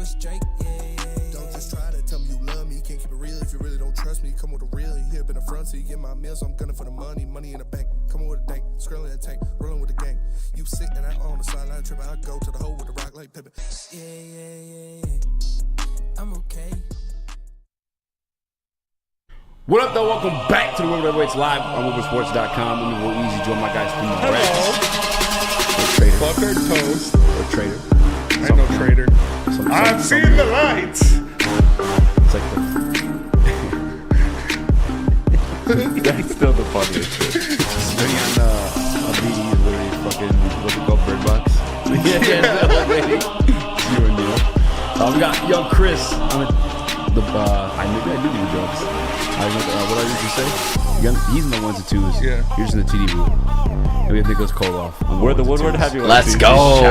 straight, Don't just try to tell me you love me. Can't keep it real if you really don't trust me. Come with a real, you hip in the front seat. Get my meals, I'm gunning for the money. Money in the bank. Come with a dank, scrolling the tank, rolling with the gang. You sit and I on the sideline tripping. I go to the hole with the rock like Pippin. Yeah. I'm okay. What up, though? Welcome back to the Woodward Heavyweights live on WoodwardSports.com. I'm Will Easy, join my guys from the Buttered toast. Or trader. I know trader. I've seen the lights. It's like that's still the funniest shit. Sitting on BD is literally fucking, what's it called, Bird Box? You and Neil. We got young Chris. I knew these jokes. What I used to say? He's in the ones and twos. Yeah. Here's in the TD booth. And we have Nicholas Koloff. We're the Woodward Heavyweights. Let's go.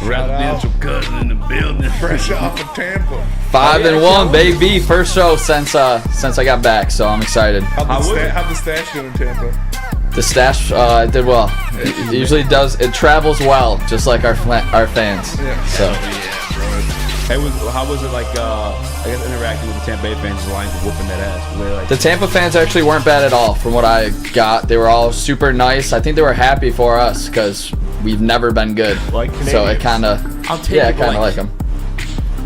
Residential cousin in the building. Fresh off of Tampa. 5-1, baby. First show since I got back, so I'm excited. How'd the stash do in Tampa? The stash did well. It usually does. It travels well, just like our fans. Yeah. So. How was it like? I guess interacting with the Tampa Bay fans, the Lions whooping that ass. Were they like, The Tampa fans actually weren't bad at all, from what I got. They were all super nice. I think they were happy for us because we've never been good. Like Canadians. So it kind of, I'll take yeah, it, kind of like them.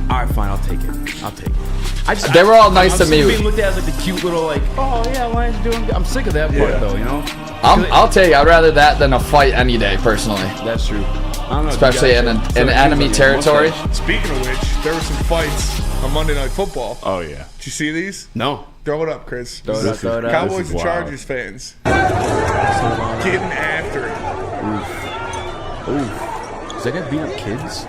all right, fine, I'll take it. They were all nice to me. Being looked at as like the cute little like, oh yeah, Lions doing good. I'm sick of that part though, you know. I'll take. I'd rather that than a fight any day, personally. That's true. I don't know, Especially in enemy territory. Speaking of which, there were some fights on Monday Night Football. Oh, yeah. Did you see these? No. Throw it up, Chris. Throw it up. Cowboys and wild. Chargers fans. Getting after it. Ooh. Does that guy beat up kids?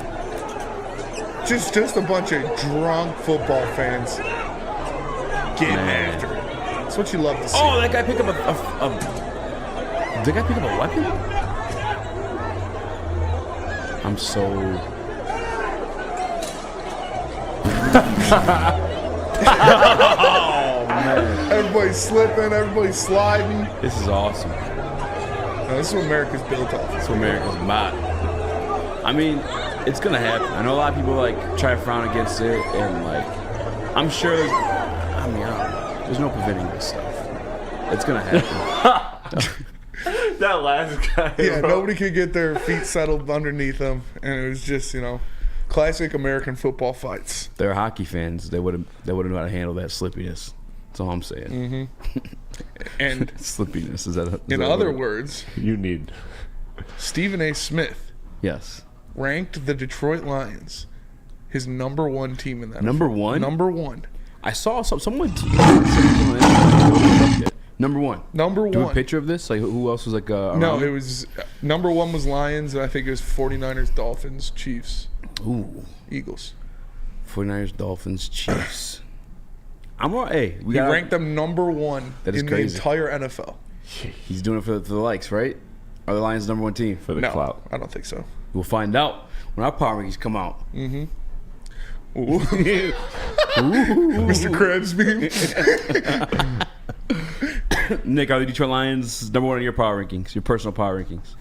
Just a bunch of drunk football fans getting after it. That's what you love to see. Oh, that guy picked up did that guy pick up a weapon? I'm so... Oh, man. Everybody's slipping, everybody's sliding. This is awesome. No, this is what America's built off. That's what America's about. I mean, it's gonna happen. I know a lot of people like try to frown against it, and like, I'm sure there's no preventing this stuff. It's gonna happen. That last guy. Yeah, bro. nobody could get their feet settled underneath them, and it was just, classic American football fights. They're hockey fans. They would know how to handle that slippiness. That's all I'm saying. Mm-hmm. And slippiness is that. In other words, You need. Stephen A. Smith Yes. ranked the Detroit Lions his number one team in that. Number one? Number one. I saw someone. Number one. Number Do a one. picture of this. Like who else was like? No, it was number one was Lions, and I think it was 49ers, Dolphins, Chiefs, Ooh. Eagles. 49ers, Dolphins, Chiefs. I'm all. Hey, He ranked them number one That is in crazy. the entire NFL. He's doing it for the likes, right? Are the Lions number one team? For the No, clout. I don't think so. We'll find out when our power rankings come out. Ooh. Mr. Krabs meme. Nick, are the Detroit Lions number one in your power rankings? Your personal power rankings?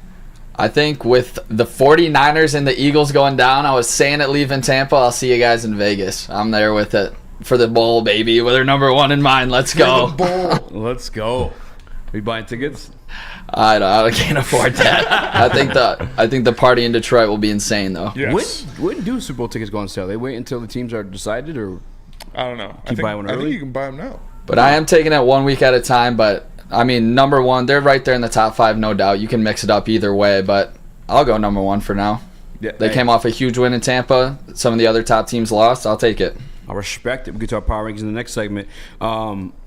I think with the 49ers and the Eagles going down, I was saying it leaving Tampa. I'll see you guys in Vegas. I'm there with it for the bowl, baby. With their number one in mind. Let's go. Let's go. Are you buying tickets? I can't afford that. I think the party in Detroit will be insane, though. Yes. When do Super Bowl tickets go on sale? They wait until the teams are decided, or I don't know. you buy one I think early? you can buy them now. But I am taking it 1 week at a time. But, I mean, number one, they're right there in the top 5, no doubt. You can mix it up either way, but I'll go number one for now. Yeah, They came off a huge win in Tampa. Some of the other top teams lost. I'll take it. I respect it. We'll get to our power rankings in the next segment.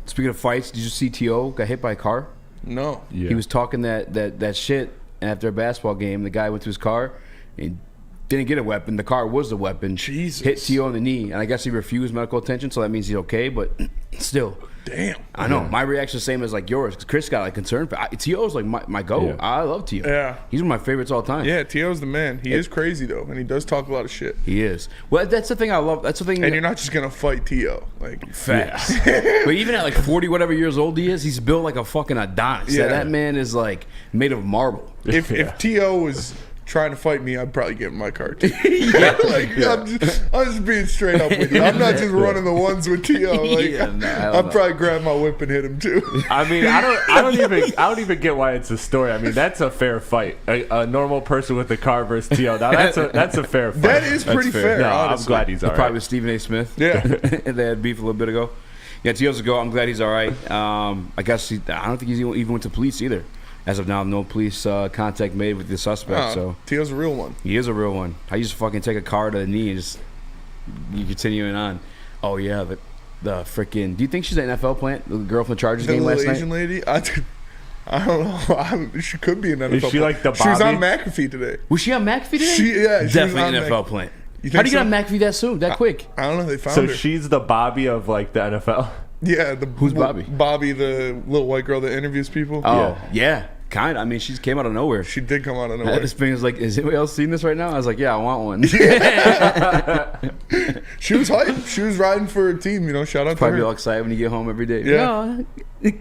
Speaking of fights, did you see T.O. got hit by a car? No. Yeah. He was talking that shit after a basketball game. The guy went to his car and didn't get a weapon. The car was the weapon. Jesus. Hit T.O. on the knee, and I guess he refused medical attention, so that means he's okay, but still. Damn. I know. My reaction is the same as like yours. 'Cause Chris got like concerned. T.O.'s like my go. Yeah. I love T.O. Yeah. He's one of my favorites all time. Yeah, T.O.'s the man. He is crazy, though, and he does talk a lot of shit. He is. Well, that's the thing I love. That's the thing. And you're not just going to fight T.O. Like, Facts. But even at like 40 whatever years old he is, he's built like a fucking Adonis. Yeah. That man is like made of marble. if T.O. was trying to fight me, I'd probably give him my car too. I'm just being straight up with you. I'm not just running the ones with T.O. I'd probably grab my whip and hit him too. I mean, I don't even get why it's a story. I mean, that's a fair fight. A normal person with a car versus T.O. Now that's a fair fight. That is pretty fair. No, honestly. I'm glad he's all right. Probably with Stephen A. Smith. Yeah. They had beef a little bit ago. Yeah, T.O.'s a go. I'm glad he's all right. I guess I don't think he's even went to police either. As of now, no police contact made with the suspect. So T.O.'s a real one. He is a real one. I used to fucking take a car to the knee and just you continuing on. Oh yeah, the freaking. Do you think she's an NFL plant? The girl from the Chargers game last night. Asian lady. I don't know. She could be an NFL. Is she like the Bobby? She was on McAfee today. Was she on McAfee today? She Definitely was on NFL plant. You How do you think get on McAfee that soon, that quick? I don't know. They found So her. she's the Bobby of like the NFL. Yeah. Who's Bobby? Bobby, the little white girl that interviews people. Oh yeah. Kind of. I mean, she came out of nowhere. She did come out of nowhere. This thing was like, is anybody else seeing this right now? I was like, yeah, I want one. She was hyped. She was riding for her team. Shout out to Probably her. all excited when you get home every day. Yeah.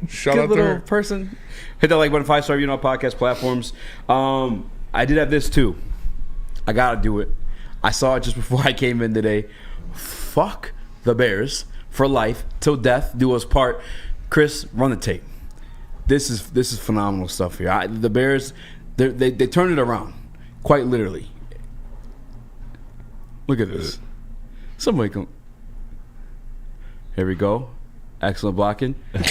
Shout good out to little her. person. Hit that like button, 5-star podcast platforms. I did have this too. I gotta do it. I saw it just before I came in today. Fuck the Bears for life till death do us part. Chris, run the tape. This is phenomenal stuff here. The Bears, they turned it around, quite literally. Look at this. Somebody come. Here we go. Excellent blocking. bro. Let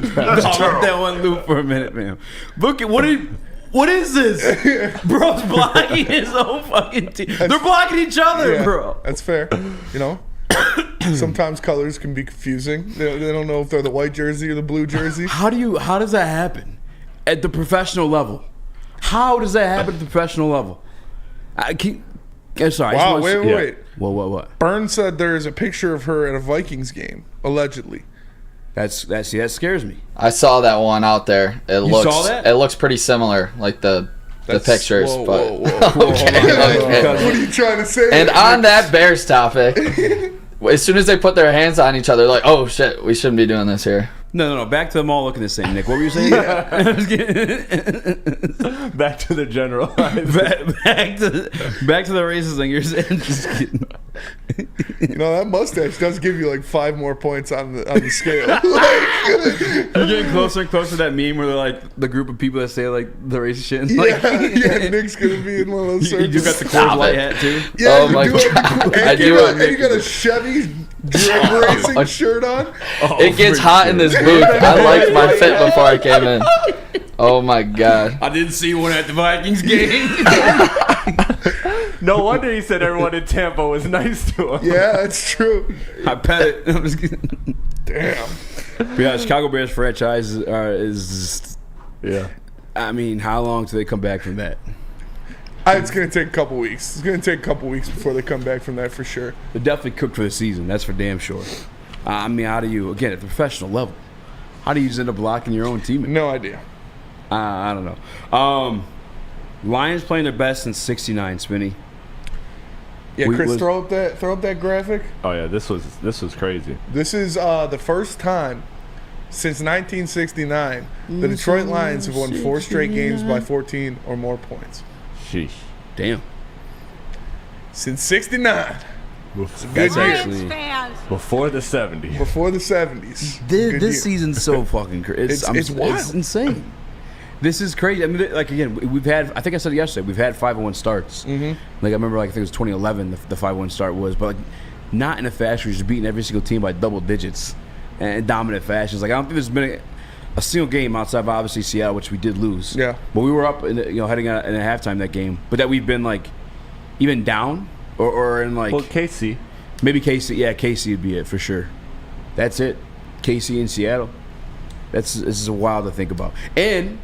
that one loop for a minute, man. Look at what is this? Bro's blocking his own fucking team. They're blocking each other, Yeah, bro. that's fair. Sometimes colors can be confusing. They don't know if they're the white jersey or the blue jersey. How does that happen at the professional level? How does that happen at the professional level? Sorry. Wow, wait. What? Burns said there is a picture of her at a Vikings game, allegedly. That scares me. I saw that one out there. Saw that? It looks pretty similar, like the pictures. Whoa, but whoa. okay. What are you trying to say? And on that Bears topic, as soon as they put their hands on each other, like, oh shit, we shouldn't be doing this here. No. Back to them all looking the same, Nick. What were you saying? Back to the general. back to the racism. You're saying? Just kidding. That mustache does give you like 5 more points on the scale. You're getting closer and closer to that meme where they're like the group of people that say like the racist shit. And, yeah, Nick's gonna be in one of those You circles. do got the Coors Light hat too. Yeah, Oh my God. I do and you got a Chevy drag racing shirt on. It gets hot in this booth. I liked my fit before I came in. Oh my God. I didn't see one at the Vikings game. No wonder he said everyone in Tampa was nice to him. Yeah, that's true. I bet it. I'm just kidding. Damn. But yeah, Chicago Bears franchise is. Yeah. I mean, how long till they come back from that? It's going to take a couple weeks. It's going to take a couple weeks before they come back from that for sure. They're definitely cooked for the season. That's for damn sure. I mean, how do you, again, at the professional level, how do you just end up blocking your own team? No idea. I don't know. Lions playing their best since '69, Spinny. Yeah, Chris, throw up that graphic. Oh yeah, this was crazy. This is the first time since 1969 the Detroit Lions have won 4 straight games by 14 or more points. Sheesh. Damn. Since '69. That's year. actually Before the 70s. Before the 70s. This season's so fucking crazy. It's wild. It's insane. This is crazy. I mean, like again, we've had. I think I said it yesterday. We've had 5-1 starts. Mm-hmm. Like I remember, like I think it was 2011. The 5-1 start was, but like not in a fashion where you're just beating every single team by double digits and dominant fashions. Like I don't think there's been a single game outside of obviously Seattle, which we did lose. Yeah. But we were up, heading out in a halftime that game. But that we've been like even down or in like. Well, KC. Maybe KC. Yeah, KC would be it for sure. That's it. KC in Seattle. This is wild to think about. And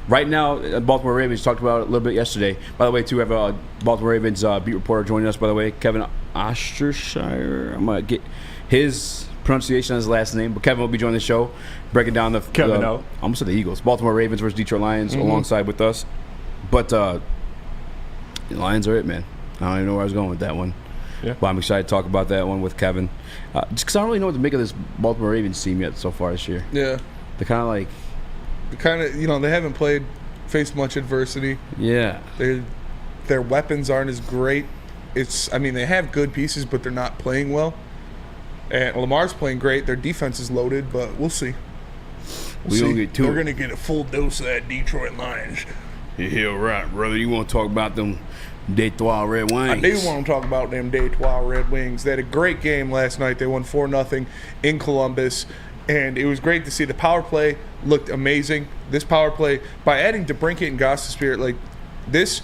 right now, Baltimore Ravens talked about it a little bit yesterday. By the way, too, we have a Baltimore Ravens beat reporter joining us. By the way, Kevin Ostershire. I'm gonna get his pronunciation on his last name, but Kevin will be joining the show, breaking down the Kevin O. I almost said the Eagles, Baltimore Ravens versus Detroit Lions, alongside with us. But the Lions are it, man. I don't even know where I was going with that one. Yeah. But I'm excited to talk about that one with Kevin. Just because I don't really know what to make of this Baltimore Ravens team yet so far this year. Yeah. They're kind of like... They haven't played faced much adversity. Yeah. Their weapons aren't as great. They have good pieces, but they're not playing well. And Lamar's playing great. Their defense is loaded, but we'll see. We'll get to it. We're going to get a full dose of that Detroit Lions. Yeah, right, brother. You want to talk about them Detroit Red Wings? I do want to talk about them Detroit Red Wings. They had a great game last night. They won 4-0 in Columbus, and it was great to see. The power play looked amazing. This power play, by adding DeBrincat and Gostisbehere, like this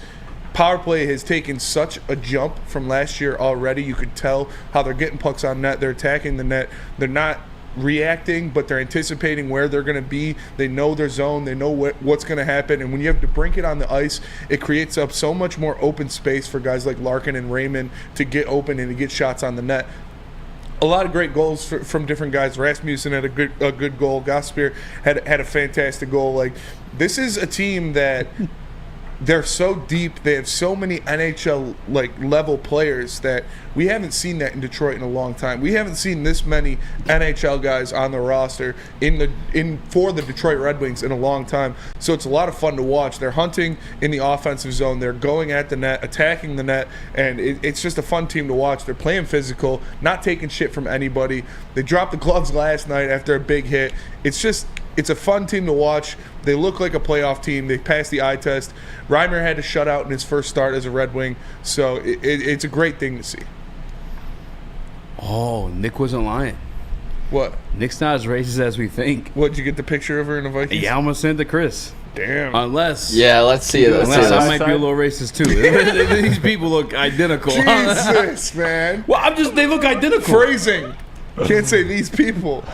power play has taken such a jump from last year already. You could tell how they're getting pucks on net. They're attacking the net. They're not reacting, but they're anticipating where they're going to be. They know their zone. They know what's going to happen. And when you have DeBrincat on the ice, it creates up so much more open space for guys like Larkin and Raymond to get open and to get shots on the net. A lot of great goals from different guys. Rasmussen had a good goal. Gostisbehere had a fantastic goal. Like, this is a team that they're so deep. They have so many NHL level players that we haven't seen that in Detroit in a long time. We haven't seen this many NHL guys on the roster for the Detroit Red Wings in a long time. So it's a lot of fun to watch. They're hunting in the offensive zone. They're going at the net, attacking the net, and it's just a fun team to watch. They're playing physical, not taking shit from anybody. They dropped the gloves last night after a big hit. It's a fun team to watch. They look like a playoff team. They passed the eye test. Reimer had a shutout in his first start as a Red Wing, so it's a great thing to see. Oh, Nick wasn't lying. What? Nick's not as racist as we think. What, did you get the picture of her in the Vikings? Yeah, I'm going to send it to Chris. Damn. Unless... Yeah, let's see it. Unless I might be a little racist, too. These people look identical. Jesus, man. Well, they look identical. Phrasing. Can't say these people.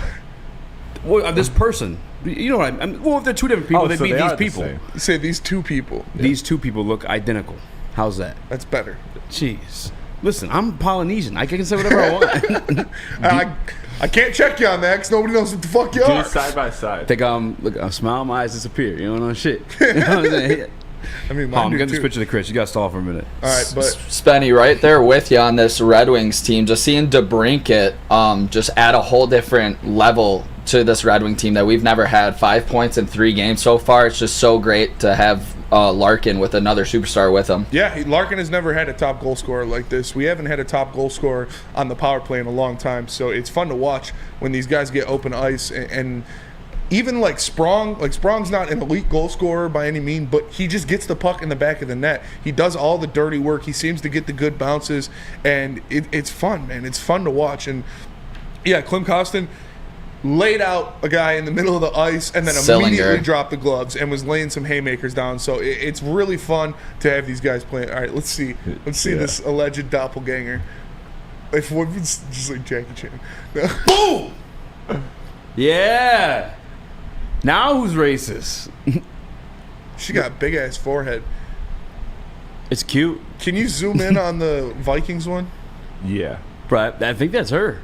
Well, this person. You know what I mean? Well, if they're two different people, they'd be these people. You say these two people. These two people look identical. How's that? That's better. Jeez. Listen, I'm Polynesian. I can say whatever I want. I can't check you on that because nobody knows what the fuck you are. Do side by side. Think look, a smile, my eyes disappear. You don't know shit. You know what I'm saying? I mean, I'm getting this picture to Chris. You got to stall for a minute. All right, but Spenny, right there with you on this Red Wings team. Just seeing DeBrincat just add a whole different level to this Red Wing team that we've never had. 5 points in 3 games so far. It's just so great to have Larkin with another superstar with him. Yeah, Larkin has never had a top goal scorer like this. We haven't had a top goal scorer on the power play in a long time, so it's fun to watch when these guys get open ice. And even Sprong's not an elite goal scorer by any means, but he just gets the puck in the back of the net. He does all the dirty work. He seems to get the good bounces, and it's fun, man. It's fun to watch. And yeah, Klim Kostin laid out a guy in the middle of the ice and then immediately dropped the gloves and was laying some haymakers down. So it's really fun to have these guys playing. All right, let's see this alleged doppelganger. If Woodward's just like Jackie Chan. Boom! Yeah. Now who's racist? She got a big ass forehead. It's cute. Can you zoom in on the Vikings one? Yeah. But I think that's her.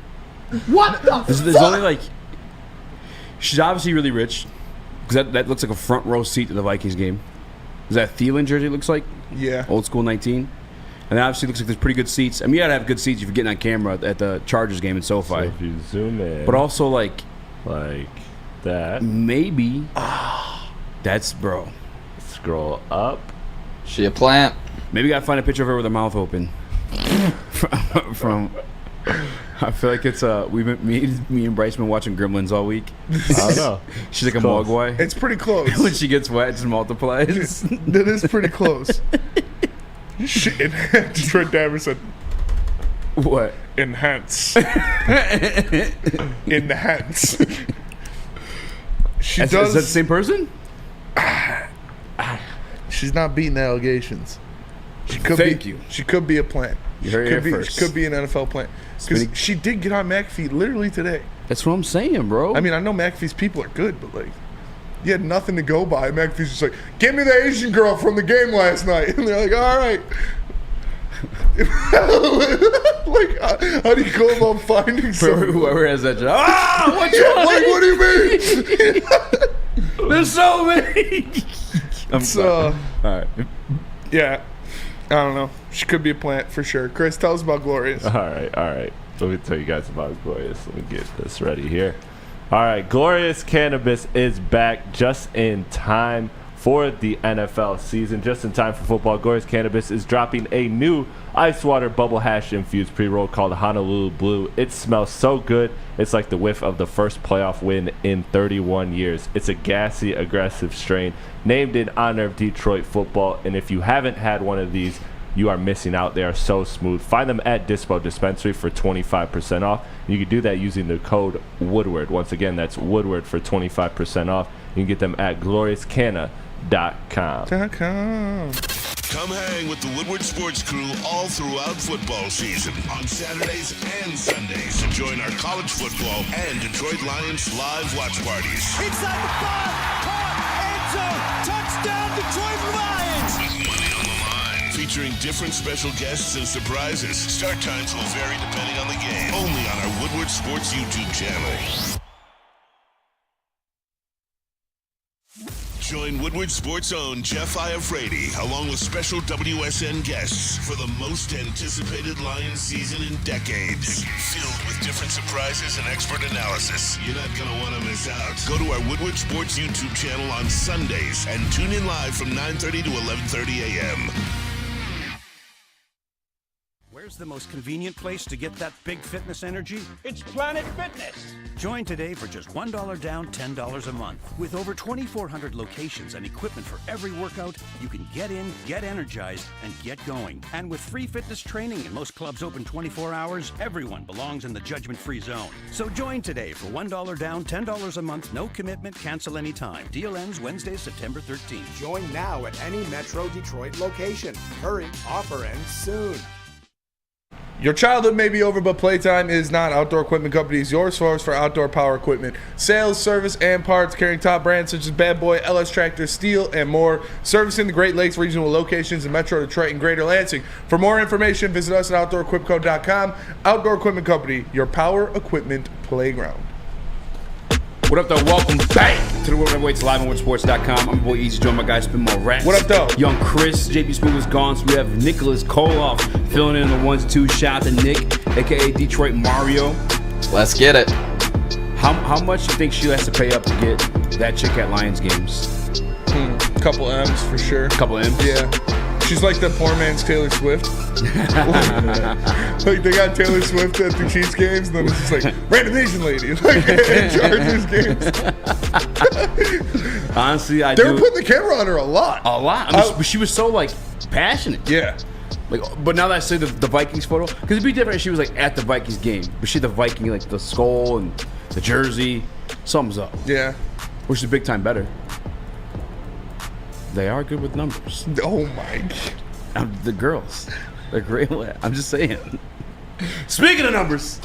What the There's only she's obviously really rich because that looks like a front row seat to the Vikings game. Is that Thielen jersey? Looks like Yeah. old school 19. And it obviously looks like there's pretty good seats. I mean, you gotta have good seats if you're getting on camera at the Chargers game in SoFi. So if you zoom in, But also like that, maybe that's bro. Scroll up. She a plant. Maybe gotta find a picture of her with her mouth open. from I feel like it's we've been me and Bryce been watching Gremlins all week. I don't know. She's like a mogwai. It's pretty close. When she gets wet, it just multiplies. That is pretty close. Shit, Detroit Dabber said, What? enhance. Enhance. She Is does. that the same person? She's not beating the allegations. She could Thank be. you. She could be a plant. You heard it here first. She could be an NFL plant. Because she did get on McAfee literally today. That's what I'm saying, bro. I mean, I know McAfee's people are good, but you had nothing to go by. McAfee's just like, give me the Asian girl from the game last night. And they're like, all right. How do you go about finding for someone? whoever has that job. Ah, what What do you mean? There's so many. I'm sorry. All right. Yeah. I don't know. She could be a plant for sure. Chris, tell us about Glorious. All right. Let me tell you guys about Glorious. Let me get this ready here. All right, Glorious Cannabis is back just in time for the NFL season. Just in time for football, Glorious Cannabis is dropping a new ice water bubble hash infused pre-roll called Honolulu Blue. It smells so good. It's like the whiff of the first playoff win in 31 years. It's a gassy, aggressive strain named in honor of Detroit football. And if you haven't had one of these, you are missing out. They are so smooth. Find them at Dispo Dispensary for 25% off. You can do that using the code Woodward. Once again, that's Woodward for 25% off. You can get them at gloriouscana.com. Come hang with the Woodward Sports Crew all throughout football season on Saturdays and Sundays. Join our college football and Detroit Lions live watch parties. Inside the 5, caught, end zone, touchdown, Detroit Lions! With money on the line. Featuring different special guests and surprises. Start times will vary depending on the game. Only on our Woodward Sports YouTube channel. Join Woodward Sports' own Jeff Iafrate, along with special WSN guests for the most anticipated Lions season in decades. Filled with different surprises and expert analysis. You're not going to want to miss out. Go to our Woodward Sports YouTube channel on Sundays and tune in live from 9:30 to 11:30 a.m. Where's the most convenient place to get that big fitness energy? It's Planet Fitness. Join today for just $1 down, $10 a month. With over 2,400 locations and equipment for every workout, you can get in, get energized, and get going. And with free fitness training and most clubs open 24 hours, everyone belongs in the judgment-free zone. So join today for $1 down, $10 a month, no commitment, cancel anytime. Deal ends Wednesday, September 13th. Join now at any Metro Detroit location. Hurry, offer ends soon. Your childhood may be over, but playtime is not. Outdoor Equipment Company is your source for outdoor power equipment. Sales, service, and parts, carrying top brands such as Bad Boy, LS Tractor, Steel, and more. Servicing the Great Lakes regional locations in Metro Detroit and Greater Lansing. For more information, visit us at OutdoorEquipCo.com. Outdoor Equipment Company, your power equipment playground. What up, though? Welcome back to the World Heavyweights live on WoodSports.com. I'm your boy Easy, joined my guy Spin More Rats. What up, though? Young Chris, JB Smooth is gone, so we have Nicholas Koloff filling in the 1-2. Shout out to Nick, aka Detroit Mario. Let's get it. How much do you think she has to pay up to get that chick at Lions games? Couple M's for sure. Couple M's? Yeah. She's like the poor man's Taylor Swift. Like they got Taylor Swift at the Chiefs games, and then it's just like random Asian lady, like in Chargers games. Honestly, They were putting the camera on her a lot. a lot. I mean, but she was so like passionate. Yeah. Like, but now that I say the Vikings photo, because it'd be different if she was like at the Vikings game, but she had the Viking like the skull and the jersey. Something's up. Yeah. Which is big time better. They are good with numbers. Oh my God. The girls, they're great. I'm just saying. Speaking of numbers,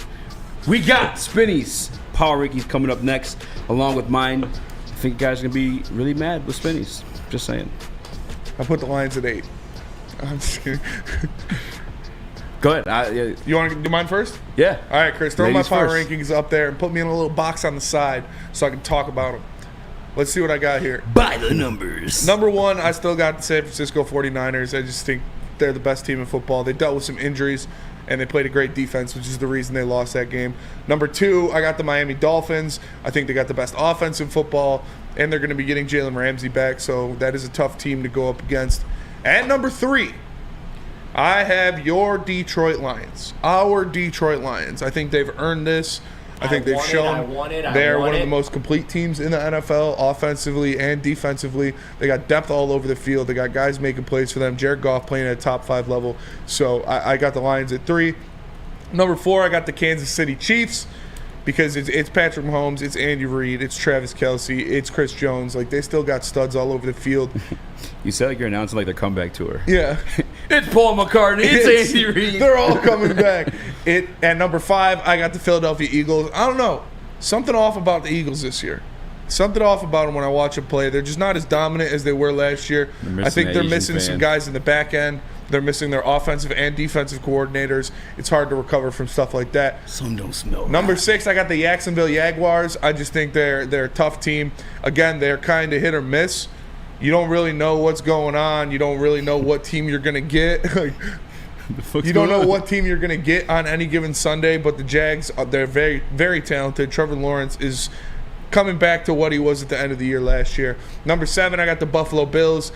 we got Spinny's Power Rankings coming up next, along with mine. I think you guys are gonna be really mad with Spinny's. Just saying. I put the Lions at 8. I'm just kidding. Go ahead. You want to do mine first? Yeah. All right, Chris. Throw Ladies my power first. rankings up there and put me in a little box on the side so I can talk about them. Let's see what I got here. By the numbers. Number 1, I still got the San Francisco 49ers. I just think they're the best team in football. They dealt with some injuries, and they played a great defense, which is the reason they lost that game. Number 2, I got the Miami Dolphins. I think they got the best offense in football, and they're going to be getting Jalen Ramsey back, so that is a tough team to go up against. At number 3, I have your Detroit Lions. Our Detroit Lions. I think they've earned this. I think they've shown they're one of the most complete teams in the NFL, offensively and defensively. They got depth all over the field. They got guys making plays for them. Jared Goff playing at a top 5 level. So I got the Lions at 3. Number 4, I got the Kansas City Chiefs because it's Patrick Mahomes, it's Andy Reid, it's Travis Kelce, it's Chris Jones. Like, they still got studs all over the field. You sound like you're announcing like their comeback tour. Yeah. It's Paul McCartney. It's Andy Reid. They're all coming back. At number 5, I got the Philadelphia Eagles. I don't know. Something off about the Eagles this year. Something off about them when I watch them play. They're just not as dominant as they were last year. I think they're missing some guys in the back end. They're missing their offensive and defensive coordinators. It's hard to recover from stuff like that. Some don't smell. Number 6, I got the Jacksonville Jaguars. I just think they're a tough team. Again, they're kind of hit or miss. You don't really know what's going on. You don't really know what team you're going to get. You don't know what team you're going to get on any given Sunday, but the Jags, they're very, very talented. Trevor Lawrence is coming back to what he was at the end of the year last year. Number 7, I got the Buffalo Bills.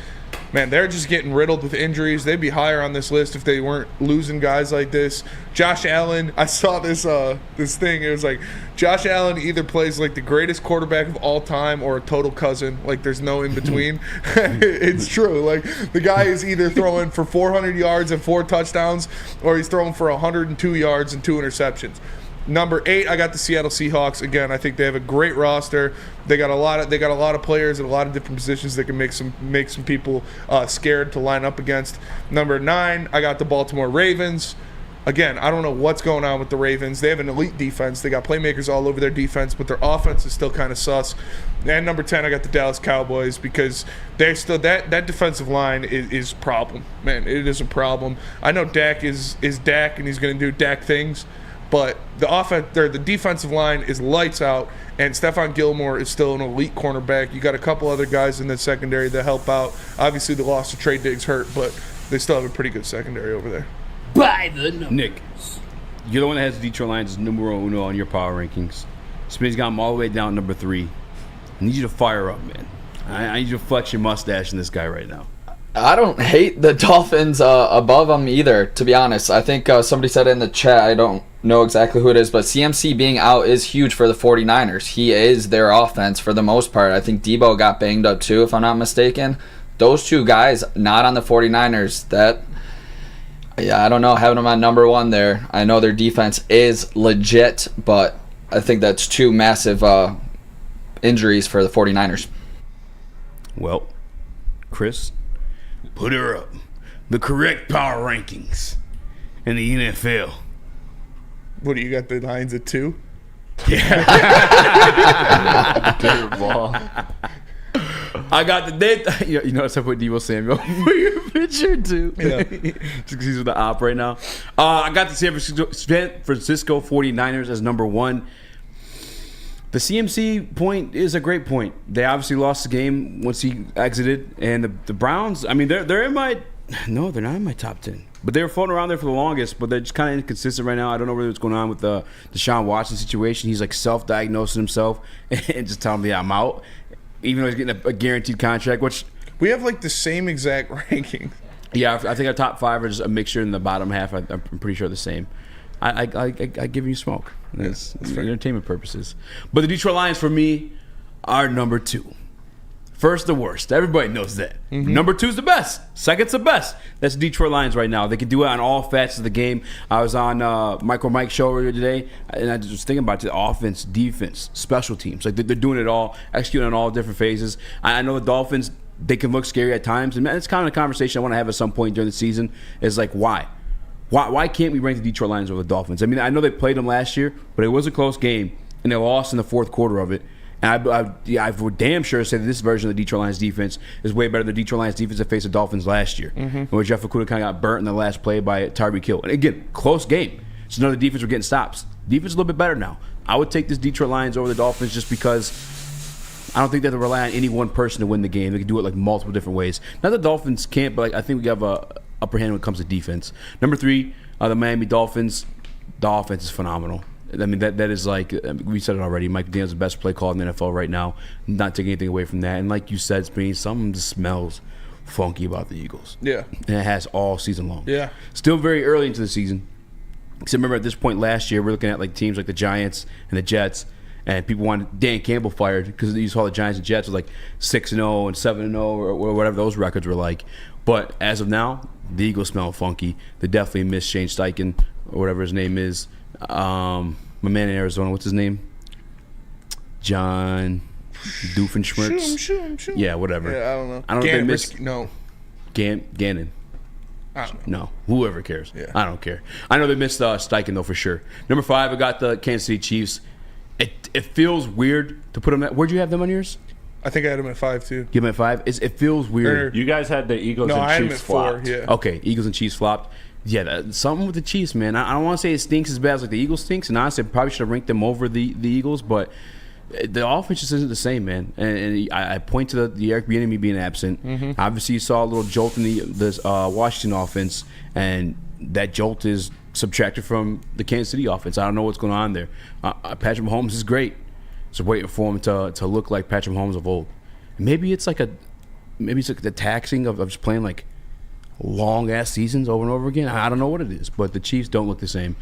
Man, they're just getting riddled with injuries. They'd be higher on this list if they weren't losing guys like this. Josh Allen, I saw this thing. It was like Josh Allen either plays like the greatest quarterback of all time or a total cousin. Like there's no in between. It's true. Like the guy is either throwing for 400 yards and 4 touchdowns, or he's throwing for 102 yards and 2 interceptions. Number 8, I got the Seattle Seahawks. Again, I think they have a great roster. They got a lot of players at a lot of different positions that can make some people scared to line up against. Number 9, I got the Baltimore Ravens. Again, I don't know what's going on with the Ravens. They have an elite defense. They got playmakers all over their defense, but their offense is still kind of sus. And number 10, I got the Dallas Cowboys because they're still that defensive line is a problem. Man, it is a problem. I know Dak is Dak and he's going to do Dak things. But the defensive line is lights out, and Stephon Gilmore is still an elite cornerback. You got a couple other guys in the secondary that help out. Obviously, the loss of Trey Diggs hurt, but they still have a pretty good secondary over there. By the numbers. Nick, you're the one that has the Detroit Lions as numero uno on your power rankings. Spinny's got them all the way down number 3. I need you to fire up, man. I need you to flex your mustache in this guy right now. I don't hate the Dolphins above them either, to be honest. I think somebody said in the chat, I don't know exactly who it is, but CMC being out is huge for the 49ers. He is their offense for the most part. I think Debo got banged up too, if I'm not mistaken. Those 2 guys not on the 49ers, I don't know, having them on number 1 there. I know their defense is legit, but I think that's 2 massive injuries for the 49ers. Well, Chris, put her up. The correct power rankings in the NFL. What do you got, the Lions at 2? Yeah. I got the you notice I put Deebo Samuel for your picture too. Yeah. Just because he's with the op right now. I got the San Francisco 49ers as number 1. The CMC point is a great point. They obviously lost the game once he exited, and the Browns. I mean, they're in my no, they're not in my top 10. But they were floating around there for the longest, but they're just kind of inconsistent right now. I don't know really what's going on with the Deshaun Watson situation. He's like self-diagnosing himself and just telling me I'm out, even though he's getting a guaranteed contract. Which we have like the same exact ranking. Yeah, I think our top 5 are just a mixture in the bottom half. I'm pretty sure the same. I give you smoke. It's for entertainment purposes. But the Detroit Lions for me are number 2. First, the worst. Everybody knows that. Mm-hmm. Number 2 is the best. Second's the best. That's the Detroit Lions right now. They can do it on all facets of the game. I was on Michael Mike's show earlier today, and I just was thinking about the offense, defense, special teams. Like they're doing it all, executing on all different phases. I know the Dolphins, they can look scary at times, and it's kind of a conversation I want to have at some point during the season. Is like why? Why can't we rank the Detroit Lions over the Dolphins? I mean, I know they played them last year, but it was a close game, and they lost in the 4th quarter of it. And I would damn sure say that this version of the Detroit Lions defense is way better than the Detroit Lions defense that faced the Dolphins last year, where Jeff Okudah kind of got burnt in the last play by Tyreek Hill. And again, close game. So none of the defense were getting stops. Defense is a little bit better now. I would take this Detroit Lions over the Dolphins just because I don't think they have to rely on any one person to win the game. They can do it like multiple different ways. Not that the Dolphins can't, but like I think we have a upper hand when it comes to defense. Number 3, the Miami Dolphins. The offense is phenomenal. I mean, that is like, we said it already, Mike Daniels is the best play call in the NFL right now. Not taking anything away from that. And like you said, Spinny, something just smells funky about the Eagles. Yeah. And it has all season long. Yeah. Still very early into the season. Because remember, at this point last year, we're looking at like teams like the Giants and the Jets, and people wanted Dan Campbell fired because you saw the Giants and Jets was like 6-0 and 7-0 or whatever those records were like. But as of now, the Eagles smell funky. They definitely miss Shane Steichen or whatever his name is. My man in Arizona, what's his name? John Doofenshmirtz. Yeah, whatever. Yeah, I don't know. I don't know if they missed. No. Gannon. I don't know. No, whoever cares. Yeah. I don't care. I know they missed Steichen, though, for sure. Number 5, I got the Kansas City Chiefs. It feels weird to put them at. Where'd you have them on yours? I think I had them at 5, too. Give them at 5? It feels weird. You guys had the Eagles No, and I had them Chiefs at 4, flopped. yeah. Okay, Eagles and Chiefs flopped. Yeah, something with the Chiefs, man. I don't want to say it stinks as bad as like the Eagles stinks, and honestly, I probably should have ranked them over the Eagles, but the offense just isn't the same, man. And I point to the Eric Bieniemy being absent. Mm-hmm. Obviously, you saw a little jolt in the Washington offense, and that jolt is subtracted from the Kansas City offense. I don't know what's going on there. Patrick Mahomes is great. Just waiting for him to look like Patrick Mahomes of old. Maybe it's like the taxing of just playing like long ass seasons over and over again. I don't know what it is, but the Chiefs don't look the same.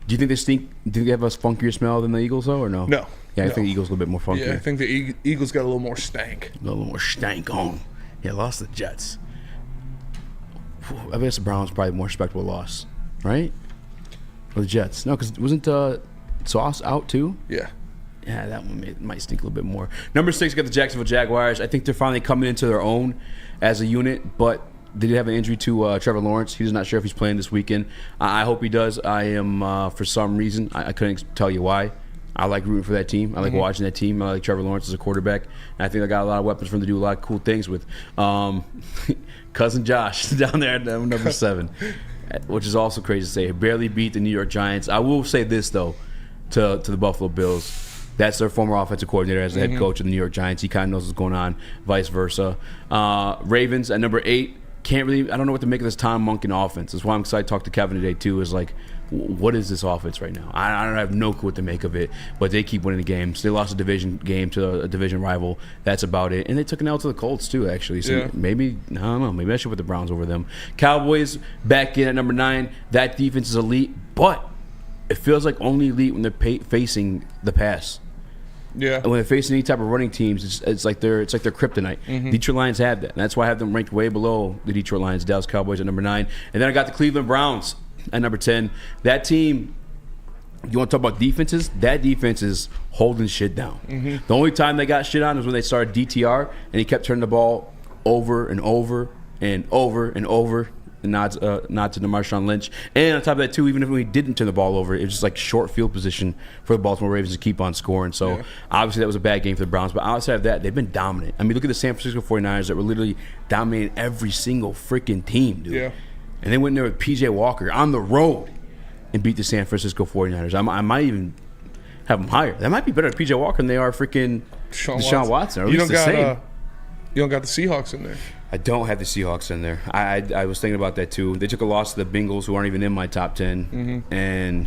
Do you think they stink? Do you think they have a funkier smell than the Eagles though, or no? No. Yeah, I no. think the Eagles a little bit more funky. Yeah, I think the Eagles got a little more stank. A little more stank on. Yeah, lost the Jets. I guess the Browns probably a more respectable loss, right? Or the Jets? No, because wasn't Sauce out too? Yeah. Yeah, that one might stink a little bit more. Number 6 got the Jacksonville Jaguars. I think they're finally coming into their own as a unit, but they did have an injury to Trevor Lawrence. He's not sure if he's playing this weekend. I hope he does. I am, for some reason, I couldn't tell you why. I like rooting for that team. I like watching that team. I like Trevor Lawrence as a quarterback. And I think they got a lot of weapons for him to do a lot of cool things with. Cousin Josh down there at number 7, which is also crazy to say. He barely beat the New York Giants. I will say this, though, to the Buffalo Bills. That's their former offensive coordinator as the head coach of the New York Giants. He kind of knows what's going on, vice versa. Ravens at number 8. I don't know what to make of this Tom Monken offense. That's why I'm excited to talk to Kevin today, too, is like, what is this offense right now? I don't have no clue what to make of it, but they keep winning the games. They lost a division game to a division rival. That's about it. And they took an L to the Colts, too, actually. So maybe, I don't know, maybe I should put the Browns over them. Cowboys back in at number 9. That defense is elite, but it feels like only elite when they're facing the pass. Yeah. When they're facing any type of running teams, it's like their kryptonite. Detroit Lions have that, and that's why I have them ranked way below the Detroit Lions. Dallas Cowboys at number 9, and then I got the Cleveland Browns at number 10. That team, you want to talk about defenses? That defense is holding shit down. The only time they got shit on was when they started DTR, and he kept turning the ball over and over and over and over. Not to the Marshawn Lynch. And on top of that, too, even if we didn't turn the ball over, it was just like short field position for the Baltimore Ravens to keep on scoring. So, obviously, that was a bad game for the Browns. But outside of that, they've been dominant. I mean, look at the San Francisco 49ers that were literally dominating every single freaking team, dude. Yeah. And they went in there with P.J. Walker on the road and beat the San Francisco 49ers. I might even have them higher. That might be better than P.J. Walker than they are freaking Deshaun Watson. Or at least the same. You don't got the Seahawks in there. I don't have the Seahawks in there. I was thinking about that too. They took a loss to the Bengals, who aren't even in my top 10, and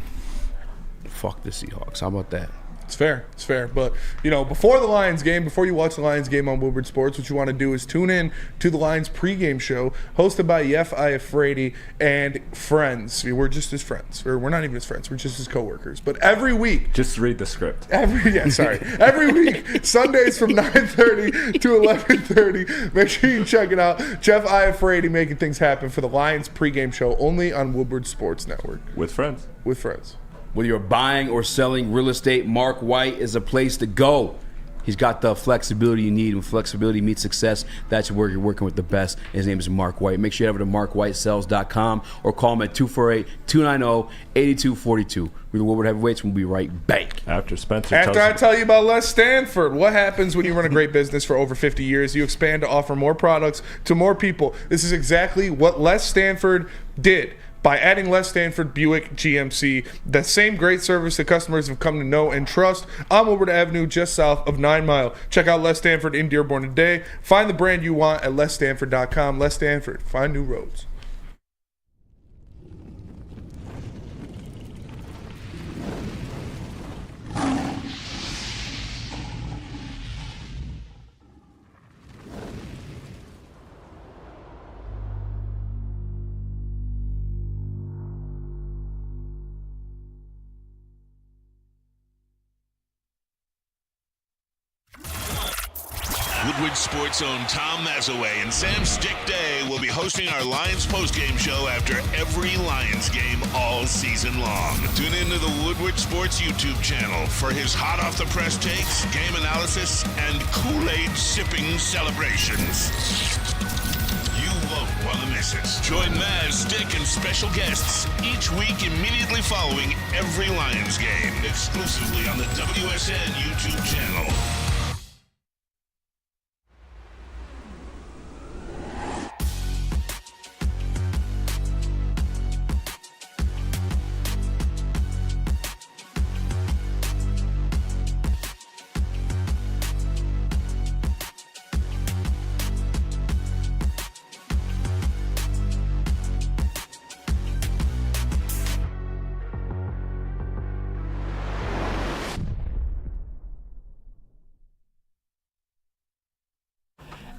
fuck the Seahawks. How about that? It's fair. It's fair. But, before the Lions game, before you watch the Lions game on Woodward Sports, what you want to do is tune in to the Lions pregame show hosted by Jeff Iafrady and friends. We're just his friends. We're not even his friends. We're just his coworkers. But every week. Just read the script. Every week, Sundays from 9:30 to 11:30. Make sure you check it out. Jeff Iafrady making things happen for the Lions pregame show only on Woodward Sports Network. With friends. With friends. Whether you're buying or selling real estate, Mark White is a place to go. He's got the flexibility you need. When flexibility meets success, that's where you're working with the best. His name is Mark White. Make sure you head over to markwhitesales.com or call him at 248-290-8242. We're the Woodward Heavyweights. We'll be right back. After I tell you about Les Stanford, what happens when you run a great business for over 50 years? You expand to offer more products to more people. This is exactly what Les Stanford did. By adding Les Stanford Buick GMC, the same great service that customers have come to know and trust on Woodward Avenue just south of 9 Mile. Check out Les Stanford in Dearborn today. Find the brand you want at lesstanford.com. Les Stanford, find new roads. Woodward Sports own Tom Mazaway and Sam Stick Day will be hosting our Lions postgame show after every Lions game all season long. Tune into the Woodward Sports YouTube channel for his hot-off-the-press takes, game analysis, and Kool-Aid sipping celebrations. You won't want to miss it. Join Maz, Stick, and special guests each week immediately following every Lions game, exclusively on the WSN YouTube channel.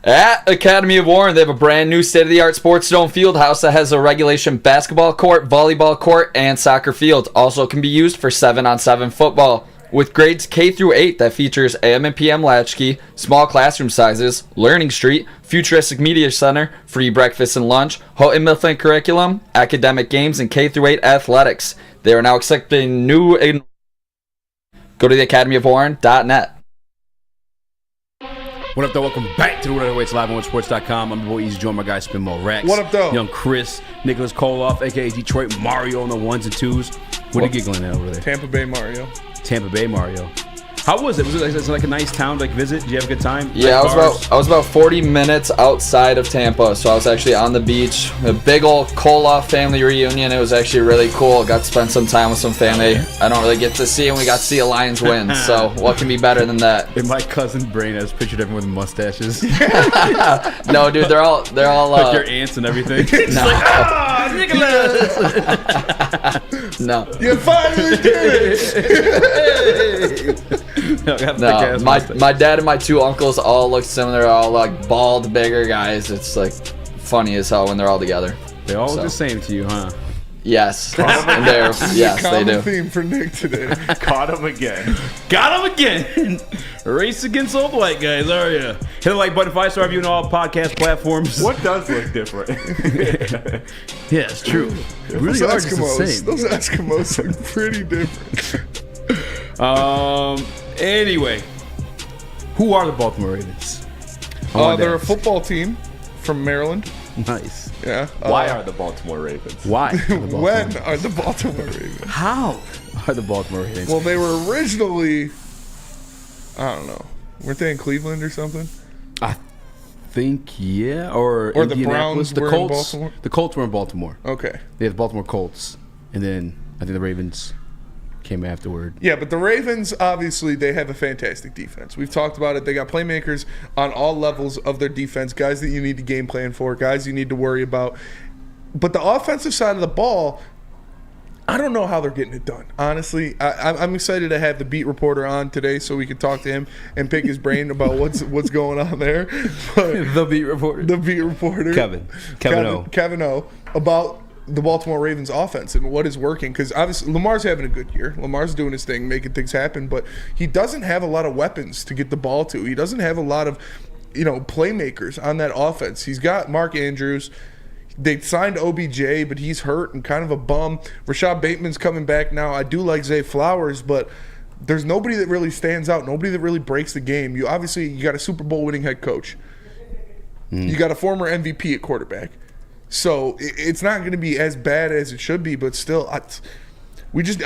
At Academy of Warren, they have a brand new state-of-the-art sports dome field house that has a regulation basketball court, volleyball court, and soccer field. Also can be used for 7-on-7 football. With grades K through 8 that features AM and PM latchkey, small classroom sizes, Learning Street, futuristic media center, free breakfast and lunch, Houghton Mifflin curriculum, academic games, and K through 8 athletics. They are now accepting new. Go to theacademyofwarren.net. What up, though? Welcome back to the Woodward Live on Sports.com. I'm your boy Easy Joe, my guy Spinmo Rax. What up, though? Young Chris, Nicholas Koloff, a.k.a. Detroit Mario on the ones and twos. What are you giggling at over there? Tampa Bay Mario. Tampa Bay Mario. How was it? Was it like a nice town to visit? Did you have a good time? Yeah, I was about 40 minutes outside of Tampa, so I was actually on the beach. A big old Koloff family reunion. It was actually really cool. Got to spend some time with some family I don't really get to see, and we got to see a Lions win. So what can be better than that? In my cousin's brain, I just pictured everyone with mustaches. No, dude, they're all like your aunts and everything. It's No. like, Nicholas! No. You finally did it! No, my dad and my two uncles all look similar. They're all like bald, bigger guys. It's like funny as hell when they're all together. They all look the same to you, huh? Yes. And yes, they do. Theme for Nick today. Caught him again. Got him again. Race against old white guys, are you? Hit the like button, 5-star review on all podcast platforms. What does look different? Yeah, it's true. It really are just the same. Those Eskimos look pretty different. Anyway, who are the Baltimore Ravens? They're a football team from Maryland. Nice. Yeah. Why are the Baltimore Ravens? Why? When are the Baltimore Ravens? How are the Baltimore Ravens? Well, they were originally, I don't know, weren't they in Cleveland or something? I think, yeah. Or the Browns the were Colts, in Baltimore? The Colts were in Baltimore. Okay. They had the Baltimore Colts. And then I think the Ravens came afterward. Yeah, but the Ravens, obviously, they have a fantastic defense. We've talked about it. They got playmakers on all levels of their defense, guys that you need to game plan for, guys you need to worry about. But the offensive side of the ball, I don't know how they're getting it done. Honestly, I'm excited to have the beat reporter on today so we can talk to him and pick his brain about what's going on there. But The beat reporter. Kevin O. About the Baltimore Ravens offense and what is working, because obviously Lamar's having a good year. Lamar's doing his thing, making things happen, but he doesn't have a lot of weapons to get the ball to. He doesn't have a lot of, playmakers on that offense. He's got Mark Andrews. They signed OBJ, but he's hurt and kind of a bum. Rashad Bateman's coming back now. I do like Zay Flowers, but there's nobody that really stands out, nobody that really breaks the game. You got a Super Bowl winning head coach. You got a former MVP at quarterback. So it's not going to be as bad as it should be, but still, I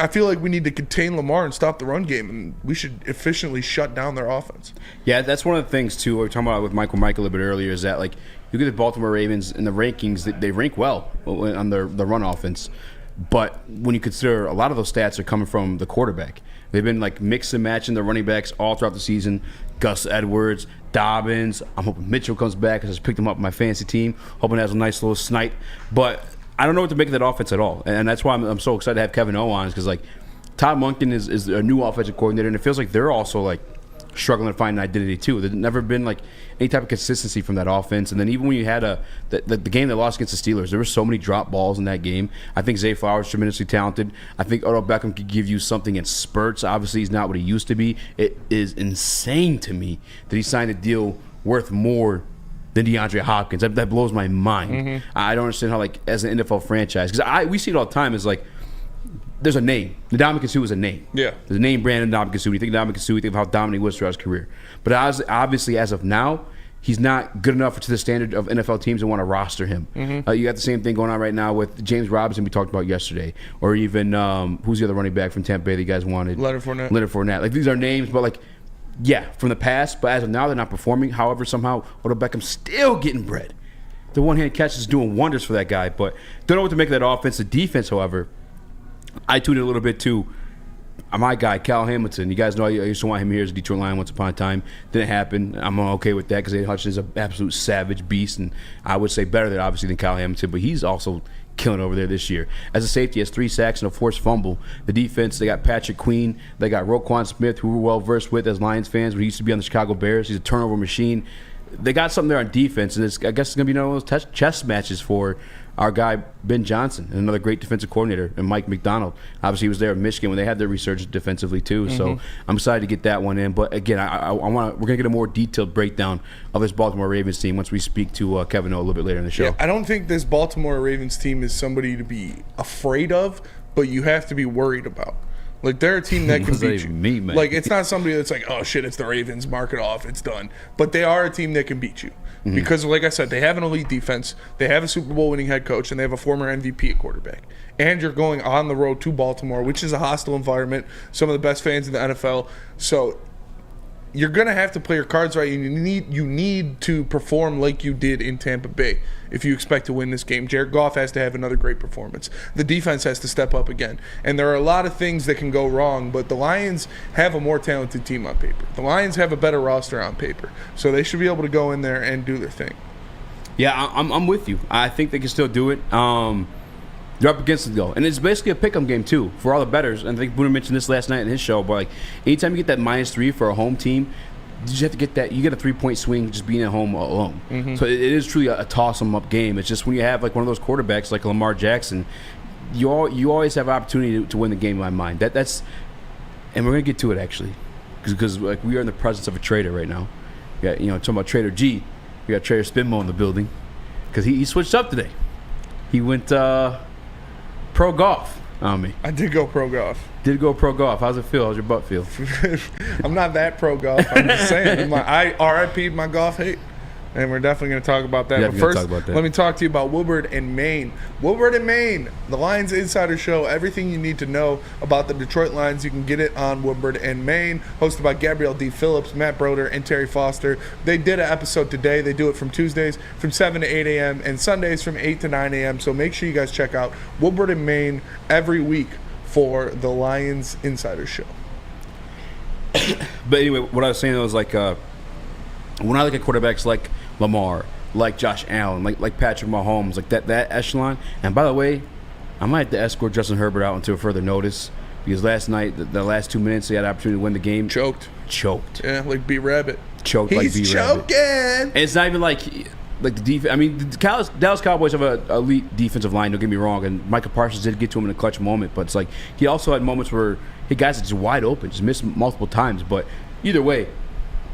feel like we need to contain Lamar and stop the run game, and we should efficiently shut down their offense. Yeah, that's one of the things, too, we were talking about with Michael a little bit earlier, is that, like, you get the Baltimore Ravens in the rankings, they rank well on the run offense. But when you consider a lot of those stats are coming from the quarterback. They've been, like, mix and matching the running backs all throughout the season. Gus Edwards, Dobbins. I'm hoping Mitchell comes back because I just picked him up on my fantasy team. Hoping he has a nice little snipe. But I don't know what to make of that offense at all. And that's why I'm so excited to have Kevin O on, because, like, Todd Monken is a new offensive coordinator, and it feels like they're also, like, struggling to find an identity too. There's never been like any type of consistency from that offense. And then even when you had the game they lost against the Steelers, there were so many drop balls in that game. I think Zay Flowers is tremendously talented. I think Odell Beckham could give you something in spurts. Obviously, he's not what he used to be. It is insane to me that he signed a deal worth more than DeAndre Hopkins. That blows my mind. Mm-hmm. I don't understand how, like, as an NFL franchise, because we see it all the time, is like, there's a name. Ndamukong Suh is a name. Yeah. There's a name brand Ndamukong Suh. You think Ndamukong Suh, you think of how dominant he was throughout his career. But obviously, as of now, he's not good enough to the standard of NFL teams that want to roster him. Mm-hmm. You got the same thing going on right now with James Robinson we talked about yesterday. Or even, who's the other running back from Tampa Bay that you guys wanted? Leonard Fournette. Like, these are names, but, like, yeah, from the past. But as of now, they're not performing. However, somehow, Odell Beckham's still getting bread. The one-hand catch is doing wonders for that guy. But don't know what to make of that offense. The defense, however, I tuned in a little bit too. My guy, Cal Hamilton. You guys know I used to want him here as a Detroit Lion once upon a time. Didn't happen. I'm okay with that because Aiden Hutchinson is an absolute savage beast, and I would say better than obviously than Cal Hamilton, but he's also killing over there this year. As a safety, he has 3 sacks and a forced fumble. The defense, they got Patrick Queen. They got Roquan Smith, who we're well-versed with as Lions fans, but he used to be on the Chicago Bears. He's a turnover machine. they got something there on defense, and I guess it's going to be one of those chess matches for our guy Ben Johnson, another great defensive coordinator, and Mike McDonald. Obviously, he was there in Michigan when they had their resurgence defensively too. So I'm excited to get that one in. But again, we're going to get a more detailed breakdown of this Baltimore Ravens team once we speak to Kevin O a little bit later in the show. Yeah, I don't think this Baltimore Ravens team is somebody to be afraid of, but you have to be worried about. Like, they're a team that can beat you. Me, man. Like, it's not somebody that's like, oh, shit, it's the Ravens, mark it off, it's done. But they are a team that can beat you. Because, like I said, they have an elite defense, they have a Super Bowl winning head coach, and they have a former MVP at quarterback. And you're going on the road to Baltimore, which is a hostile environment, some of the best fans in the NFL. So you're going to have to play your cards right, and you need to perform like you did in Tampa Bay if you expect to win this game. Jared Goff has to have another great performance. The defense has to step up again. And there are a lot of things that can go wrong, but the Lions have a more talented team on paper. The Lions have a better roster on paper. So they should be able to go in there and do their thing. Yeah, I'm with you. I think they can still do it. They're up against it, though. And it's basically a pick-em game, too, for all the bettors. And I think Booner mentioned this last night in his show, but like anytime you get that -3 for a home team, you just have to get that. You get a 3-point swing just being at home alone. So it is truly a toss-em-up game. It's just when you have like one of those quarterbacks like Lamar Jackson, you always have opportunity to win the game in my mind. That's, and we're going to get to it, actually, because like we are in the presence of a trader right now. We got, talking about Trader G. We got Trader Spinmo in the building because he switched up today. He went pro golf on me. I did go pro golf. Did go pro golf. How's it feel? How's your butt feel? I'm not that pro golf. I'm just saying. I RIP'd my golf hate. And we're definitely going to talk about that. Yeah, but first, let me talk to you about Woodward and Maine. Woodward and Maine, the Lions Insider Show. Everything you need to know about the Detroit Lions, you can get it on Woodward and Maine. Hosted by Gabrielle D. Phillips, Matt Broder, and Terry Foster. They did an episode today. They do it from Tuesdays from 7 to 8 a.m. and Sundays from 8 to 9 a.m. So make sure you guys check out Woodward and Maine every week for the Lions Insider Show. But anyway, what I was saying was like when I look at quarterbacks like Lamar, like Josh Allen, like Patrick Mahomes, like that echelon. And by the way, I might have to escort Justin Herbert out until further notice because last night, the last 2 minutes, he had an opportunity to win the game. Choked. Yeah, like B-Rabbit. Choked like B-Rabbit. He's choking. And it's not even like the defense. I mean, the Dallas Cowboys have an elite defensive line, don't get me wrong, and Micah Parsons did get to him in a clutch moment, but it's like he also had moments where he guys are just wide open, just missed multiple times. But either way,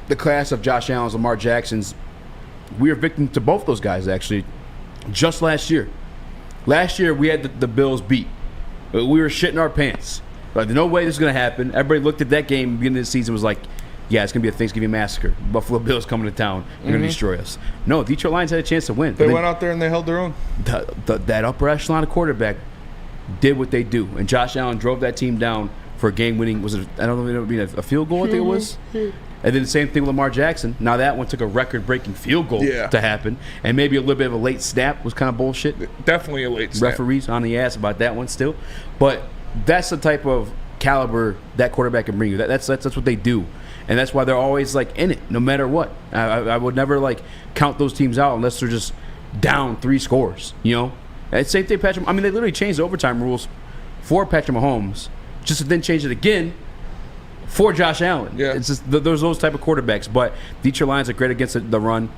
the class of Josh Allen's, Lamar Jackson's, we were victim to both those guys, actually, just last year. Last year, we had the Bills beat. We were shitting our pants. Like, no way this is going to happen. Everybody looked at that game beginning of the season was like, yeah, it's going to be a Thanksgiving massacre. Buffalo Bills coming to town. They're going to destroy us. No, Detroit Lions had a chance to win. They went out there and they held their own. That upper echelon of quarterback did what they do. And Josh Allen drove that team down for a game-winning, was it, I don't know if it was a field goal, I think it was. And then the same thing with Lamar Jackson. Now that one took a record-breaking field goal to happen. And maybe a little bit of a late snap was kind of bullshit. Definitely a late snap. Referees on the ass about that one still. But that's the type of caliber that quarterback can bring you. That's what they do. And that's why they're always, like, in it, no matter what. I would never, like, count those teams out unless they're just down 3 scores, And same thing, Patrick. I mean, they literally changed the overtime rules for Patrick Mahomes just to then change it again for Josh Allen. Yeah. It's just there's those type of quarterbacks. But Detroit Lions are great against the run.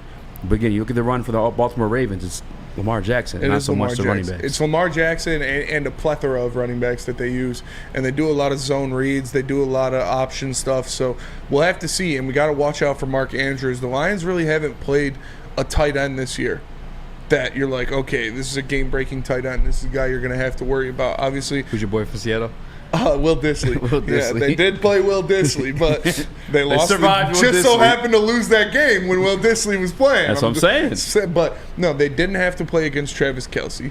But again, you look at the run for the Baltimore Ravens, it's Lamar Jackson, not so much the running backs. It's Lamar Jackson and a plethora of running backs that they use. And they do a lot of zone reads. They do a lot of option stuff. So we'll have to see. And we got to watch out for Mark Andrews. The Lions really haven't played a tight end this year that you're like, okay, this is a game-breaking tight end. This is a guy you're going to have to worry about. Obviously. Who's your boy from Seattle? Will Dissly. Will Dissly. Yeah, they did play Will Dissly, but they lost. Survived just Will Dissly. So happened to lose that game when Will Dissly was playing. That's what I'm saying. But no, they didn't have to play against Travis Kelce.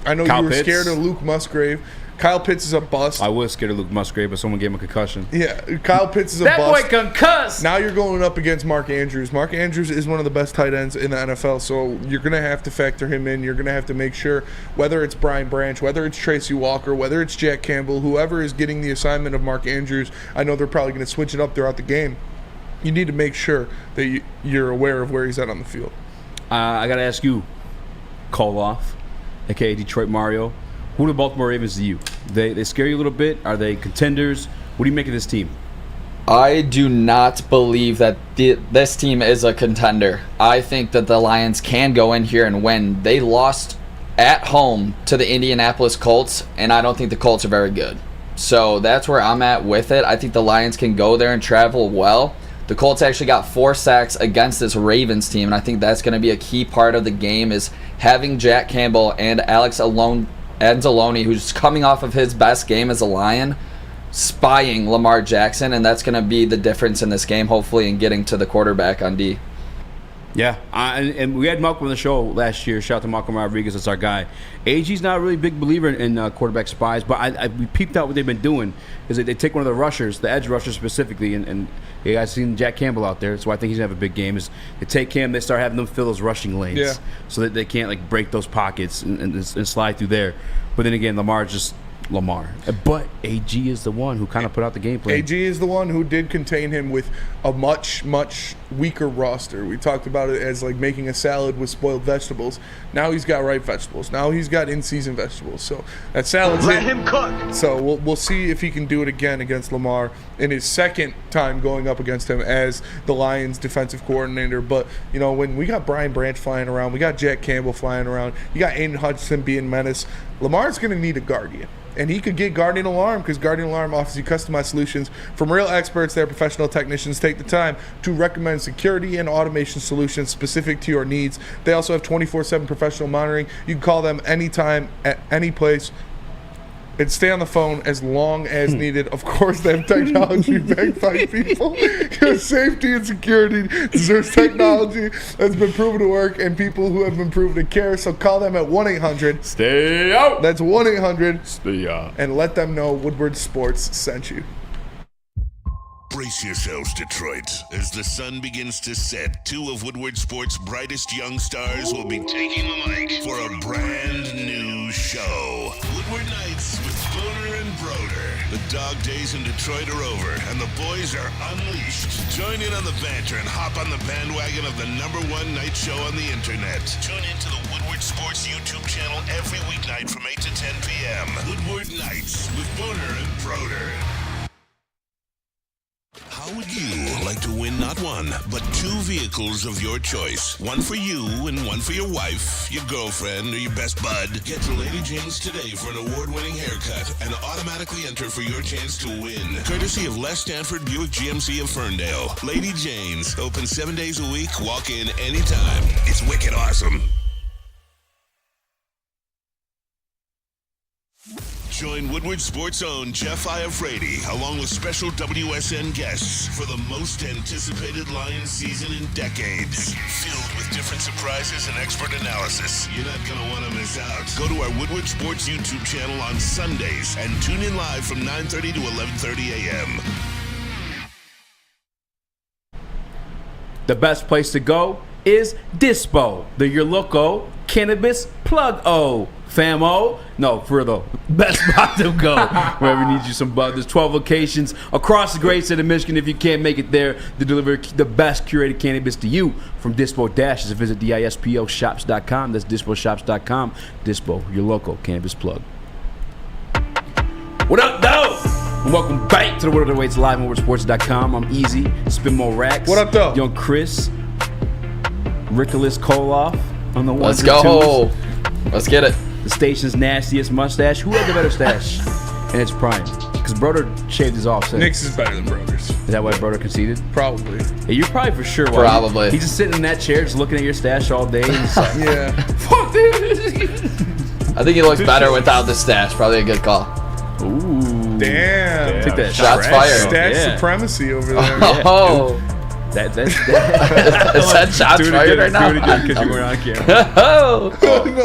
I know Kyle you were Pitts. scared of Luke Musgrave. Kyle Pitts is a bust. I was scared of Luke Musgrave, but someone gave him a concussion. Yeah, Kyle Pitts is a that bust. boy concussed. Now you're going up against Mark Andrews. Mark Andrews is one of the best tight ends in the NFL, so you're going to have to factor him in. You're going to have to make sure, whether it's Brian Branch, whether it's Tracy Walker, whether it's Jack Campbell, whoever is getting the assignment of Mark Andrews, I know they're probably going to switch it up throughout the game. You need to make sure that you're aware of where he's at on the field. I got to ask you, Koloff, a.k.a. Detroit Mario, who are the Baltimore Ravens to you? They scare you a little bit? Are they contenders? What do you make of this team? I do not believe that this team is a contender. I think that the Lions can go in here and win. They lost at home to the Indianapolis Colts, and I don't think the Colts are very good. So that's where I'm at with it. I think the Lions can go there and travel well. The Colts actually got 4 sacks against this Ravens team, and I think that's going to be a key part of the game is having Jack Campbell and Alex Anzalone, who's coming off of his best game as a Lion, spying Lamar Jackson, and that's going to be the difference in this game, hopefully, in getting to the quarterback on D. Yeah, and we had Malcolm on the show last year. Shout out to Malcolm Rodriguez, that's our guy. AG's not a really big believer in quarterback spies, but we peeped out what they've been doing is that they take one of the rushers, the edge rushers specifically, and I've seen Jack Campbell out there, so I think he's going to have a big game, is they take him, they start having them fill those rushing lanes so that they can't like break those pockets and slide through there. But then again, Lamar's just Lamar. But AG is the one who kind of put out the game plan. AG is the one who did contain him with a much, much weaker roster. We talked about it as like making a salad with spoiled vegetables. Now he's got ripe vegetables. Now he's got in-season vegetables. So that salad's Let him cook. So we'll see if he can do it again against Lamar in his second time going up against him as the Lions defensive coordinator. But, you know, when we got Brian Branch flying around, we got Jack Campbell flying around, you got Aiden Hudson being menace, Lamar's going to need a guardian. And he could get Guardian Alarm because Guardian Alarm offers you customized solutions from real experts. Their professional technicians take the time to recommend security and automation solutions specific to your needs. They also have 24/7 professional monitoring. You can call them anytime at any place and stay on the phone as long as needed. Of course, they have technology backed by people. Your safety and security deserves technology that's been proven to work and people who have been proven to care. So call them at 1-800. Stay out. That's 1-800. Stay out. And let them know Woodward Sports sent you. Brace yourselves, Detroit. As the sun begins to set, 2 of Woodward Sports' brightest young stars will be taking the mic for a brand new show. Woodward Nights with Boner and Broder. The dog days in Detroit are over, and the boys are unleashed. Join in on the banter and hop on the bandwagon of the #1 night show on the internet. Tune into the Woodward Sports YouTube channel every weeknight from 8 to 10 p.m. Woodward Nights with Boner and Broder. How would you like to win not one, but 2 vehicles of your choice? One for you and one for your wife, your girlfriend, or your best bud. Get to Lady Jane's today for an award-winning haircut and automatically enter for your chance to win. Courtesy of Les Stanford Buick GMC of Ferndale. Lady Jane's, open 7 days a week, walk in anytime. It's wicked awesome. Join Woodward Sports' own Jeff Iafrate, along with special WSN guests for the most anticipated Lions season in decades. Filled with different surprises and expert analysis. You're not going to want to miss out. Go to our Woodward Sports YouTube channel on Sundays and tune in live from 9:30 to 11:30 a.m. The best place to go is Dispo, your local cannabis plug-o. Famo? No, for real though. Best spot to go. Wherever you need you some bud. There's 12 locations across the great state of Michigan. If you can't make it there, they deliver the best curated cannabis to you from Dispo Dash. Visit DISPOshops.com. That's DispoShops.com. Dispo, your local cannabis plug. What up, though? And welcome back to the World of the Weights live on WorldSports.com. I'm Easy, Spin More Racks. What up, though? Young Chris, Ricolas Koloff on the ones Let's go. and twos. Let's get it. The station's nastiest mustache. Who had the better stash in its prime? Because Broder shaved his off. Nick's is better than Broder's. Is that why Broder conceded? Probably. Yeah, you're probably for sure. Probably. He's just sitting in that chair, just looking at your stash all day. And just like, Yeah. fuck this. I think he looks better without the stash. Probably a good call. Ooh. Damn. Take that Shots trash. fired. Stash Yeah. supremacy over there. Oh. That's Is that shots do it fired again, right now? do it again because you weren't on camera. Oh.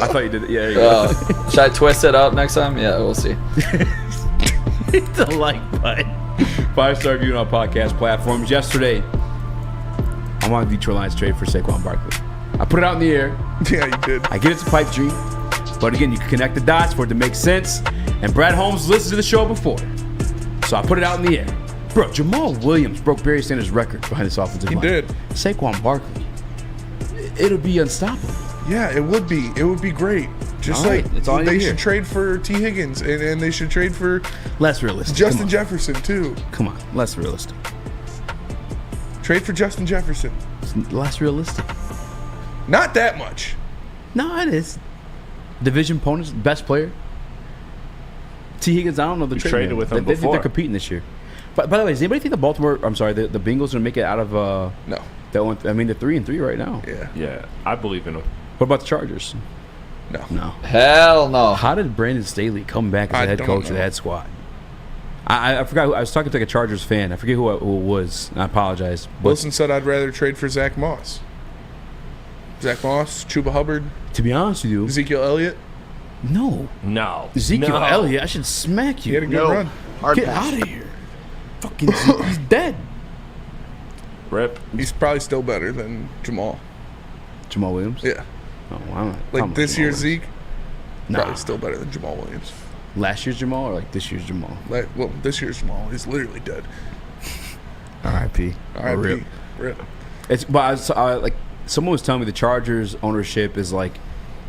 I thought you did it. Yeah, there you go. Should I twist it up next time? Yeah, we'll see. Hit the like button. 5-star review on podcast platforms. Yesterday, I wanted Detroit Lions trade for Saquon Barkley. I put it out in the air. Yeah, you did. I get it's a pipe dream, but again, you can connect the dots for it to make sense. And Brad Holmes listened to the show before, so I put it out in the air. Bro, Jamal Williams broke Barry Sanders' record behind this offensive line. He did. Saquon Barkley, it'll be unstoppable. Yeah, it would be. It would be great. Just All right, like that's all I they need to should hear. trade for T. Higgins and they should trade for Less realistic. Justin Come on. Jefferson too. Come on, less realistic. Trade for Justin Jefferson. It's less realistic. Not that much. No, it is. Division opponents, best player. T. Higgins, I don't know the trade. traded with him They think before. they're competing this year. But by the way, does anybody think the Bengals gonna make it out of? No. They're 3-3 right now. Yeah. Yeah, I believe in him. What about the Chargers? No. No. Hell no. How did Brandon Staley come back as I the head don't coach of know. that squad? I forgot. I was talking to like a Chargers fan. I forget who it was. I apologize. But Wilson said I'd rather trade for Zach Moss. Zach Moss, Chuba Hubbard, to be honest with you, Ezekiel Elliott. no. No. Ezekiel No. Elliott, I should smack He had a you. good run. Hard Get pass. out of here. Fucking he's dead. Rip. He's probably still better than Jamal. Jamal Williams? Yeah. Oh, wow. Like this year's Zeke, Nah. probably still better than Jamal Williams. Last year's Jamal or like this year's Jamal? Well, this year's Jamal is literally dead. R.I.P. R.I.P. Rip. It's but like someone was telling me the Chargers ownership is like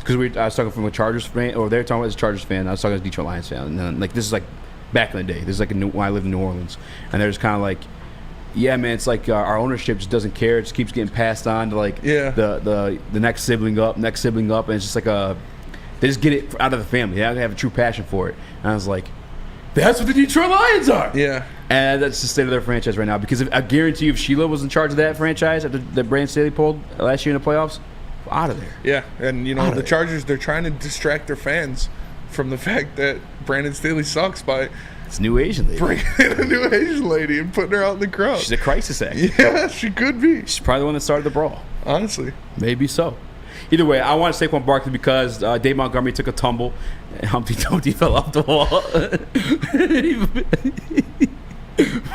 because I was talking from a Chargers fan or they're talking about as a Chargers fan. I was talking as a Detroit Lions fan, and then like this is like back in the day. This is like when I lived in New Orleans, and they're just kind of like, yeah, man, it's like our ownership just doesn't care. It just keeps getting passed on to like the next sibling up, and it's just like they just get it out of the family. They don't have a true passion for it. And I was like, that's what the Detroit Lions are. Yeah. And that's the state of their franchise right now. Because I guarantee you, if Sheila was in charge of that franchise after the Brandon Staley pulled last year in the playoffs, out of there. Yeah, and the Chargers, they're trying to distract their fans from the fact that Brandon Staley sucks by It's new Asian lady. bringing in a new Asian lady and putting her out in the crowd. She's a crisis act. Yeah, she could be. She's probably the one that started the brawl. Honestly. Maybe so. Either way, I want to Saquon Barkley because Dave Montgomery took a tumble and Humpty Dumpty fell off the wall.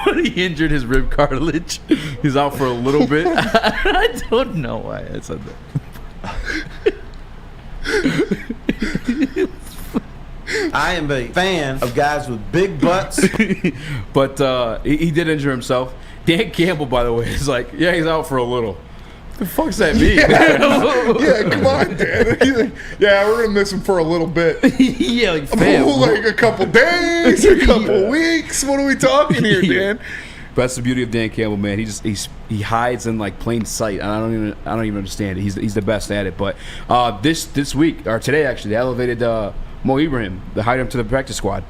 But he injured his rib cartilage. He's out for a little bit. I don't know why I said that. I am a fan of guys with big butts. But he did injure himself. Dan Campbell, by the way, is like, yeah, he's out for a little. The fuck's that mean? Yeah, come on, Dan. He's like, yeah, we're gonna miss him for a little bit. Yeah, like, fam. Like a couple days, a couple weeks. What are we talking here, Dan? But that's the beauty of Dan Campbell, man. He hides in like plain sight. And I don't even understand it. He's the best at it. But this week or today actually, they elevated Mo Ibrahim. They hired him to the practice squad.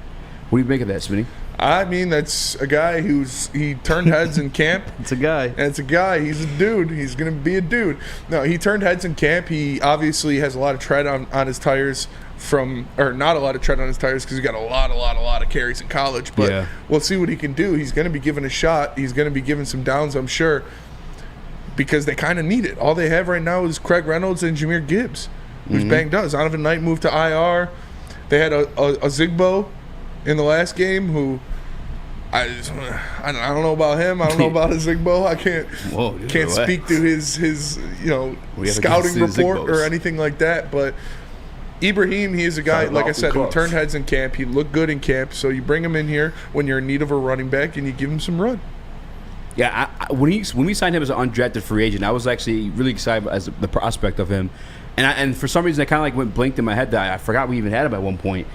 What do you make of that, Smitty? I mean, that's a guy he turned heads in camp. It's a guy. And it's a guy. He's a dude. He's going to be a dude. No, he turned heads in camp. He obviously has a lot of tread on his tires not a lot of tread on his tires because he got a lot of carries in college. But Yeah. We'll see what he can do. He's going to be given a shot. He's going to be given some downs, I'm sure, because they kind of need it. All they have right now is Craig Reynolds and Jahmyr Gibbs, who's banged up. Donovan Knight moved to IR. They had a Zigbo in the last game who I don't know about him. I don't know about a Zigbo. I can't speak to his scouting report or anything like that. But Ibrahim, he is a guy, like I said, who turned heads in camp. He looked good in camp. So you bring him in here when you're in need of a running back and you give him some run. Yeah, when we signed him as an undrafted free agent, I was actually really excited as the prospect of him. And for some reason, I kind of like went blinked in my head that I forgot we even had him at one point.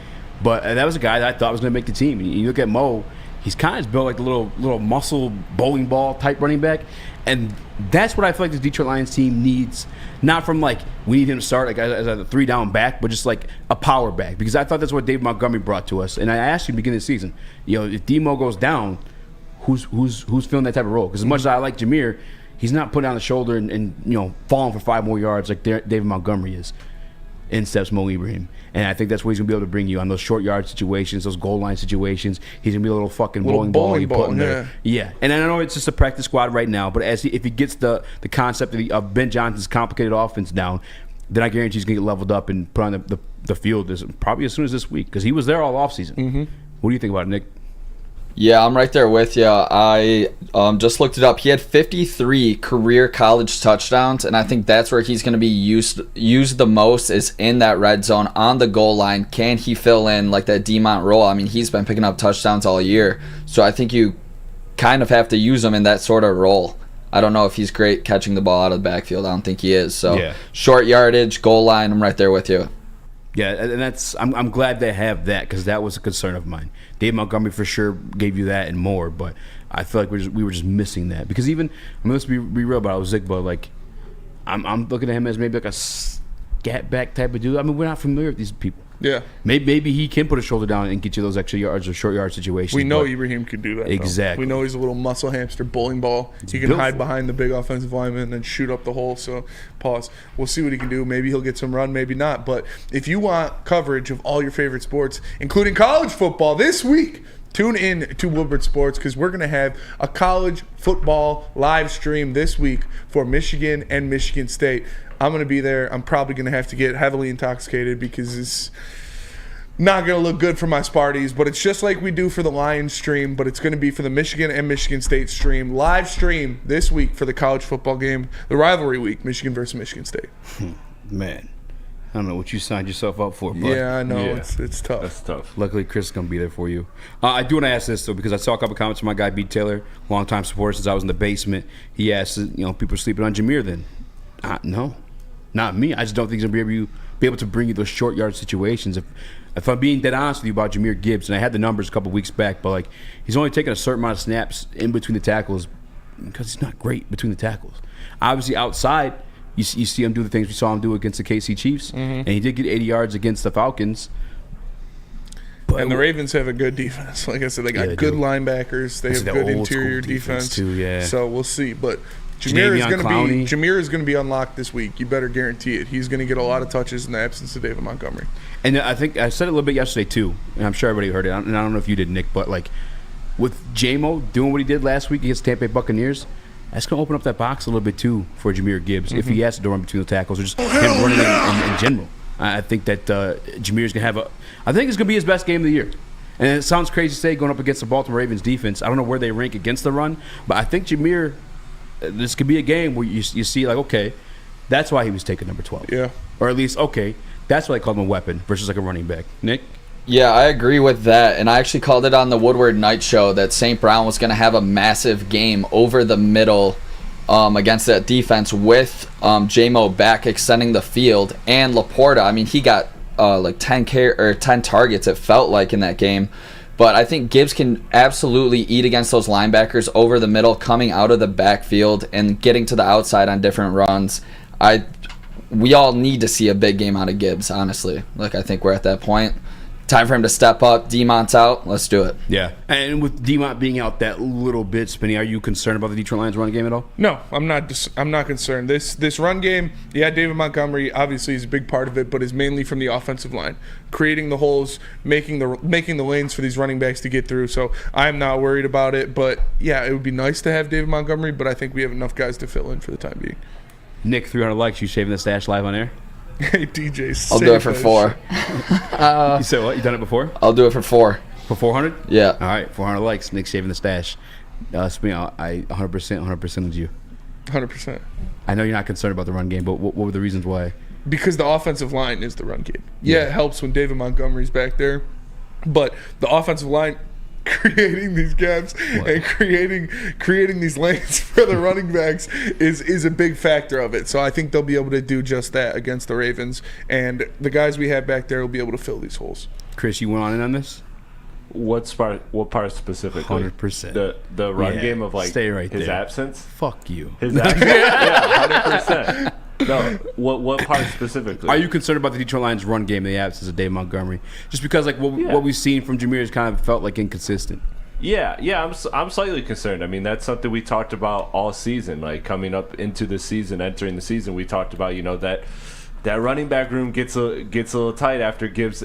But that was a guy that I thought was going to make the team. And you look at Mo, he's kind of built like a little muscle bowling ball type running back. And that's what I feel like this Detroit Lions team needs. Not from like, we need him to start like as a 3-down back, but just like a power back. Because I thought that's what Dave Montgomery brought to us. And I asked you at the beginning of the season, if D-Mo goes down, who's filling that type of role? Because as much as I like Jahmyr, he's not putting on the shoulder and falling for 5 more yards like David Montgomery is. In steps Mo Ibrahim. And I think that's what he's going to be able to bring you on those short yard situations, those goal line situations. He's going to be a little fucking bowling ball you put in there. Yeah. And I know it's just a practice squad right now, but if he gets the concept of Ben Johnson's complicated offense down, then I guarantee he's going to get leveled up and put on the field probably as soon as this week because he was there all offseason. Mm-hmm. What do you think about it, Nick? Yeah, I'm right there with you. I just looked it up. He had 53 career college touchdowns, and I think that's where he's going to be used the most is in that red zone on the goal line. Can he fill in like that D-Mont role? I mean, he's been picking up touchdowns all year, so I think you kind of have to use him in that sort of role. I don't know if he's great catching the ball out of the backfield. I don't think he is. So Short yardage, goal line, I'm right there with you. Yeah, and that's I'm glad they have that because that was a concern of mine. Dave Montgomery for sure gave you that and more, but I feel like we were just missing that because even let's be real about Zigba. Like I'm looking at him as maybe like a scat back type of dude. I mean, we're not familiar with these people. Yeah. Maybe he can put a shoulder down and get you those extra yards or short yard situations. We know Ibrahim could do that. Exactly. We know he's a little muscle hamster bowling ball. He can hide behind the big offensive lineman and then shoot up the hole. So, pause. We'll see what he can do. Maybe he'll get some run, maybe not. But if you want coverage of all your favorite sports, including college football this week, tune in to Woodward Sports because we're going to have a college football live stream this week for Michigan and Michigan State. I'm going to be there. I'm probably going to have to get heavily intoxicated because it's not going to look good for my Sparties, but it's just like we do for the Lions stream, but it's going to be for the Michigan and Michigan State stream. Live stream this week for the college football game, the rivalry week, Michigan versus Michigan State. Man, I don't know what you signed yourself up for, but yeah, I know. It's tough. That's tough. Luckily, Chris is going to be there for you. I do want to ask this, though, because I saw a couple comments from my guy, B. Taylor, longtime supporter since I was in the basement. He asked, people are sleeping on Jameer then. No, not me. I just don't think he's going to be able to bring you those short yard situations. If I'm being dead honest with you about Jameer Gibbs, and I had the numbers a couple weeks back, but like he's only taking a certain amount of snaps in between the tackles because he's not great between the tackles. Obviously, outside, you see him do the things we saw him do against the KC Chiefs, and he did get 80 yards against the Falcons. And the Ravens have a good defense. Like I said, they got good linebackers. They have good interior defense too. Yeah. So we'll see, but. Jameer is going to be unlocked this week. You better guarantee it. He's going to get a lot of touches in the absence of David Montgomery. And I think I said it a little bit yesterday too, and I'm sure everybody heard it. And I don't know if you did, Nick, but like with J-Mo doing what he did last week against Tampa Bay Buccaneers, that's going to open up that box a little bit too for Jameer Gibbs if he has to run between the tackles or just him running in general. I think that Jameer's going to have I think it's going to be his best game of the year. And it sounds crazy to say going up against the Baltimore Ravens defense. I don't know where they rank against the run, but I think Jameer. This could be a game where you see, like, okay, that's why he was taking number 12. Yeah. Or at least, okay, that's why they called him a weapon versus like a running back. Nick? Yeah, I agree with that. And I actually called it on the Woodward Night Show that St. Brown was going to have a massive game over the middle against that defense with J-Mo back extending the field. And Laporta, I mean, he got like 10 targets, it felt like, in that game. But I think Gibbs can absolutely eat against those linebackers over the middle, coming out of the backfield and getting to the outside on different runs. We all need to see a big game out of Gibbs, honestly. Like, I think we're at that point. Time for him to step up. Demont's out. Let's do it. Yeah. And with Demont being out that little bit, Spinny, are you concerned about the Detroit Lions running game at all? No, I'm not concerned. This run game, yeah, David Montgomery obviously is a big part of it, but is mainly from the offensive line, creating the holes, making the lanes for these running backs to get through. So I'm not worried about it. But yeah, it would be nice to have David Montgomery, but I think we have enough guys to fill in for the time being. Nick, 300 likes. You shaving the stash live on air? Hey, DJ, I'll do it for 4. You said what? You done it before? I'll do it for 4. For 400? Yeah. All right, 400 likes. Nick shaving the stash. Spinny, I 100% with you. 100%. I know you're not concerned about the run game, but what were the reasons why? Because the offensive line is the run game. Yeah, it helps when David Montgomery's back there, but the offensive line creating these gaps and creating these lanes for the running backs is a big factor of it. So I think they'll be able to do just that against the Ravens, and the guys we have back there will be able to fill these holes. Chris, you went on in on this? What part specifically? 100%. The run game of, like, stay right his there. absence? Fuck you. His absence? Yeah, 100%. No, what part specifically? Are you concerned about the Detroit Lions run game in the absence of Dave Montgomery? Just because, like, what we've seen from Jameer has kind of felt like inconsistent. Yeah, I'm slightly concerned. I mean, that's something we talked about all season. Like, coming up into the season, entering the season, we talked about, that running back room gets a little tight after Gibbs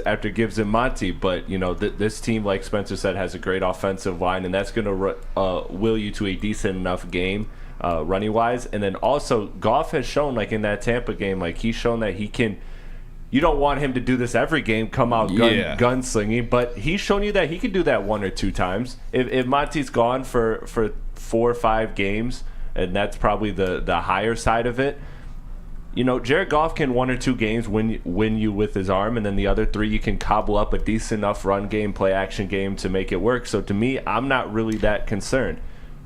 and Monty. But this team, like Spencer said, has a great offensive line, and that's going to will you to a decent enough game. Running wise, and then also Goff has shown, like in that Tampa game, like he's shown that he can. You don't want him to do this every game, come out gunslinging, but he's shown you that he can do that 1 or 2 times. If Monty's gone for 4 or 5 games, and that's probably the higher side of it. Jared Goff can 1 or 2 games win you with his arm, and then the other 3 you can cobble up a decent enough run game, play action game to make it work. So to me, I'm not really that concerned.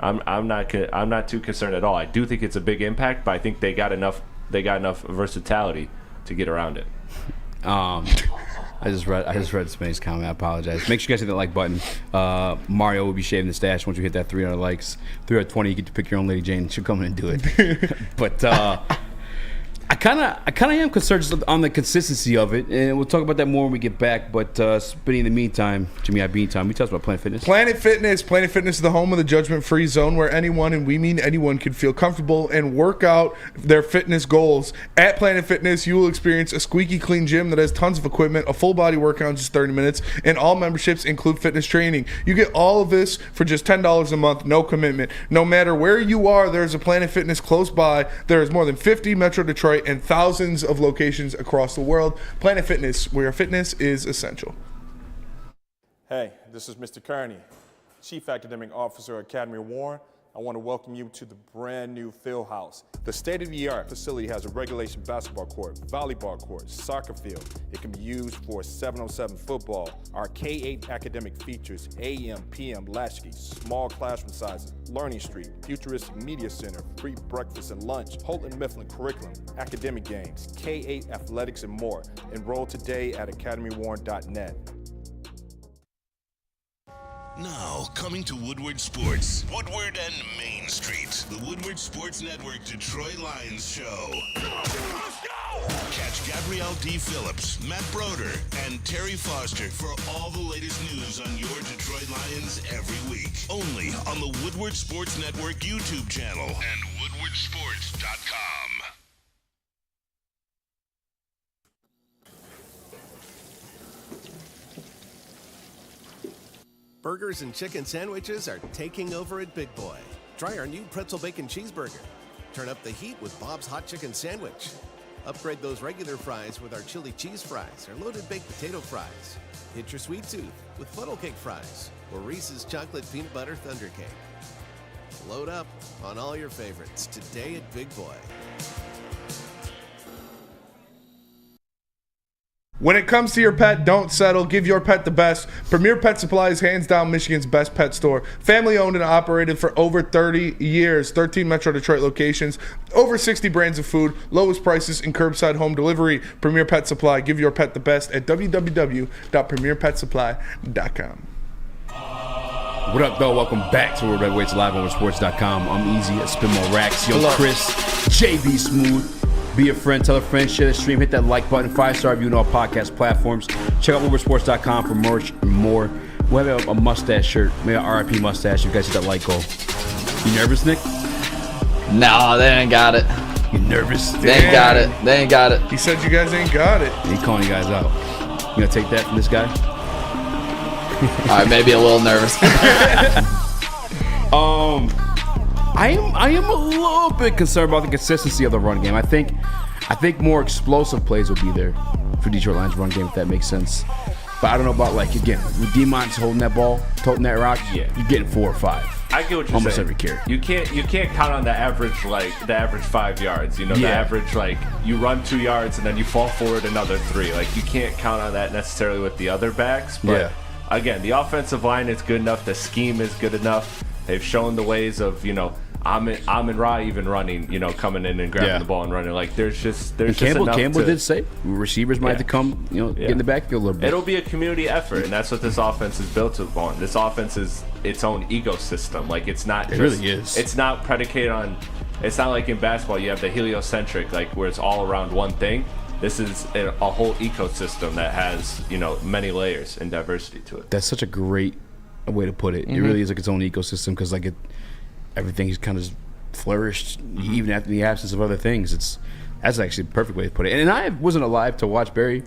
I'm not too concerned at all. I do think it's a big impact, but I think they got enough versatility to get around it. I just read Spain's comment. I apologize. Make sure you guys hit that like button. Mario will be shaving the stash once you hit that 300 likes. 320, you get to pick your own Lady Jane. She'll come in and do it. But I kind of am concerned just on the consistency of it, and we'll talk about that more when we get back. But Spinny, in the meantime, Jimmy, we talked about Planet Fitness. Planet Fitness is the home of the judgment-free zone where anyone, and we mean anyone, can feel comfortable and work out their fitness goals. At Planet Fitness, you will experience a squeaky clean gym that has tons of equipment, a full body workout in just 30 minutes, and all memberships include fitness training. You get all of this for just $10 a month, no commitment. No matter where you are, there's a Planet Fitness close by. There is more than 50 Metro Detroit and thousands of locations across the world. Planet Fitness, where fitness is essential. Hey, this is Mr. Kearney, Chief Academic Officer at Academy Warren. I want to welcome you to the brand new field house. The state-of-the-art facility has a regulation basketball court, volleyball court, soccer field. It can be used for 7-on-7 football. Our K-8 academic features AM, PM, latchkey, small classroom sizes, Learning Street, futuristic media center, free breakfast and lunch, Holton Mifflin curriculum, academic games, K-8 athletics, and more. Enroll today at academywarren.net. Now, coming to Woodward Sports, Woodward and Main Street, the Woodward Sports Network Detroit Lions Show. Catch Gabrielle D. Phillips, Matt Broder, and Terry Foster for all the latest news on your Detroit Lions every week. Only on the Woodward Sports Network YouTube channel and woodwardsports.com. Burgers and chicken sandwiches are taking over at Big Boy. Try our new pretzel bacon cheeseburger. Turn up the heat with Bob's Hot Chicken Sandwich. Upgrade those regular fries with our chili cheese fries or loaded baked potato fries. Hit your sweet tooth with funnel cake fries or Reese's chocolate peanut butter thunder cake. Load up on all your favorites today at Big Boy. When it comes to your pet, don't settle. Give your pet the best. Premier Pet Supply is hands down Michigan's best pet store. Family owned and operated for over 30 years. 13 Metro Detroit locations. Over 60 brands of food. Lowest prices and curbside home delivery. Premier Pet Supply. Give your pet the best at www.premierpetsupply.com. What up, though? Welcome back to Red Weights Live on Sports.com. I'm Easy at Spinmo Rax. Yo, Chris, JB Smooth. Be a friend, tell a friend, share the stream, hit that like button, 5-star review on all podcast platforms. Check out woodwardsports.com for merch and more. We'll have a mustache shirt, maybe an RIP mustache if you guys hit that like goal. You nervous, Nick? No, they ain't got it. You nervous? They ain't got it. They ain't got it. He said you guys ain't got it. He calling you guys out. You gonna take that from this guy? All right, maybe a little nervous. I am a little bit concerned about the consistency of the run game. I think more explosive plays will be there for Detroit Lions run game, if that makes sense. But I don't know about, like, again, with DeMont's holding that ball, toting that rock, you're getting 4 or 5. I get what you're almost saying. Every carry. You can't count on the average 5 yards. You know, the average, like, you run 2 yards and then you fall forward another 3. Like, you can't count on that necessarily with the other backs. But again, the offensive line is good enough. The scheme is good enough. They've shown the ways of, you know, Amon Ra even running, you know, coming in and grabbing the ball and running. Like, there's just Campbell enough did say receivers might have to come, you know, get in the backfield a little bit. It'll be a community effort, and that's what this offense is built upon. This offense is its own ecosystem. Like, it's not. It really is. It's not predicated on. It's not like in basketball you have the heliocentric, like where it's all around one thing. This is a whole ecosystem that has, you know, many layers and diversity to it. That's such a great way to put it. It really is like its own ecosystem because, like, everything's kind of flourished even after the absence of other things. That's actually a perfect way to put it. And I wasn't alive to watch Barry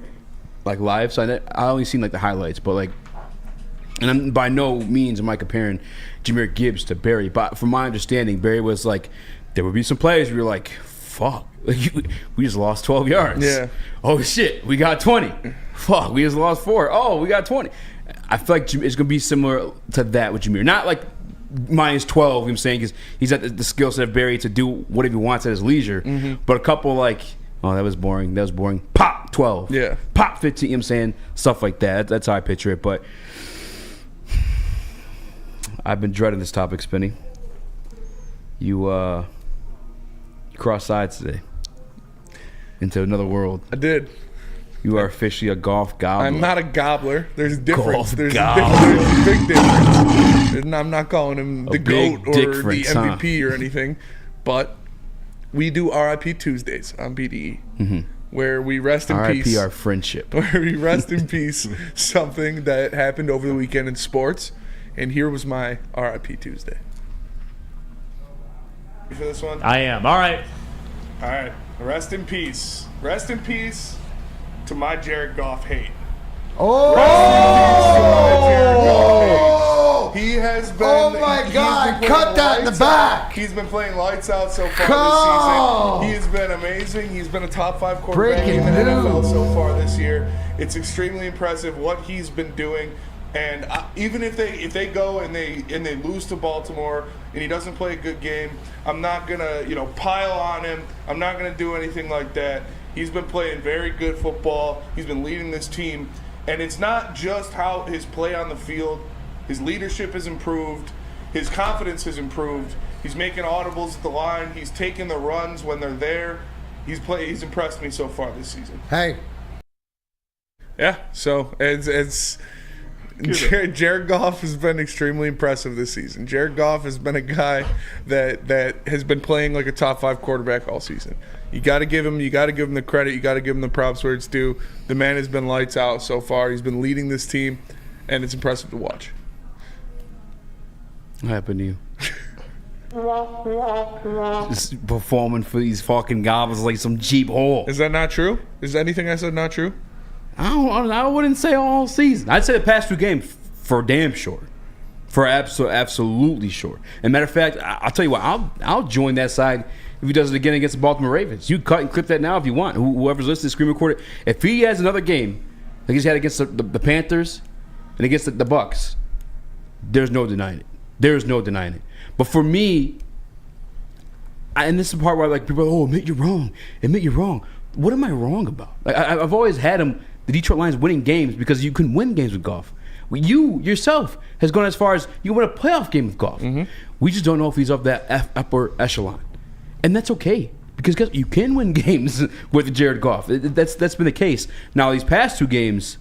like live, so I only seen like the highlights. But like, and I'm, by no means am I comparing Jahmyr Gibbs to Barry. But from my understanding, Barry was like, there would be some plays where you're like, fuck, we just lost 12 yards. Yeah. Oh shit, we got 20. Fuck, we just lost 4. Oh, we got 20. I feel like it's gonna be similar to that with Jahmyr. Not like minus 12, you know what I'm saying, because he's at the skill set of Barry to do whatever he wants at his leisure. But a couple like, oh, that was boring. Pop, 12. Yeah. Pop, 15, you know what I'm saying? Stuff like that. That's how I picture it. But I've been dreading this topic, Spinny. You crossed sides today into another world. I did. You are officially a golf gobbler. I'm not a gobbler. There's a difference. Golf There's gobbler. a big difference. And I'm not calling him the big GOAT or the difference, MVP or anything. But we do RIP Tuesdays on BDE, where we rest in peace. RIP our friendship. Where we rest in peace something that happened over the weekend in sports. And here was my RIP Tuesday. You for this one? I am. All right. All right. Rest in peace. Rest in peace to my Jared Goff hate. Oh! He has been. Oh my God! Cut that in the back. He's been playing lights out so far this season. He has been amazing. He's been a top 5 quarterback in the NFL so far this year. It's extremely impressive what he's been doing. And even if they go and they lose to Baltimore and he doesn't play a good game, I'm not gonna pile on him. I'm not gonna do anything like that. He's been playing very good football. He's been leading this team, and it's not just how his play on the field. His leadership has improved. His confidence has improved. He's making audibles at the line. He's taking the runs when they're there. He's impressed me so far this season. Hey. Yeah. So it's. Jared Goff has been extremely impressive this season. Jared Goff has been a guy that has been playing like a top 5 quarterback all season. You got to give him the credit. You got to give him the props where it's due. The man has been lights out so far. He's been leading this team, and it's impressive to watch. What happened to you? Just performing for these fucking gobblers like some cheap whore. Is that not true? Is anything I said not true? I wouldn't say all season. I'd say the past 2 games for damn sure. For absolutely sure. And matter of fact, I'll tell you what, I'll join that side if he does it again against the Baltimore Ravens. You cut and clip that now if you want. Whoever's listening, screen record it. If he has another game like he's had against the Panthers and against the Bucks, there's no denying it. There's no denying it. But for me, and this is the part where people are, admit you're wrong. Admit you're wrong. What am I wrong about? I've always had the Detroit Lions winning games because you couldn't win games with Goff. You yourself has gone as far as you can win a playoff game with Goff. We just don't know if he's of that upper echelon. And that's okay because you can win games with Jared Goff. That's been the case. Now, these past 2 games,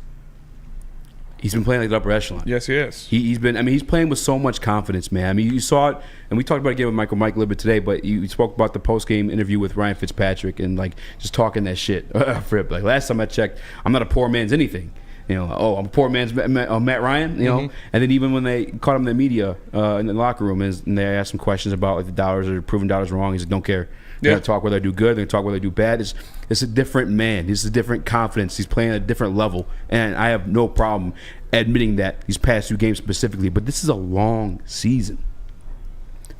he's been playing like the upper echelon. Yes, he is. He's playing with so much confidence, man. I mean, you saw it, and we talked about it again with Mike a little bit today, but you spoke about the post-game interview with Ryan Fitzpatrick and, just talking that shit. Fripp, last time I checked, I'm not a poor man's anything. I'm a poor man's Matt Ryan, And then even when they caught him in the media in the locker room, and they asked him questions about the dollars or proving dollars wrong, he's like, don't care. They're going to talk whether I do good. They're going to talk whether I do bad. It's a different man. It's a different confidence. He's playing at a different level. And I have no problem admitting that these past 2 games specifically. But this is a long season.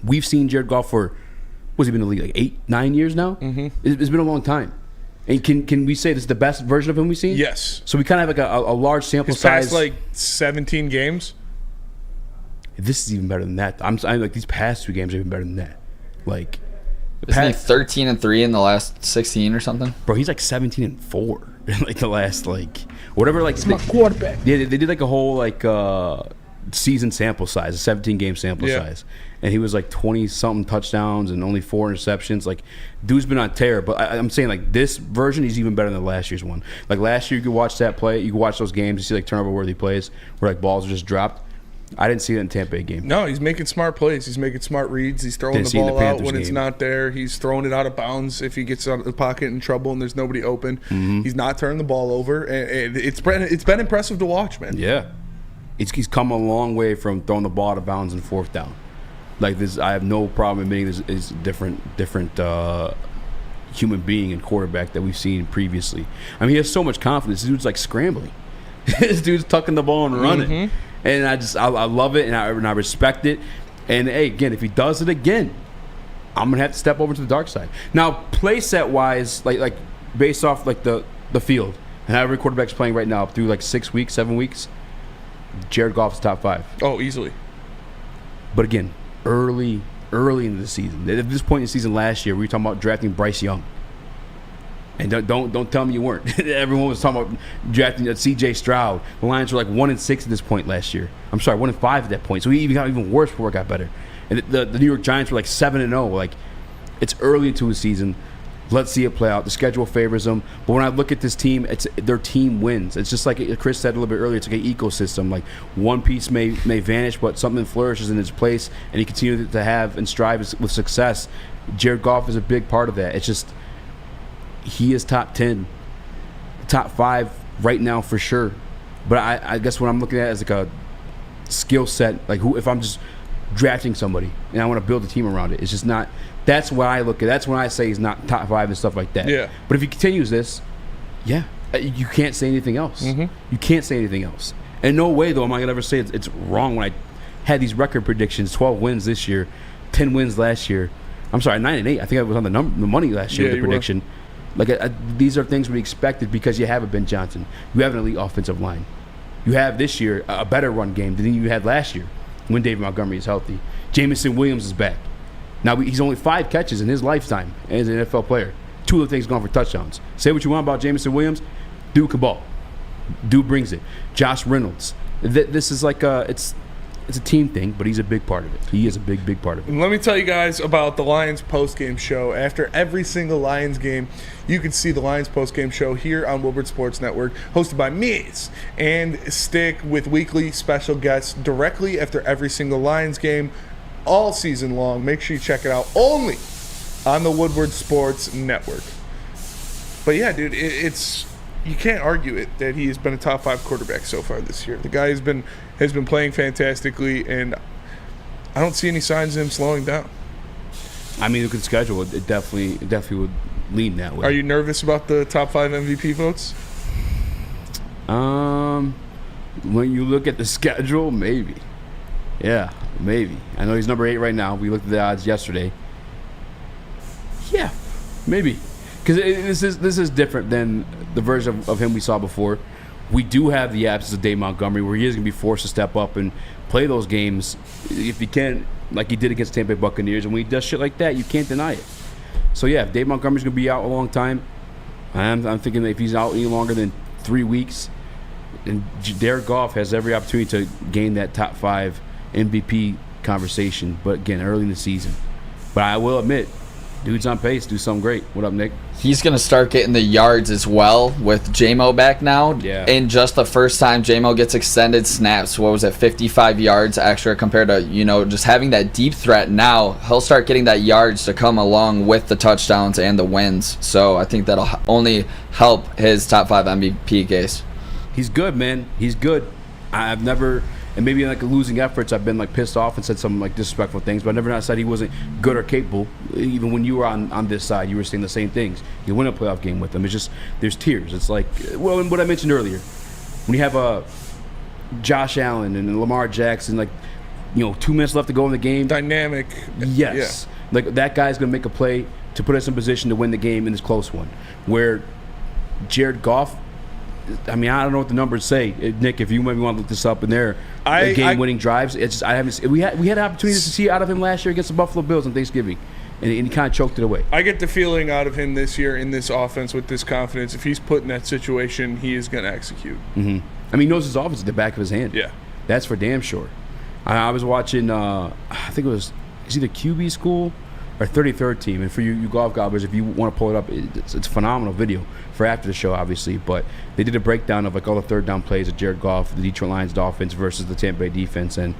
We've seen Jared Goff for, what's he been in the league, 8-9 years now? It's been a long time. And can we say this is the best version of him we've seen? Yes. So we kind of have a large sample size. Past 17 games? This is even better than that. I'm these past 2 games are even better than that. Isn't he 13-3 in the last 16 or something? Bro, he's 17-4 in the last whatever. He's my quarterback. Yeah, they did a whole season sample size, a 17-game sample size, and he was 20-something touchdowns and only 4 interceptions. Dude's been on tear. But I'm saying this version, he's even better than last year's one. Last year, you could watch that play, you could watch those games, you see turnover-worthy plays where balls are just dropped. I didn't see it in the Tampa Bay game. No, he's making smart plays. He's making smart reads. He's throwing the ball out when it's not there. He's throwing it out of bounds if he gets out of the pocket in trouble and there's nobody open. He's not turning the ball over. And it's been impressive to watch, man. Yeah. He's come a long way from throwing the ball out of bounds in 4th down. This, I have no problem admitting this is a different human being and quarterback that we've seen previously. I mean, he has so much confidence. This dude's scrambling. This dude's tucking the ball and running. And I love it, and I respect it. And, hey, again, if he does it again, I'm going to have to step over to the dark side. Now, play set-wise, based off, the field, and how every quarterback's playing right now through, 6 weeks, 7 weeks, Jared Goff's top 5. Oh, easily. But, again, early into the season. At this point in the season last year, we were talking about drafting Bryce Young. And don't tell me you weren't. Everyone was talking about drafting C.J. Stroud. The Lions were 1-6 at this point last year. I'm sorry, 1-5 at that point. So he even got even worse before it got better. And the New York Giants were 7-0. It's early into the season. Let's see it play out. The schedule favors them. But when I look at this team, their team wins. It's just like Chris said a little bit earlier. It's like an ecosystem. Like one piece may vanish, but something flourishes in its place, and you continue to have and strive with success. Jared Goff is a big part of that. It's just he is top 10, top 5 right now for sure. But I guess what I'm looking at is like a skill set. Like if I'm just drafting somebody and I want to build a team around it, it's just not. That's what I look at. That's when I say he's not top 5 and stuff like that. Yeah. But if he continues this, yeah, you can't say anything else. You can't say anything else. And no way, though, am I going to ever say it's wrong when I had these record predictions, 12 wins this year, 10 wins last year. I'm sorry, 9-8. I think I was on the money last year with the prediction. Like these are things we expected because you have a Ben Johnson. You have an elite offensive line. You have this year a better run game than you had last year when David Montgomery is healthy. Jamison Williams is back. Now, he's only 5 catches in his lifetime as an NFL player. 2 of the things gone for touchdowns. Say what you want about Jamison Williams. Dude can ball. Dude brings it. Josh Reynolds. This is like it's a team thing, but he's a big part of it. He is a big part of it. And let me tell you guys about the Lions postgame show. After every single Lions game, you can see the Lions postgame show here on Woodward Sports Network, hosted by Miz and Stick, with weekly special guests directly after every single Lions game, all season long. Make sure you check it out only on the Woodward Sports Network. But yeah, dude, it's you can't argue it that he has been a top 5 quarterback so far this year. The guy has been playing fantastically, and I don't see any signs of him slowing down. I mean, look at the schedule. It definitely would lean that way. Are you nervous about the top 5 MVP votes? When you look at the schedule, maybe. Yeah, maybe. I know he's number 8 right now. We looked at the odds yesterday. Yeah, maybe. Because this is different than the version of him we saw before. We do have the absence of Dave Montgomery, where he is going to be forced to step up and play those games if he can, like he did against Tampa Bay Buccaneers. And when he does shit like that, you can't deny it. So yeah, if Dave Montgomery's going to be out a long time, I'm thinking that if he's out any longer than 3 weeks, and Jared Goff has every opportunity to gain that top 5 MVP conversation, but again, early in the season. But I will admit, dude's on pace, do something great. What up, Nick? He's going to start getting the yards as well with J-Mo back now. Yeah. And just the first time J-Mo gets extended snaps, what was it, 55 yards extra compared to, just having that deep threat now. He'll start getting that yards to come along with the touchdowns and the wins. So I think that'll only help his top 5 MVP case. He's good, man. He's good. I've never... And maybe in like losing efforts, I've been like pissed off and said some like disrespectful things, but I never not said he wasn't good or capable. Even when you were on this side, you were saying the same things. You win a playoff game with him. It's just there's tears. It's like, well, and what I mentioned earlier, when you have Josh Allen and Lamar Jackson, like 2 minutes left to go in the game, dynamic. Yes, yeah. Like that guy's gonna make a play to put us in position to win the game in this close one. Where Jared Goff. I mean, I don't know what the numbers say, Nick. If you maybe want to look this up in there, game-winning drives. It's just I haven't. We had opportunities to see out of him last year against the Buffalo Bills on Thanksgiving, and he kind of choked it away. I get the feeling out of him this year in this offense with this confidence. If he's put in that situation, he is going to execute. Mm-hmm. I mean, he knows his offense at the back of his hand. Yeah, that's for damn sure. I was watching. I think it was either QB School or 33rd Team, and for you golf gobblers, if you want to pull it up, it's a phenomenal video for after the show, obviously. But they did a breakdown of like all the third down plays of Jared Goff, the Detroit Lions offense versus the Tampa Bay defense, and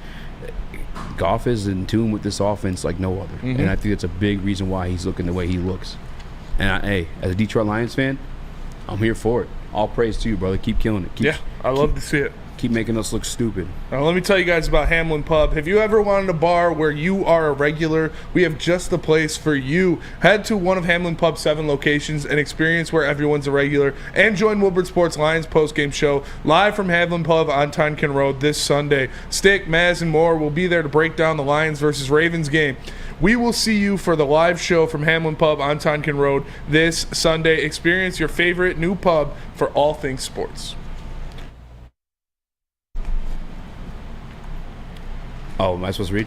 Goff is in tune with this offense like no other. Mm-hmm. And I think that's a big reason why he's looking the way he looks. And as a Detroit Lions fan, I'm here for it. All praise to you, brother. Keep killing it. I love to see it. Keep making us look stupid. Now, let me tell you guys about Hamlin Pub. Have you ever wanted a bar where you are a regular? We have just the place for you. Head to one of Hamlin Pub's 7 locations and experience where everyone's a regular. And join Woodward Sports Lions postgame show live from Hamlin Pub on Tonkin Road this Sunday. Stick, Maz, and more will be there to break down the Lions versus Ravens game. We will see you for the live show from Hamlin Pub on Tonkin Road this Sunday. Experience your favorite new pub for all things sports. Oh, am I supposed to read?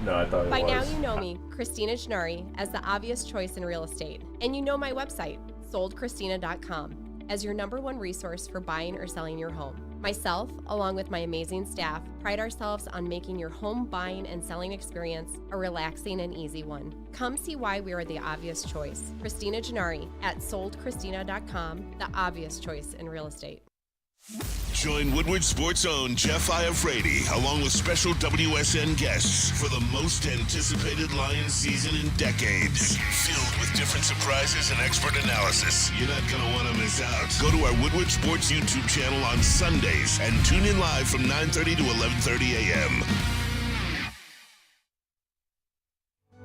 No, I thought it was. By now you know me, Christina Schnurry, as the obvious choice in real estate. And you know my website, soldchristina.com, as your #1 resource for buying or selling your home. Myself, along with my amazing staff, pride ourselves on making your home buying and selling experience a relaxing and easy one. Come see why we are the obvious choice. Christina Gennari at soldchristina.com, the obvious choice in real estate. Join Woodward Sports' own Jeff Iafrate, along with special WSN guests for the most anticipated Lions season in decades. Filled with different surprises and expert analysis. You're not going to want to miss out. Go to our Woodward Sports YouTube channel on Sundays and tune in live from 9:30 to 11:30 a.m.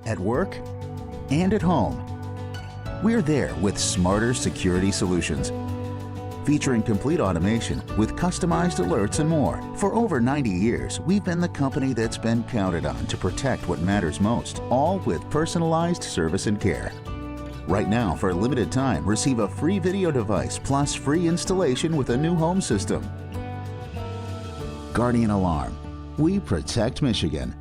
At work and at home, we're there with smarter security solutions. Featuring complete automation with customized alerts and more. For over 90 years, we've been the company that's been counted on to protect what matters most, all with personalized service and care. Right now, for a limited time, receive a free video device plus free installation with a new home system. Guardian Alarm. We protect Michigan.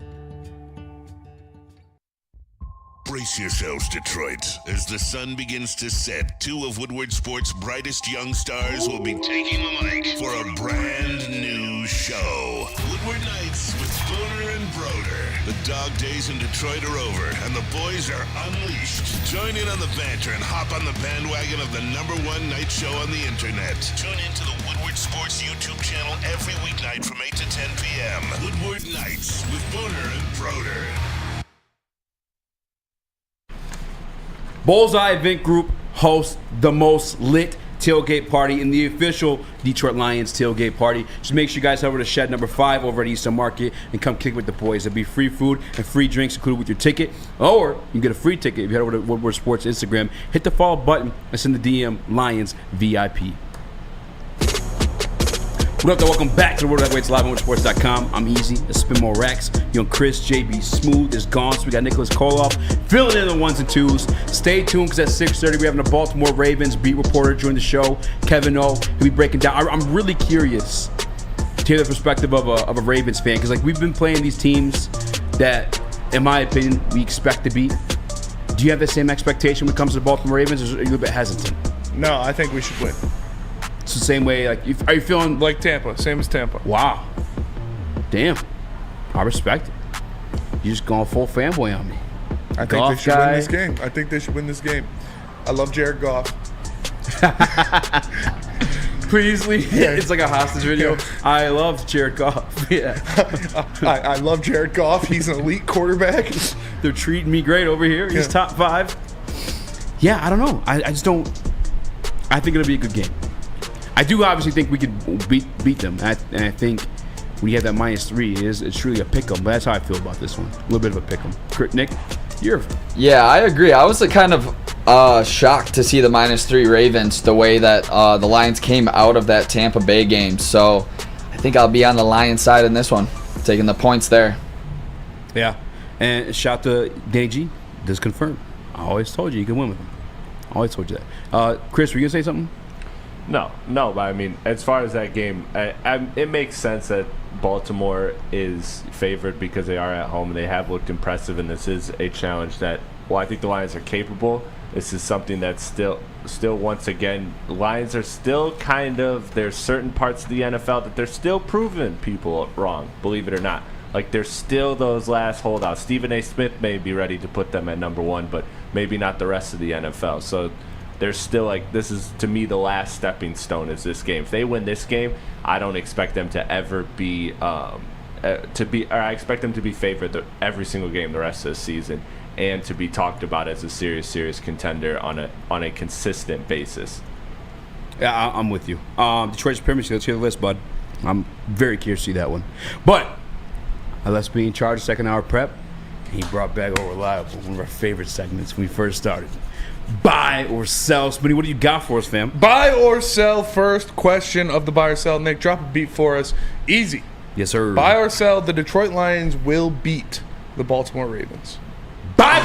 Brace yourselves, Detroit. As the sun begins to set, two of Woodward Sports' brightest young stars will be taking the mic for a brand new show. Woodward Nights with Spooner and Broder. The dog days in Detroit are over, and the boys are unleashed. Join in on the banter and hop on the bandwagon of the #1 night show on the internet. Tune into the Woodward Sports YouTube channel every weeknight from 8 to 10 p.m. Woodward Nights with Spooner and Broder. Bullseye Event Group hosts the most lit tailgate party in the official Detroit Lions tailgate party. Just make sure you guys head over to Shed number 5 over at Eastern Market and come kick with the boys. There'll be free food and free drinks included with your ticket, or you can get a free ticket if you head over to Woodward Sports Instagram. Hit the follow button and send the DM Lions VIP. What up, though? Welcome back to the World Heavyweights live on WoodsportsCom. I'm Easy. Let's spin more racks. Young Chris JB Smooth is gone, so we got Nicholas Koloff filling in the ones and twos. Stay tuned, because at 6:30 we're having the Baltimore Ravens beat reporter join the show, Kevin O. He'll be breaking down. I'm really curious to hear the perspective of a Ravens fan, because like we've been playing these teams that, in my opinion, we expect to beat. Do you have the same expectation when it comes to the Baltimore Ravens, or are you a little bit hesitant? No, I think we should win. It's the same way, like, are you feeling like Tampa? Same as Tampa. Wow. Damn. I respect it. You're just going full fanboy on me. I think they should win this game. I think they should win this game. I love Jared Goff. Please leave. Yeah. It's like a hostage video. Yeah. I love Jared Goff. Yeah. I love Jared Goff. He's an elite quarterback. They're treating me great over here. He's top 5. Yeah, I don't know. I just don't. I think it'll be a good game. I do obviously think we could beat them, and I think when you have that -3, it's truly a pick 'em. But that's how I feel about this one. A little bit of a pick 'em. Nick, Yeah, I agree. I was kind of shocked to see the -3 Ravens the way that the Lions came out of that Tampa Bay game. So I think I'll be on the Lions side in this one, taking the points there. Yeah, and shout to Danny G. Just confirm. I always told you can win with him. I always told you that. Chris, were you gonna say something? No, but I mean, as far as that game, it makes sense that Baltimore is favored because they are at home and they have looked impressive, and this is a challenge that, I think the Lions are capable. This is something that's still once again, the Lions are still there's certain parts of the NFL that they're still proving people wrong, believe it or not. Like, there's still those last holdouts. Stephen A. Smith may be ready to put them at #1, but maybe not the rest of the NFL. So there's still, this is, to me, the last stepping stone is this game. If they win this game, I don't expect them to ever be, I expect them to be favored every single game the rest of the season, and to be talked about as a serious contender on a consistent basis. Yeah, I'm with you. Detroit's Premiership, let's hear the list, bud. I'm very curious to see that one. But let's be in charge of second hour prep. He brought back All Reliable, one of our favorite segments when we first started. Buy or sell. Spinny, what do you got for us, fam? Buy or sell. First question of the buy or sell. Nick, drop a beat for us. Easy. Yes, sir. Buy or sell, the Detroit Lions will beat the Baltimore Ravens. Buy.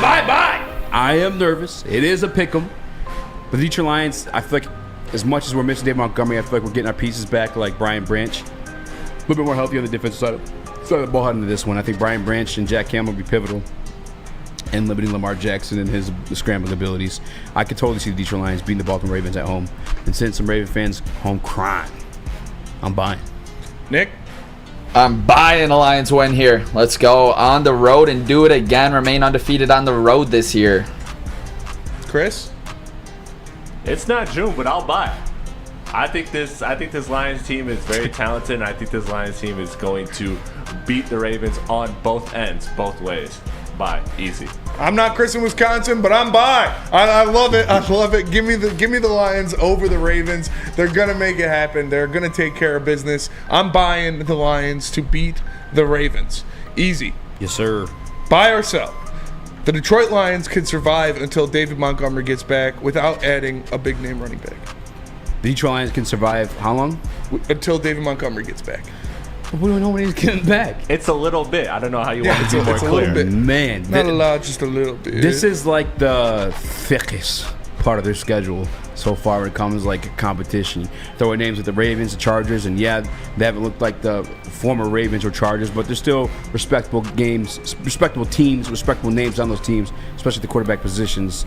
I am nervous. It is a pick 'em. But the Detroit Lions, I feel like as much as we're missing Dave Montgomery, I feel like we're getting our pieces back, like Brian Branch. A little bit more healthy on the defensive side of the ball heading into this one. I think Brian Branch and Jack Campbell will be pivotal and limiting Lamar Jackson and his scrambling abilities. I could totally see the Detroit Lions beating the Baltimore Ravens at home and sending some Raven fans home crying. I'm buying. Nick? I'm buying a Lions win here. Let's go on the road and do it again. Remain undefeated on the road this year. Chris? It's not June, but I'll buy. I think this Lions team is very talented, and I think this Lions team is going to beat the Ravens on both ends, both ways. Bye. Easy. I'm not Chris in Wisconsin, but I'm by. I love it. I love it. Give me the Lions over the Ravens. They're gonna make it happen. They're gonna take care of business. I'm buying the Lions to beat the Ravens. Easy. Yes, sir. Buy or sell. The Detroit Lions could survive until David Montgomery gets back without adding a big name running back. The Detroit Lions can survive how long? Until David Montgomery gets back. But we don't know when he's getting back. It's a little bit. I don't know how you want to be more it's a clear. little bit. Man. Not a lot, just a little bit. This is like the thickest part of their schedule so far when it comes like competition. Throwing names with the Ravens, the Chargers, and yeah, they haven't looked like the former Ravens or Chargers, but they're still respectable games, respectable teams, respectable names on those teams, especially the quarterback positions.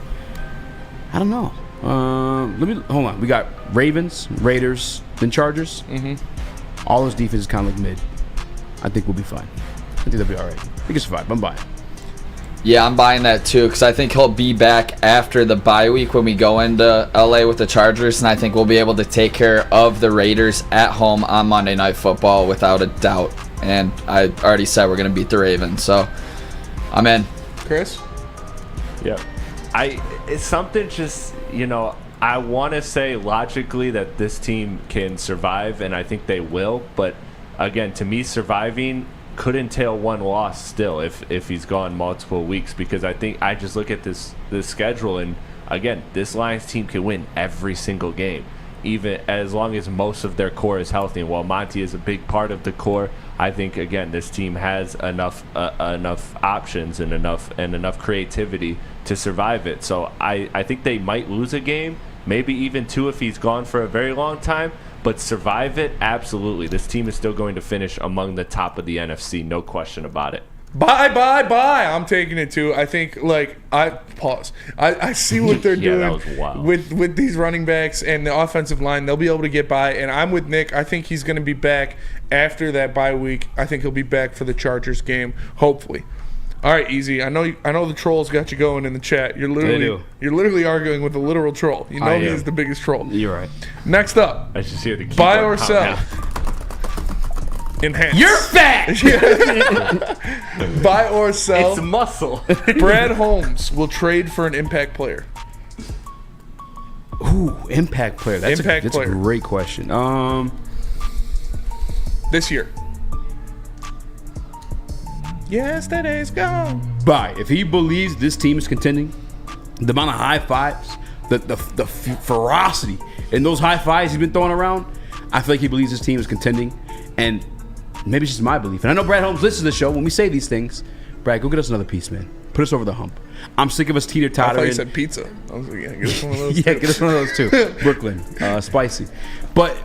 I don't know. Hold on. We got Ravens, Raiders, then Chargers. Mm-hmm. All those defenses kind of look mid. I think we'll be fine. I think they'll be all right. We can survive. I'm buying. Yeah, I'm buying that too because I think he'll be back after the bye week when we go into LA with the Chargers, and I think we'll be able to take care of the Raiders at home on Monday Night Football without a doubt. And I already said we're going to beat the Ravens, so I'm in. Chris? Yeah. It's something just, I want to say logically that this team can survive, and I think they will. But, again, to me, surviving could entail one loss still if he's gone multiple weeks, because I think I just look at this schedule, and, again, this Lions team can win every single game, even as long as most of their core is healthy. And while Monty is a big part of the core, I think, again, this team has enough options and enough creativity to survive it. So I think they might lose a game, maybe even two if he's gone for a very long time, but survive it, absolutely. This team is still going to finish among the top of the NFC, no question about it. Bye. I'm taking it too. I think, I see what they're doing that was wild. with these running backs and the offensive line. They'll be able to get by, and I'm with Nick. I think he's going to be back after that bye week. I think he'll be back for the Chargers game, hopefully. All right, Easy. I know the trolls got you going in the chat. You're literally arguing with a literal troll. You know he's the biggest troll. You're right. Next up, I should see the buy or sell. Enhance. You're fat. Buy or sell. It's muscle. Brad Holmes will trade for an impact player. Ooh, impact player. That's a player. great question. This year. Yesterday's gone. Buy. If he believes this team is contending, the amount of high fives, the ferocity in those high fives he's been throwing around, I feel like he believes his team is contending. And maybe it's just my belief. And I know Brad Holmes listens to the show. When we say these things, Brad, go get us another piece, man. Put us over the hump. I'm sick of us teeter-tottering. I thought you said pizza. I was like, yeah, get us one of those yeah, get us one of those too. Brooklyn. Spicy. But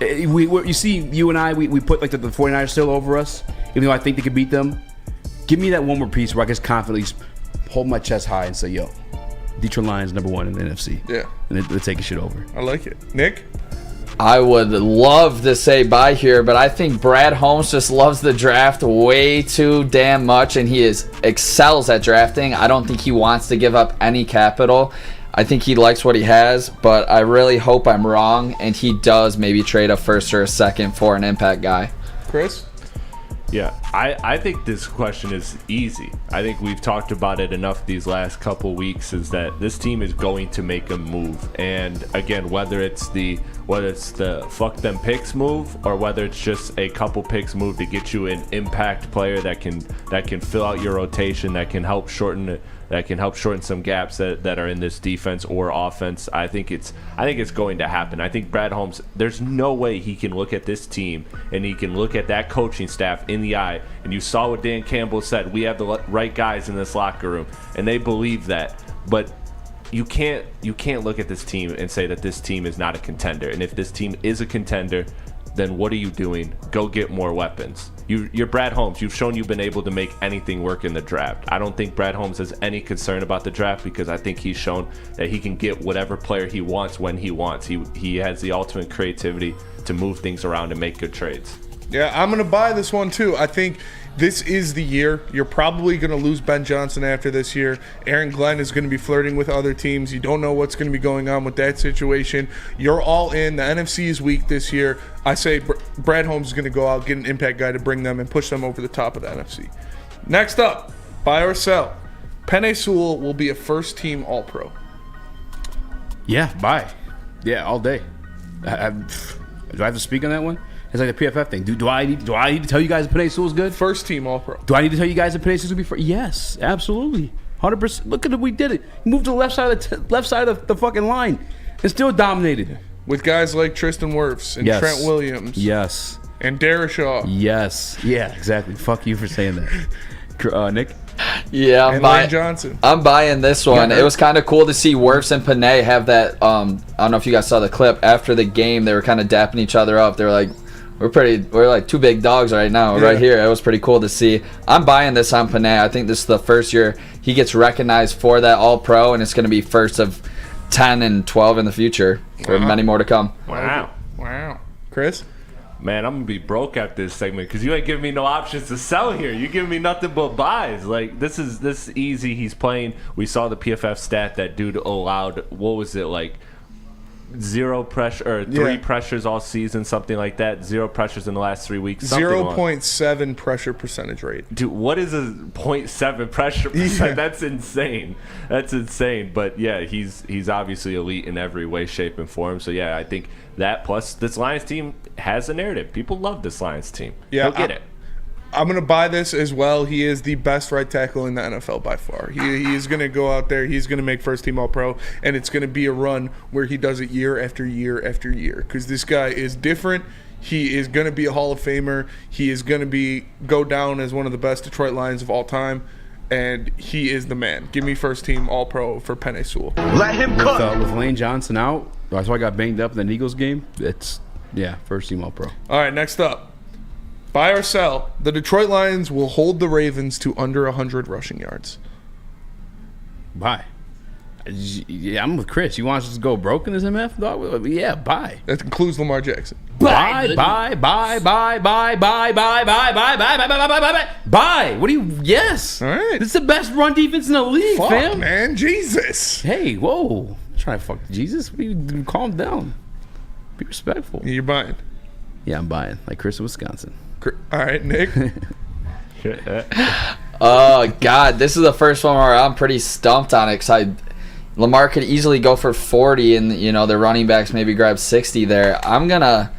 you see, you and I, we put like the 49ers still over us, even though I think they could beat them. Give me that one more piece where I can confidently hold my chest high and say, yo, Detroit Lions #1 in the NFC. Yeah. And they're taking shit over. I like it. Nick? I would love to say bye here, but I think Brad Holmes just loves the draft way too damn much, and he excels at drafting. I don't think he wants to give up any capital. I think he likes what he has, but I really hope I'm wrong, and he does maybe trade a first or a second for an impact guy. Chris? Yeah, I think this question is easy. I think we've talked about it enough these last couple weeks, is that this team is going to make a move. And again, whether it's the fuck them picks move, or whether it's just a couple picks move to get you an impact player that can fill out your rotation, that can help shorten some gaps that are in this defense or offense. I think it's going to happen. I think Brad Holmes, there's no way he can look at this team and he can look at that coaching staff in the eye. And you saw what Dan Campbell said. We have the right guys in this locker room, and they believe that. But you can't look at this team and say that this team is not a contender. And if this team is a contender, then what are you doing? Go get more weapons. You're Brad Holmes. You've shown you've been able to make anything work in the draft. I don't think Brad Holmes has any concern about the draft because I think he's shown that he can get whatever player he wants when he wants. He has the ultimate creativity to move things around and make good trades. Yeah, I'm going to buy this one too. I think this is the year. You're probably going to lose Ben Johnson after this year. Aaron Glenn is going to be flirting with other teams. You don't know what's going to be going on with that situation. You're all in. The NFC is weak this year. I say Brad Holmes is going to go out, get an impact guy to bring them and push them over the top of the NFC. Next up, buy or sell. Penei Sewell will be a first-team All-Pro. Yeah, buy. Yeah, all day. Do I have to speak on that one? It's like the PFF thing. Do I need to tell you guys that Penei Sewell's good? First team All-Pro. Do I need to tell you guys that Penei Sewell's going to be first? Yes, absolutely. 100%. Look at it. We did it. He moved to the left side of the fucking line and still dominated. With guys like Tristan Wirfs and Yes. Trent Williams. Yes. And Darashaw. Yes. Yeah, exactly. Fuck you for saying that. Nick? Yeah, And Lane Johnson. I'm buying this one. It was kind of cool to see Wirfs and Penei have that. I don't know if you guys saw the clip after the game. They were kind of dapping each other up. They were like, we're like two big dogs right now, right here. It was pretty cool to see. I'm buying this on Penei. I think this is the first year he gets recognized for that All-Pro, and it's going to be first of 10 and 12 in the future for many more to come. Wow. Chris? Man, I'm going to be broke at this segment because you ain't giving me no options to sell here. You giving me nothing but buys. Like, this is easy. He's playing. We saw the PFF stat that dude allowed, what was it, like, 0 pressure or 3 pressures all season, something like that. 0 pressures in the last 3 weeks. 0.7 pressure percentage rate. Dude, what is a 0.7 pressure percent? That's insane. That's insane. But yeah, he's obviously elite in every way, shape, and form. So yeah, I think that plus this Lions team has a narrative. People love this Lions team. Yeah, he'll get it. I'm going to buy this as well. He is the best right tackle in the NFL by far. He is going to go out there. He's going to make first team All-Pro, and it's going to be a run where he does it year after year after year because this guy is different. He is going to be a Hall of Famer. He is going to go down as one of the best Detroit Lions of all time, and he is the man. Give me first team All-Pro for Penei Sewell. Let him cook. With Lane Johnson out, that's why I got banged up in the Eagles game. First team All-Pro. All right, next up. Buy or sell. The Detroit Lions will hold the Ravens to under 100 rushing yards. Buy. Yeah, I'm with Chris. You want us to go broke in this MF? Dog? Yeah, buy. That includes Lamar Jackson. Buy. What do you? Yes. All right. This is the best run defense in the league, Fuck, fam. man. Jesus. Hey, whoa. I'm trying to fuck Jesus. What are you? Calm down. Be respectful. You're buying. Yeah, I'm buying. Like Chris in Wisconsin. All right, Nick. Oh, God. This is the first one where I'm pretty stumped on it because Lamar could easily go for 40 and, the running backs maybe grab 60 there. I'm gonna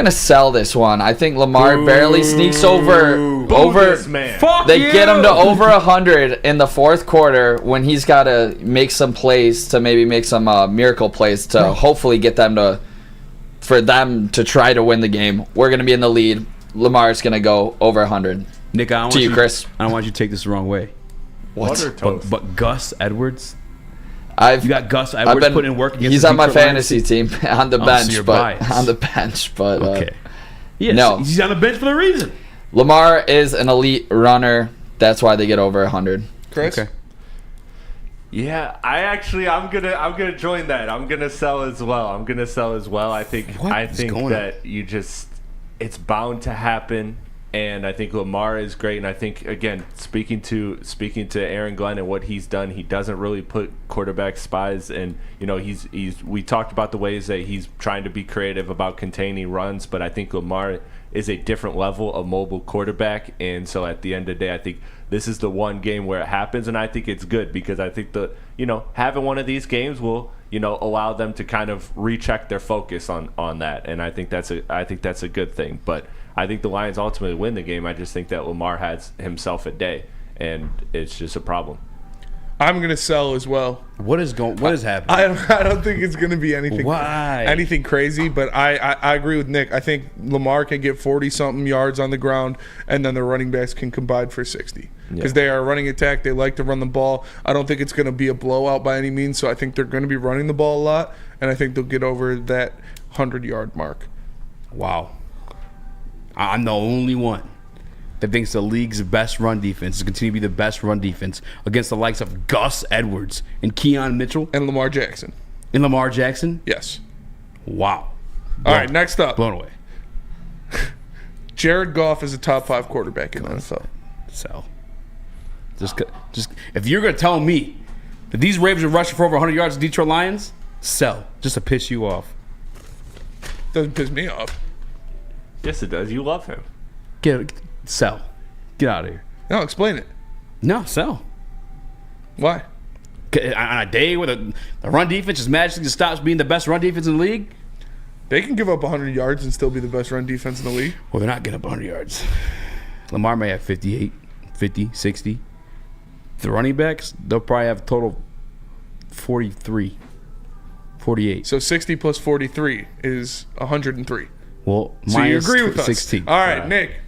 sell this one. I think Lamar barely sneaks over. This man. They get him to over 100 in the fourth quarter when he's got to make some plays to maybe make some miracle plays to hopefully get them for them to try to win the game. We're going to be in the lead. Lamar's going to go over 100. Nick, Chris. I don't want you to take this the wrong way. What? But Gus Edwards? You got Gus Edwards putting in work against He's the on my Detroit fantasy team on the bench. So you're but biased. on the bench. But okay. Yes, no. He's on the bench for a reason. Lamar is an elite runner. That's why they get over 100. Chris? Okay. Yeah, I'm gonna join that. I'm gonna sell as well. I think that it's bound to happen, and I think Lamar is great. And I think again, speaking to Aaron Glenn and what he's done, he doesn't really put quarterback spies, and we talked about the ways that he's trying to be creative about containing runs, but I think Lamar is a different level of mobile quarterback, and so at the end of the day, I think this is the one game where it happens, and I think it's good because I think having one of these games will allow them to kind of recheck their focus on that, and I think that's a good thing. But I think the Lions ultimately win the game. I just think that Lamar has himself a day, and it's just a problem. I'm going to sell as well. What is happening? I don't think it's going to be anything crazy, but I agree with Nick. I think Lamar can get 40-something yards on the ground, and then the running backs can combine for 60. Because they are a running attack. They like to run the ball. I don't think it's going to be a blowout by any means, so I think they're going to be running the ball a lot, and I think they'll get over that 100-yard mark. Wow. I'm the only one that thinks the league's best run defense is continue to be the best run defense against the likes of Gus Edwards and Keon Mitchell. And Lamar Jackson. And Lamar Jackson? Yes. Wow. All right, next up. Blown away. Jared Goff is a top 5 quarterback in the NFL. So, just if you're going to tell me that these Ravens are rushing for over 100 yards to Detroit Lions, sell. Just to piss you off. Doesn't piss me off. Yes, it does. You love him. Sell. Get out of here. No, explain it. No, sell. Why? On a day where the run defense just magically just stops being the best run defense in the league? They can give up 100 yards and still be the best run defense in the league. Well, they're not getting up 100 yards. Lamar may have 58, 50, 60. The running backs, they'll probably have a total 43, 48. So 60 plus 43 is 103. Well, so you agree with 16. Us. All right, Nick.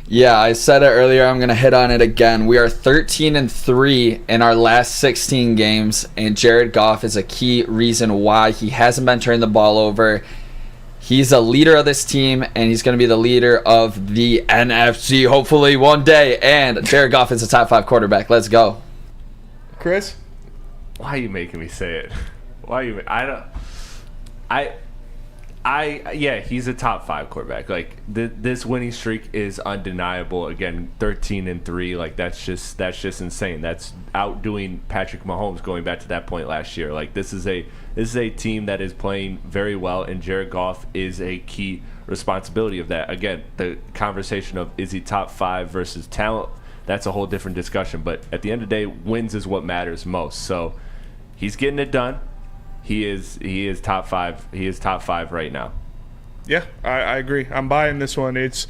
Yeah, I said it earlier. I'm going to hit on it again. We are 13-3 in our last 16 games, and Jared Goff is a key reason why he hasn't been turning the ball over. He's a leader of this team, and he's going to be the leader of the NFC hopefully one day. And Jared Goff is a top 5 quarterback. Let's go. Chris? Why are you making me say it? Why are you? Yeah, he's a top 5 quarterback. Like this winning streak is undeniable. Again, 13-3. Like that's just insane. That's outdoing Patrick Mahomes going back to that point last year. Like this is a team that is playing very well, and Jared Goff is a key responsibility of that. Again, the conversation of is he top 5 versus talent, that's a whole different discussion. But at the end of the day, wins is what matters most. So he's getting it done. He is top 5. He is top 5 right now. Yeah, I agree. I'm buying this one. It's,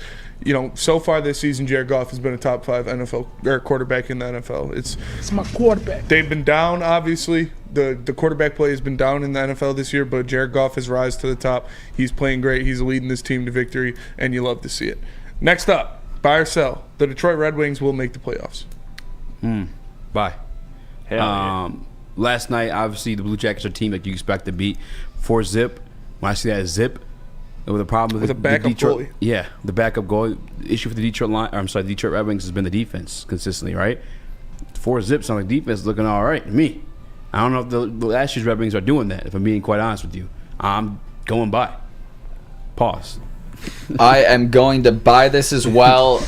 so far this season, Jared Goff has been a top 5 NFL or quarterback in the NFL. It's my quarterback. They've been down, obviously. The quarterback play has been down in the NFL this year, but Jared Goff has risen to the top. He's playing great. He's leading this team to victory, and you love to see it. Next up, buy or sell. The Detroit Red Wings will make the playoffs. Buy. Hell yeah. Last night, obviously, the Blue Jackets are a team that you expect to beat 4-0. When I see that zip, it was a problem with a backup Detroit. goalie. Yeah, the backup goalie. The issue for the Detroit Red Wings has been the defense consistently, right? 4-0 on the defense is looking all right to me. I don't know if the last year's Red Wings are doing that, if I'm being quite honest with you. I'm going by. Pause. I am going to buy this as well.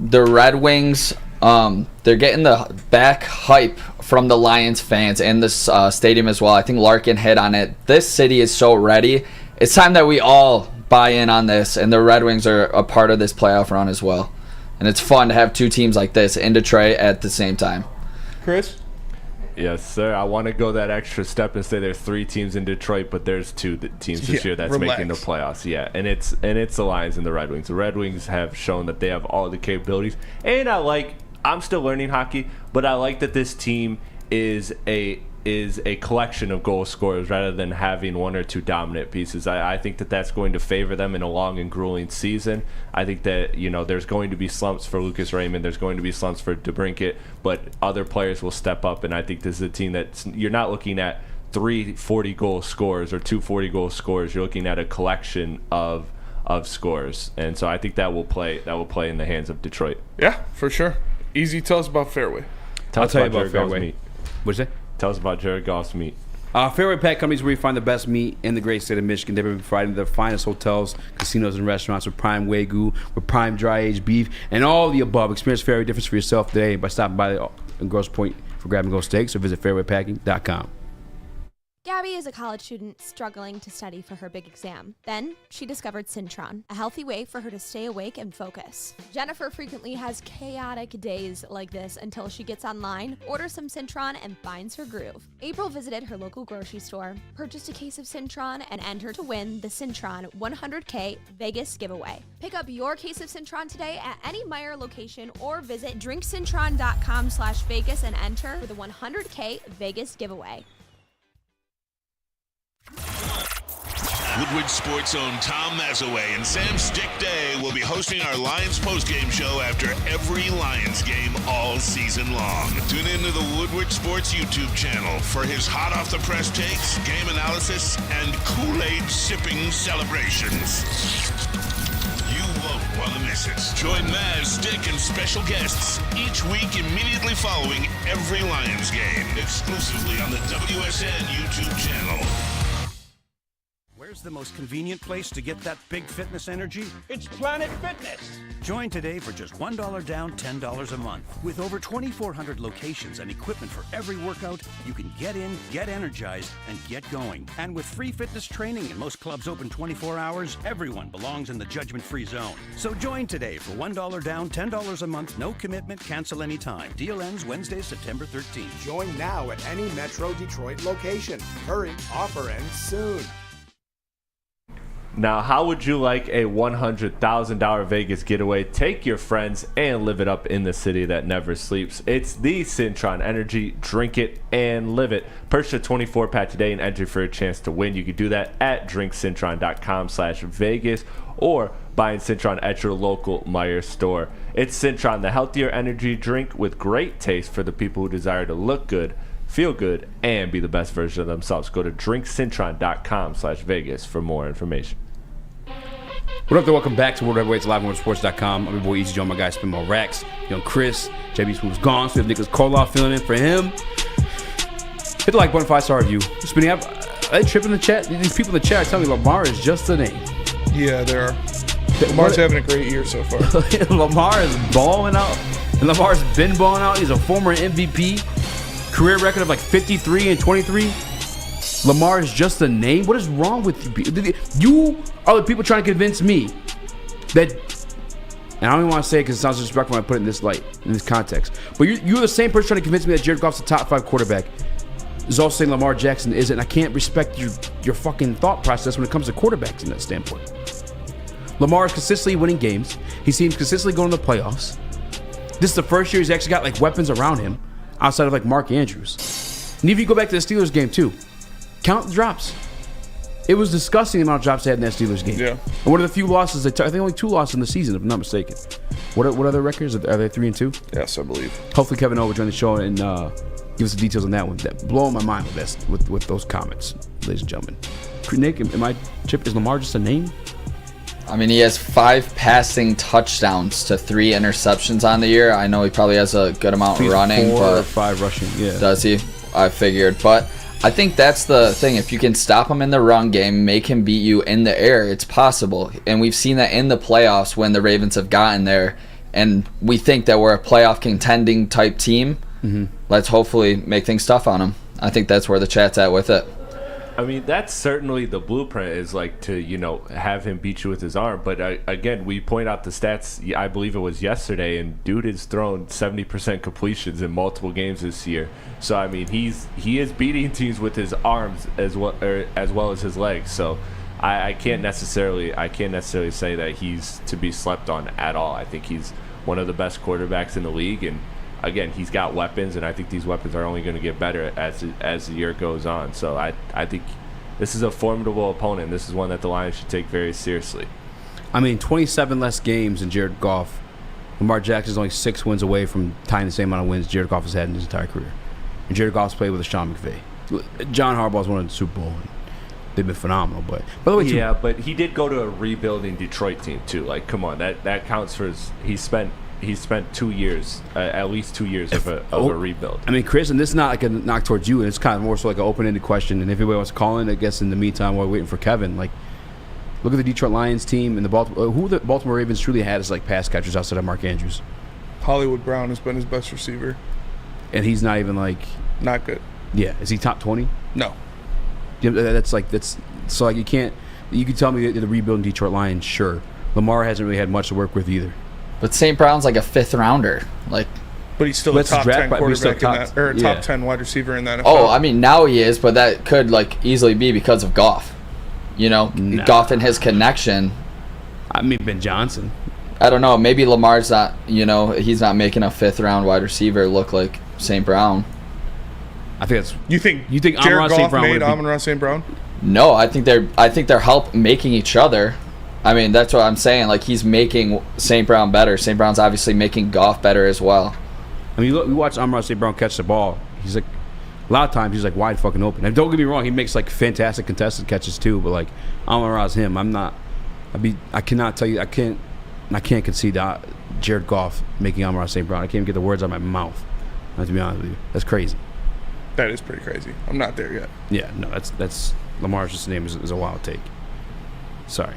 The Red Wings, they're getting the back hype from the Lions fans and this stadium as well. I think Larkin hit on it. This city is so ready. It's time that we all buy in on this, and the Red Wings are a part of this playoff run as well. And it's fun to have 2 teams like this in Detroit at the same time. Chris? Yes, sir. I want to go that extra step and say there's 3 teams in Detroit, but there's 2 teams this year that's making the playoffs. Yeah, and it's the Lions and the Red Wings. The Red Wings have shown that they have all the capabilities, and I'm still learning hockey, but I like that this team is a collection of goal scorers rather than having 1 or 2 dominant pieces. I think that's going to favor them in a long and grueling season. I think that there's going to be slumps for Lucas Raymond, there's going to be slumps for DeBrincat, but other players will step up, and I think this is a team that you're not looking at 3 40-goal scorers or 2 40-goal scorers. You're looking at a collection of scores, and so I think that will play in the hands of Detroit. Yeah, for sure. Easy. Tell us about Fairway. I'll tell you about Fairway. What'd you say? Tell us about Jared Goff's meat. Fairway Pet Company is where you find the best meat in the great state of Michigan. They've been providing the finest hotels, casinos, and restaurants with prime Wagyu, with prime dry-aged beef, and all the above. Experience Fairway difference for yourself today by stopping by the Grosse Point for grab-and-go steaks, or visit fairwaypacking.com. Gabby is a college student struggling to study for her big exam. Then, she discovered Syntron, a healthy way for her to stay awake and focus. Jennifer frequently has chaotic days like this until she gets online, orders some Syntron, and finds her groove. April visited her local grocery store, purchased a case of Syntron, and entered to win the Syntron 100K Vegas giveaway. Pick up your case of Syntron today at any Meijer location or visit drinksyntron.com/Vegas and enter for the 100K Vegas giveaway. Woodward Sports' own Tom Mazaway and Sam Stick Day will be hosting our Lions postgame show after every Lions game all season long. Tune into the Woodward Sports YouTube channel for his hot off the press takes, game analysis, and Kool-Aid sipping celebrations. You won't want to miss it. Join Maz, Stick, and special guests each week immediately following every Lions game, exclusively on the WSN YouTube channel. Where's the most convenient place to get that big fitness energy? It's Planet Fitness. Join today for just $1 down, $10 a month. With over 2,400 locations and equipment for every workout, you can get in, get energized, and get going. And with free fitness training and most clubs open 24 hours, everyone belongs in the judgment-free zone. So join today for $1 down, $10 a month, no commitment, cancel anytime. Deal ends Wednesday, September 13th. Join now at any Metro Detroit location. Hurry, offer ends soon. Now, how would you like a $100,000 Vegas getaway? Take your friends and live it up in the city that never sleeps. It's the Cintron Energy. Drink it and live it. Purchase a 24-pack today and enter for a chance to win. You can do that at drinkcintron.com/Vegas or buying Cintron at your local Meijer store. It's Cintron, the healthier energy drink with great taste for the people who desire to look good, feel good, and be the best version of themselves. Go to drinkcintron.com/Vegas for more information. What up there? Welcome back to World Heavyweights live on WorldSports.com. I'm your boy Easy Joe, my guy Spinball Rax, young Chris, JB Smooth's gone, so we have Nicholas Koloff filling in for him. Hit the like button, 5-star review. Spinning up, are they tripping in the chat? These people in the chat tell me Lamar is just a name. Yeah, they are. Lamar's having a great year so far. Lamar is balling out, and Lamar's been balling out. He's a former MVP, career record of like 53 and 23. Lamar is just a name. What is wrong with you? You are the people trying to convince me that, and I don't even want to say it because it sounds disrespectful when I put it in this light, in this context, but you're the same person trying to convince me that Jared Goff's a top 5 quarterback. Is also saying Lamar Jackson isn't. I can't respect your fucking thought process when it comes to quarterbacks in that standpoint. Lamar is consistently winning games. He seems consistently going to the playoffs. This is the first year he's actually got like weapons around him outside of like Mark Andrews. And if you go back to the Steelers game too, count the drops. It was disgusting the amount of drops they had in that Steelers game. Yeah. And one of the few losses, I think only 2 losses in the season, if I'm not mistaken. What are their records? Are they 3-2? Yes, I believe. Hopefully Kevin O will join the show and give us the details on that one. That blowing my mind with those comments, ladies and gentlemen. Nick, is Lamar just a name? I mean, he has 5 passing touchdowns to 3 interceptions on the year. I know he probably has a good amount running, 4 but or 5 rushing. Yeah. Does he? I figured, but I think that's the thing. If you can stop him in the run game, make him beat you in the air, it's possible. And we've seen that in the playoffs when the Ravens have gotten there, and we think that we're a playoff contending type team. Mm-hmm. Let's hopefully make things tough on him. I think that's where the chat's at with it. I mean, that's certainly the blueprint, is like to, have him beat you with his arm. But again, we point out the stats, I believe it was yesterday, and dude has thrown 70% completions in multiple games this year. So, I mean, he is beating teams with his arms as well as his legs. So I can't necessarily say that he's to be slept on at all. I think he's one of the best quarterbacks in the league, and again, he's got weapons, and I think these weapons are only going to get better as the year goes on. So I think this is a formidable opponent. This is one that the Lions should take very seriously. I mean, 27 less games than Jared Goff. Lamar Jackson's only 6 wins away from tying the same amount of wins Jared Goff has had in his entire career. And Jared Goff's played with a Sean McVay. John Harbaugh's won the Super Bowl, and they've been phenomenal. But by the way, yeah, but he did go to a rebuilding Detroit team too. Like, come on, that counts for his. He spent 2 years, at least 2 years of a rebuild. I mean, Chris, and this is not like a knock towards you, and it's kind of more so like an open-ended question. And if anybody wants to call in, I guess in the meantime, while we're waiting for Kevin, like, look at the Detroit Lions team and the Baltimore Ravens truly had as like pass catchers outside of Mark Andrews. Hollywood Brown has been his best receiver, and he's not even like not good. Yeah, is he top 20? No. That's so like you can tell me the rebuilding Detroit Lions, sure. Lamar hasn't really had much to work with either. But St. Brown's like a 5th rounder, like. But he's still a top 10 quarterback top 10 wide receiver in that NFL. Oh, I mean, now he is, but that could like easily be because of Goff. Goff and his connection. I mean, Ben Johnson. I don't know. Maybe Lamar's not. He's not making a 5th round wide receiver look like St. Brown. I think that's. You think Jared Goff made Amon-Ra St. Brown? No, I think they're help making each other. I mean, that's what I'm saying. Like, he's making St. Brown better. St. Brown's obviously making Goff better as well. I mean, you watch Amon-Ra St. Brown catch the ball. He's like, a lot of times he's like wide fucking open. And don't get me wrong, he makes like fantastic contested catches too. But like Amon-Ra's him. I cannot tell you. I can't concede that Jared Goff making Amon-Ra St. Brown. I can't even get the words out of my mouth. To be honest with you, that's crazy. That is pretty crazy. I'm not there yet. Yeah, no, that's Lamar's just name is a wild take. Sorry.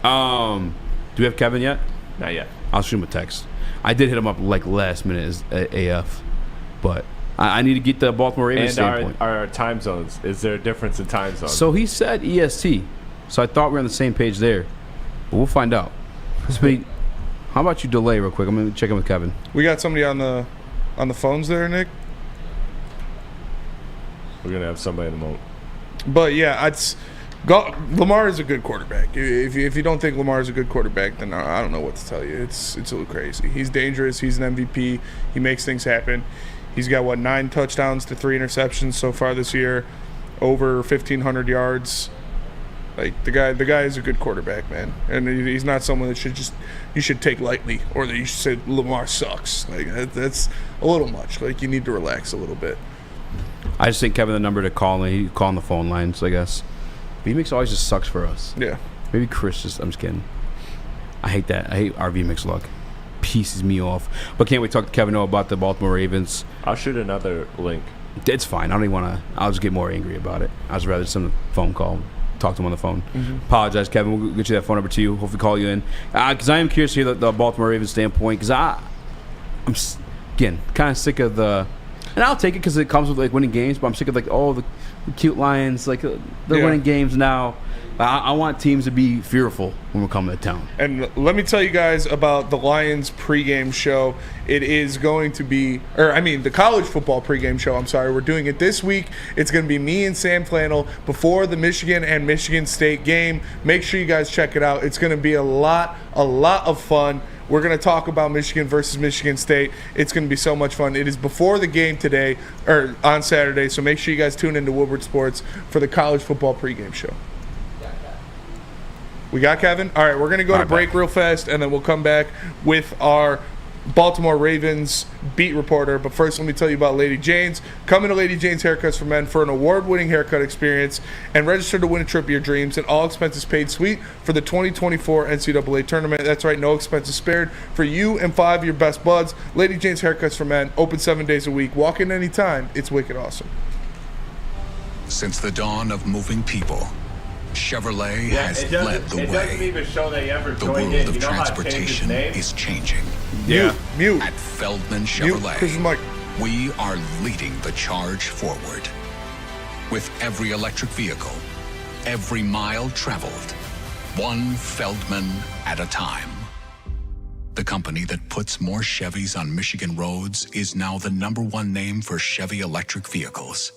Do we have Kevin yet? Not yet. I'll shoot him a text. I did hit him up like last minute as AF, but I need to get the Baltimore Ravens standpoint. And our time zones. Is there a difference in time zones? So he said EST, so I thought we were on the same page there, but we'll find out. How about you delay real quick? I'm gonna check in with Kevin. We got somebody on the phones there, Nick. We're gonna have somebody in a moment. But yeah, Lamar is a good quarterback. If you don't think Lamar is a good quarterback, then I don't know what to tell you. It's a little crazy. He's dangerous. He's an MVP. He makes things happen. He's got 9 touchdowns to 3 interceptions so far this year, over 1,500 yards. Like the guy is a good quarterback, man, and he's not someone that you should take lightly, or that you should say Lamar sucks. Like that's a little much. Like you need to relax a little bit. I just think Kevin the number to call, and he call on the phone lines, I guess. VMix always just sucks for us. Yeah. Maybe Chris I'm just kidding. I hate that. I hate our VMix luck. Pisses me off. But can't we talk to Kevin O about the Baltimore Ravens? I'll shoot another link. It's fine. I don't even want to. I'll just get more angry about it. I'd rather send a phone call. Talk to him on the phone. Mm-hmm. Apologize, Kevin. We'll get you that phone number to you. Hopefully call you in. Because I am curious to hear the Baltimore Ravens standpoint. Because I'm, again, kind of sick of the... And I'll take it because it comes with like winning games, but I'm sick of like the cute Lions, like they're winning games now. I want teams to be fearful when we're coming to town. And let me tell you guys about the Lions pregame show. It is going to be, the college football pregame show. I'm sorry, we're doing it this week. It's going to be me and Sam Flannel before the Michigan and Michigan State game. Make sure you guys check it out. It's going to be a lot of fun. We're going to talk about Michigan versus Michigan State. It's going to be so much fun. It is before the game today, or on Saturday, so make sure you guys tune into Woodward Sports for the college football pregame show. We got Kevin? All right, we're going to go to break real fast, and then we'll come back with our Baltimore Ravens beat reporter. But first, let me tell you about Lady Jane's. Come into Lady Jane's Haircuts for Men for an award-winning haircut experience and register to win a trip of your dreams, and all expenses paid suite for the 2024 NCAA tournament. That's right, no expenses spared for you and 5 of your best buds. Lady Jane's Haircuts for Men, open 7 days a week. Walk in anytime. It's wicked awesome. Since the dawn of moving people, Chevrolet has led the way. It doesn't even show they ever The joined world in. of You know how to change transportation his name? is changing. Mute. At Feldman Mute. Chris Chevrolet, Mike. we are leading the charge forward. With every electric vehicle, every mile traveled, one Feldman at a time. The company that puts more Chevys on Michigan roads is now the #1 name for Chevy electric vehicles.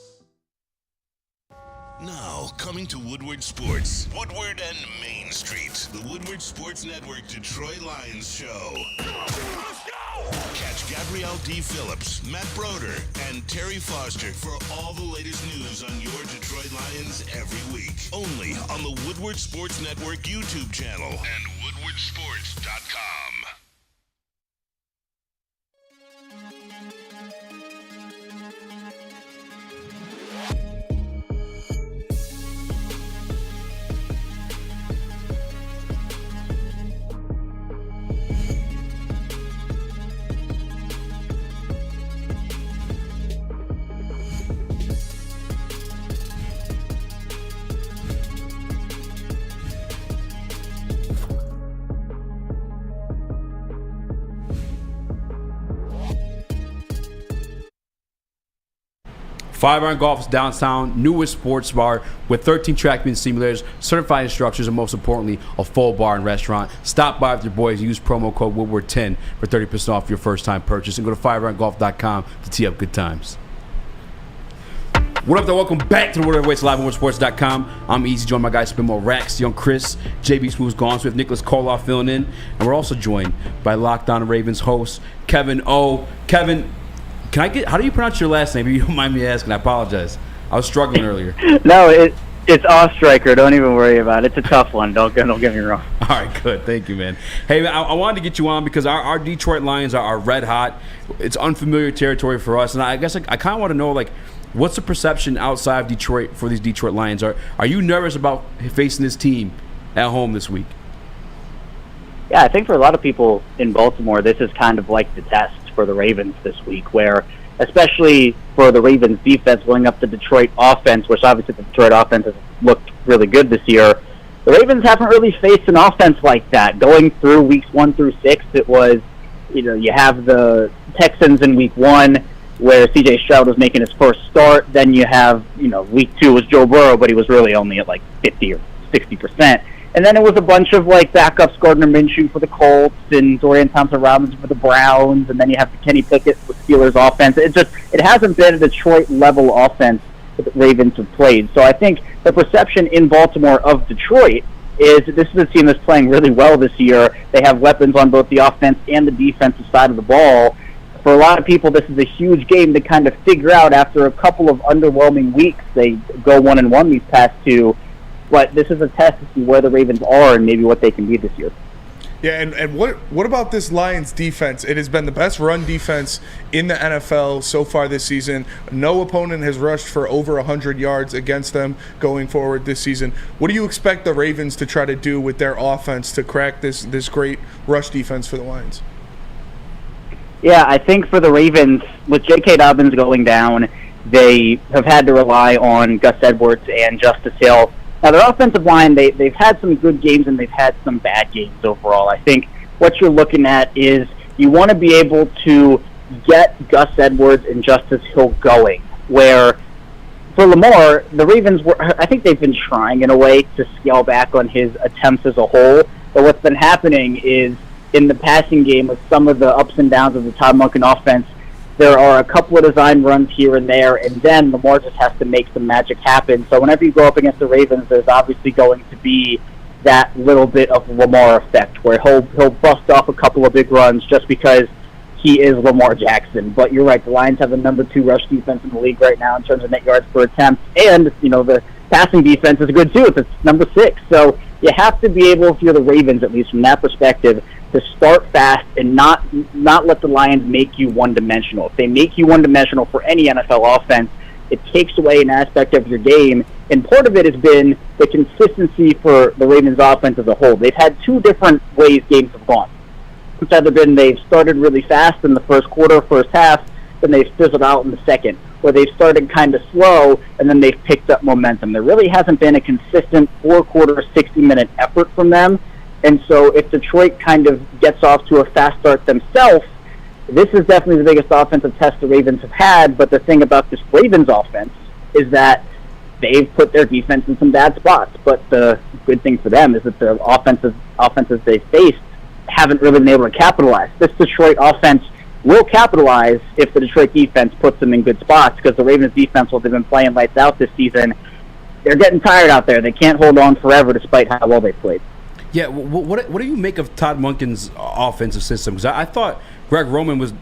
Now, coming to Woodward Sports, Woodward and Main Street, the Woodward Sports Network Detroit Lions show. Catch Gabrielle D. Phillips, Matt Broder, and Terry Foster for all the latest news on your Detroit Lions every week. Only on the Woodward Sports Network YouTube channel and woodwardsports.com. Five Iron Golf is downtown, newest sports bar with 13 track meet simulators, certified instructors, and most importantly, a full bar and restaurant. Stop by with your boys and use promo code Woodward10 for 30% off your first time purchase, and go to 5irongolf.com to tee up good times. What up, though? Welcome back to the World of Weights live on WoodWardSports.com. I'm Easy, joined by my guys Spinball Rax, Young Chris, JB Smooth's Gone, with Nicholas Koloff filling in, and we're also joined by Locked On Ravens host Kevin O. Kevin, how do you pronounce your last name? If you don't mind me asking, I apologize. I was struggling earlier. No, It's off striker. Don't even worry about it. It's a tough one. Don't get me wrong. All right, good. Thank you, man. Hey, I wanted to get you on because our Detroit Lions are red hot. It's unfamiliar territory for us, and I guess I kind of want to know, like, what's the perception outside of Detroit for these Detroit Lions? Are you nervous about facing this team at home this week? Yeah, I think for a lot of people in Baltimore, this is kind of like the test for the Ravens this week, where especially for the Ravens defense going up the Detroit offense, which obviously the Detroit offense has looked really good this year. The Ravens haven't really faced an offense like that. Going through weeks 1 through 6, it was, you have the Texans in week 1 where C.J. Stroud was making his first start. Then you have, week 2 was Joe Burrow, but he was really only at like 50 or 60%. And then it was a bunch of like backups, Gardner Minshew for the Colts and Dorian Thompson-Robinson for the Browns, and then you have Kenny Pickett with Steelers offense. It hasn't been a Detroit-level offense that the Ravens have played. So I think the perception in Baltimore of Detroit is this is a team that's playing really well this year. They have weapons on both the offense and the defensive side of the ball. For a lot of people, this is a huge game to kind of figure out after a couple of underwhelming weeks. They go 1-1 these past 2. But this is a test to see where the Ravens are and maybe what they can be this year. Yeah, and what about this Lions defense? It has been the best run defense in the NFL so far this season. No opponent has rushed for over 100 yards against them going forward this season. What do you expect the Ravens to try to do with their offense to crack this great rush defense for the Lions? Yeah, I think for the Ravens, with J.K. Dobbins going down, they have had to rely on Gus Edwards and Justice Hill. Now, their offensive line, they've had some good games and they've had some bad games overall. I think what you're looking at is you want to be able to get Gus Edwards and Justice Hill going, where for Lamar, the Ravens I think they've been trying in a way to scale back on his attempts as a whole, but what's been happening is in the passing game with some of the ups and downs of the Todd Monken offense, there are a couple of design runs here and there, and then Lamar just has to make some magic happen. So whenever you go up against the Ravens, there's obviously going to be that little bit of Lamar effect where he'll bust off a couple of big runs just because he is Lamar Jackson. But you're right, the Lions have the number 2 rush defense in the league right now in terms of net yards per attempt, and the passing defense is good too. It's number 6. So you have to be able, if you're the Ravens, at least from that perspective, to start fast and not let the Lions make you one-dimensional. If they make you one-dimensional for any NFL offense, it takes away an aspect of your game, and part of it has been the consistency for the Ravens offense as a whole. They've had 2 different ways games have gone. It's either been they've started really fast in the first quarter, first half, then they've fizzled out in the second, or they've started kind of slow, and then they've picked up momentum. There really hasn't been a consistent 4-quarter, 60-minute effort from them. And so if Detroit kind of gets off to a fast start themselves, this is definitely the biggest offensive test the Ravens have had. But the thing about this Ravens offense is that they've put their defense in some bad spots. But the good thing for them is that the offenses they've faced haven't really been able to capitalize. This Detroit offense will capitalize if the Detroit defense puts them in good spots, because the Ravens defense, while they've been playing lights out this season, they're getting tired out there. They can't hold on forever despite how well they played. Yeah, what do you make of Todd Monken's offensive system? Because I thought Greg Roman was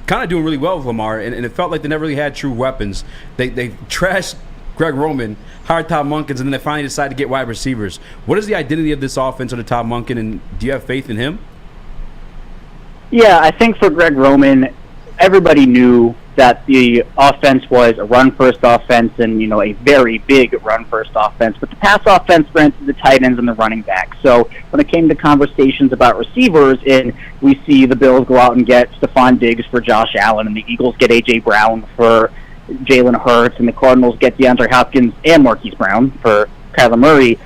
kind of doing really well with Lamar, and it felt like they never really had true weapons. They trashed Greg Roman, hired Todd Monken, and then they finally decided to get wide receivers. What is the identity of this offense under Todd Monken, and do you have faith in him? Yeah, I think for Greg Roman, everybody knew that the offense was a run-first offense and, a very big run-first offense. But the pass offense ran through the tight ends and the running backs. So when it came to conversations about receivers, and we see the Bills go out and get Stephon Diggs for Josh Allen, and the Eagles get A.J. Brown for Jalen Hurts, and the Cardinals get DeAndre Hopkins and Marquise Brown for Kyler Murray,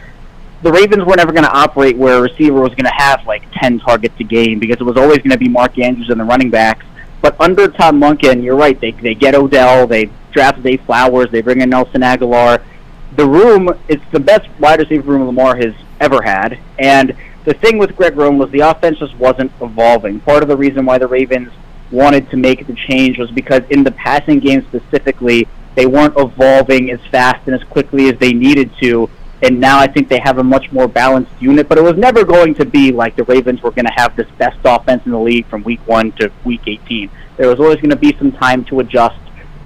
the Ravens were never going to operate where a receiver was going to have like 10 targets a game, because it was always going to be Mark Andrews and the running backs. But under Todd Monken, you're right, they get Odell, they draft Zay Flowers, they bring in Nelson Aguilar. The room, it's the best wide receiver room Lamar has ever had. And the thing with Greg Roman was the offense just wasn't evolving. Part of the reason why the Ravens wanted to make the change was because in the passing game specifically, they weren't evolving as fast and as quickly as they needed to. And now I think they have a much more balanced unit. But it was never going to be like the Ravens were going to have this best offense in the league from week 1 to week 18. There was always going to be some time to adjust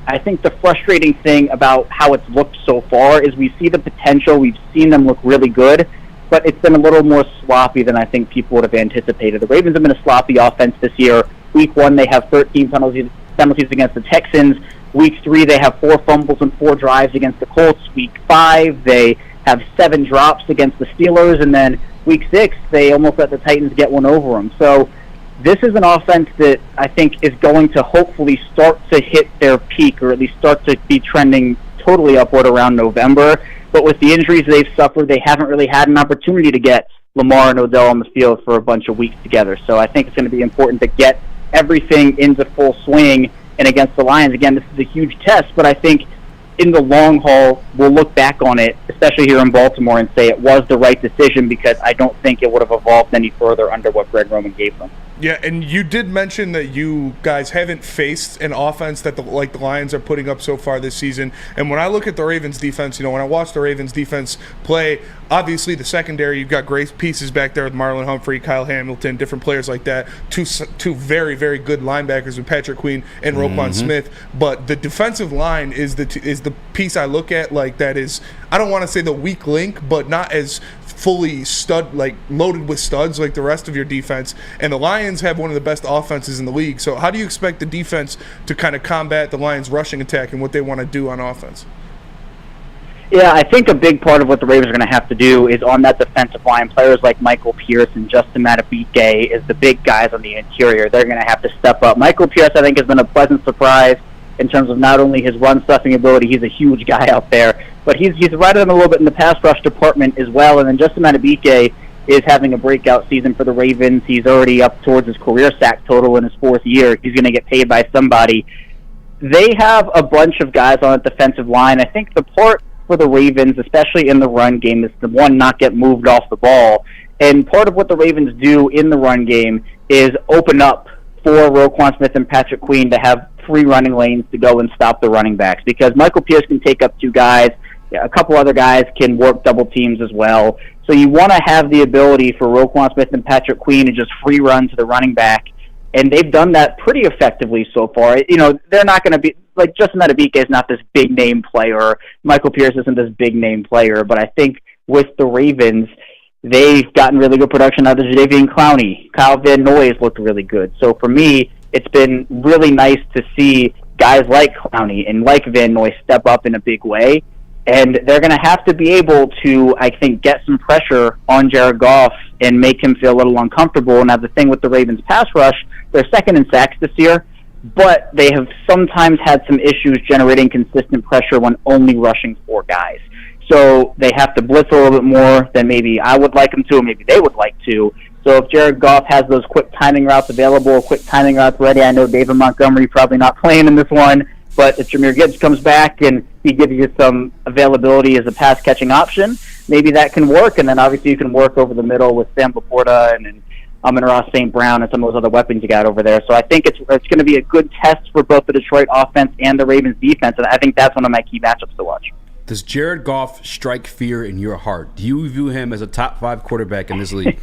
I think the frustrating thing about how it's looked so far is we see the potential. We've seen them look really good, but it's been a little more sloppy than I think people would have anticipated. The Ravens have been a sloppy offense this year. Week 1, they have 13 penalties against the Texans. Week 3, they have 4 fumbles and 4 drives against the Colts. Week 5, they have 7 drops against the Steelers. And then Week 6, they almost let the Titans get one over them. So this is an offense that I think is going to hopefully start to hit their peak, or at least start to be trending totally upward around November. But with the injuries they've suffered, they haven't really had an opportunity to get Lamar and Odell on the field for a bunch of weeks together. So I think it's going to be important to get everything into full swing. And against the Lions, again, this is a huge test, but I think in the long haul, we'll look back on it, especially here in Baltimore, and say it was the right decision, because I don't think it would have evolved any further under what Greg Roman gave them. Yeah, and you did mention that you guys haven't faced an offense that the Lions are putting up so far this season. And when I look at the Ravens defense, when I watch the Ravens defense play, obviously the secondary, you've got great pieces back there with Marlon Humphrey, Kyle Hamilton, different players like that. Two very, very good linebackers with Patrick Queen and Roquan Smith. But the defensive line is the piece I look at that is, I don't want to say the weak link, but not as fully loaded with studs like the rest of your defense. And the Lions have one of the best offenses in the league. So how do you expect the defense to kind of combat the Lions' rushing attack and what they want to do on offense? Yeah, I think a big part of what the Ravens are going to have to do is on that defensive line, players like Michael Pierce and Justin Madubuike is the big guys on the interior. They're going to have to step up. Michael Pierce, I think, has been a pleasant surprise in terms of not only his run-stuffing ability, he's a huge guy out there, but he's right at him a little bit in the pass rush department as well. And then Justin Madubuike is having a breakout season for the Ravens. He's already up towards his career sack total in his 4th year. He's going to get paid by somebody. They have a bunch of guys on the defensive line. I think the part for the Ravens, especially in the run game, is the one not get moved off the ball. And part of what the Ravens do in the run game is open up for Roquan Smith and Patrick Queen to have free running lanes to go and stop the running backs, because Michael Pierce can take up 2 guys. A couple other guys can work double teams as well. So you want to have the ability for Roquan Smith and Patrick Queen to just free run to the running back, and they've done that pretty effectively so far. They're not going to be like Justin Madubuike is not this big name player. Michael Pierce isn't this big name player, but I think with the Ravens, they've gotten really good production out of Jadeveon Clowney. Kyle Van Noy has looked really good. So for me, it's been really nice to see guys like Clowney and like Van Noy step up in a big way. And they're going to have to be able to, I think, get some pressure on Jared Goff and make him feel a little uncomfortable. Now, the thing with the Ravens pass rush, they're second in sacks this year, but they have sometimes had some issues generating consistent pressure when only rushing 4 guys. So they have to blitz a little bit more than maybe I would like them to, or maybe they would like to. So if Jared Goff has those quick timing routes available, quick timing routes ready, I know David Montgomery probably not playing in this one, but if Jahmyr Gibbs comes back and he gives you some availability as a pass-catching option, maybe that can work. And then obviously you can work over the middle with Sam Laporta and Amon-Ra St. Brown and some of those other weapons you got over there. So I think it's going to be a good test for both the Detroit offense and the Ravens defense, and I think that's one of my key matchups to watch. Does Jared Goff strike fear in your heart? Do you view him as a top 5 quarterback in this league?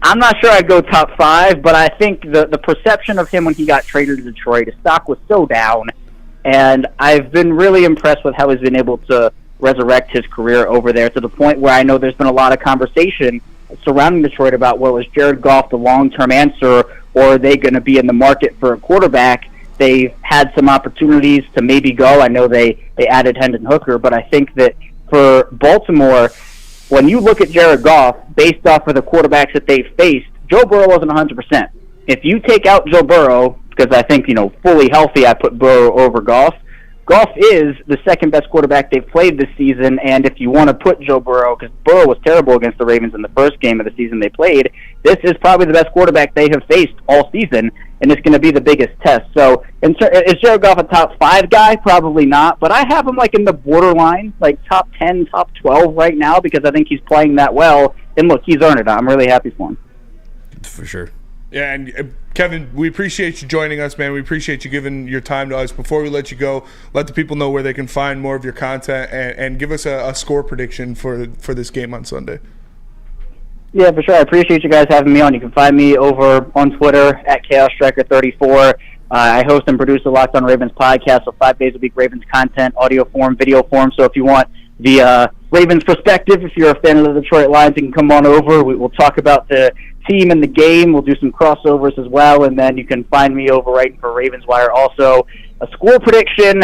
I'm not sure I'd go top 5, but I think the perception of him when he got traded to Detroit, his stock was so down, and I've been really impressed with how he's been able to resurrect his career over there, to the point where I know there's been a lot of conversation surrounding Detroit about, well, is Jared Goff the long-term answer, or are they going to be in the market for a quarterback? They've had some opportunities to maybe go. I know they added Hendon Hooker, but I think that for Baltimore, when you look at Jared Goff, based off of the quarterbacks that they've faced, Joe Burrow wasn't 100%. If you take out Joe Burrow, because I think, fully healthy, I put Burrow over Goff. Goff is the second-best quarterback they've played this season, and if you want to put Joe Burrow, because Burrow was terrible against the Ravens in the first game of the season they played, this is probably the best quarterback they have faced all season, and it's going to be the biggest test. So is Jared Goff a top 5 guy? Probably not, but I have him in the borderline, top 10, top 12 right now, because I think he's playing that well, and look, he's earned it. I'm really happy for him. For sure. Yeah, and Kevin, we appreciate you joining us, man. We appreciate you giving your time to us. Before we let you go, let the people know where they can find more of your content, and give us a score prediction for this game on Sunday. Yeah, for sure. I appreciate you guys having me on. You can find me over on Twitter at ChaosStriker34. I host and produce the Locked On Ravens podcast, so 5 days a week Ravens content, audio form, video form. So if you want the Ravens perspective, if you're a fan of the Detroit Lions, you can come on over. We'll talk about the team and the game. We'll do some crossovers as well, and then you can find me over writing for Ravens Wire. Also, a score prediction.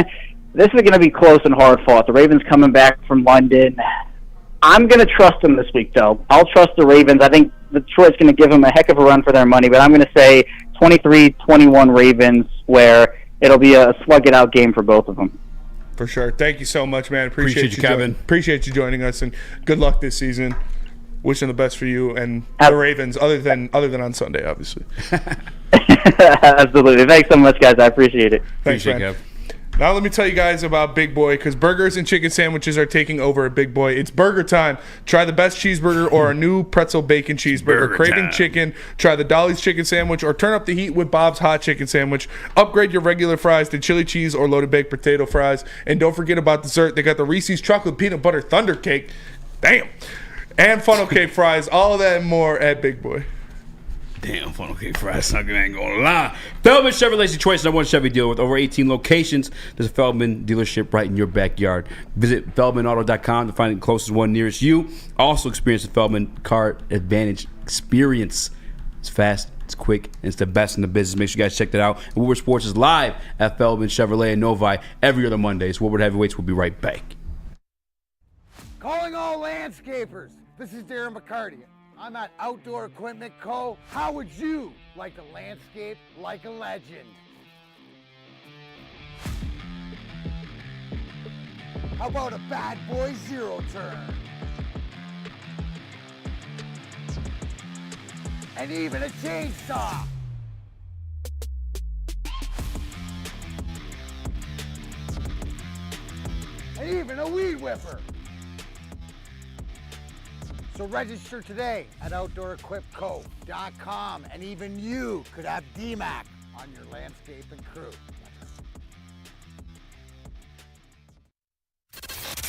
This is going to be close and hard fought. The Ravens coming back from London. I'm going to trust them this week, though. I'll trust the Ravens. I think Detroit's going to give them a heck of a run for their money, but I'm going to say 23-21 Ravens, where it'll be a slug-it-out game for both of them. For sure. Thank you so much, man. Appreciate you, Kevin. Appreciate you joining us, and good luck this season. Wishing the best for you and the Ravens, other than on Sunday, obviously. Absolutely. Thanks so much, guys. I appreciate it. Thanks, man. Kev. Now let me tell you guys about Big Boy, because burgers and chicken sandwiches are taking over at Big Boy. It's burger time. Try the best cheeseburger or a new pretzel bacon cheeseburger. Craving chicken, try the Dolly's chicken sandwich, or turn up the heat with Bob's hot chicken sandwich. Upgrade your regular fries to chili cheese or loaded baked potato fries. And don't forget about dessert. They got the Reese's chocolate peanut butter thunder cake. Damn. And funnel cake fries. All of that and more at Big Boy. Damn, funnel cake fries. I ain't gonna lie. Feldman Chevrolet's Detroit's #1 Chevy dealer with over 18 locations. There's a Feldman dealership right in your backyard. Visit FeldmanAuto.com to find the closest one nearest you. Also experience the Feldman Car Advantage experience. It's fast, it's quick, and it's the best in the business. Make sure you guys check that out. And Woodward Sports is live at Feldman Chevrolet in Novi every other Monday. So Woodward Heavyweights will be right back. Calling all landscapers. This is Darren McCarty. I'm at Outdoor Equipment Co. How would you like to landscape like a legend? How about a bad boy zero turn? And even a chainsaw. And even a weed whipper. So register today at OutdoorEquipCo.com, and even you could have DMAC on your landscaping crew.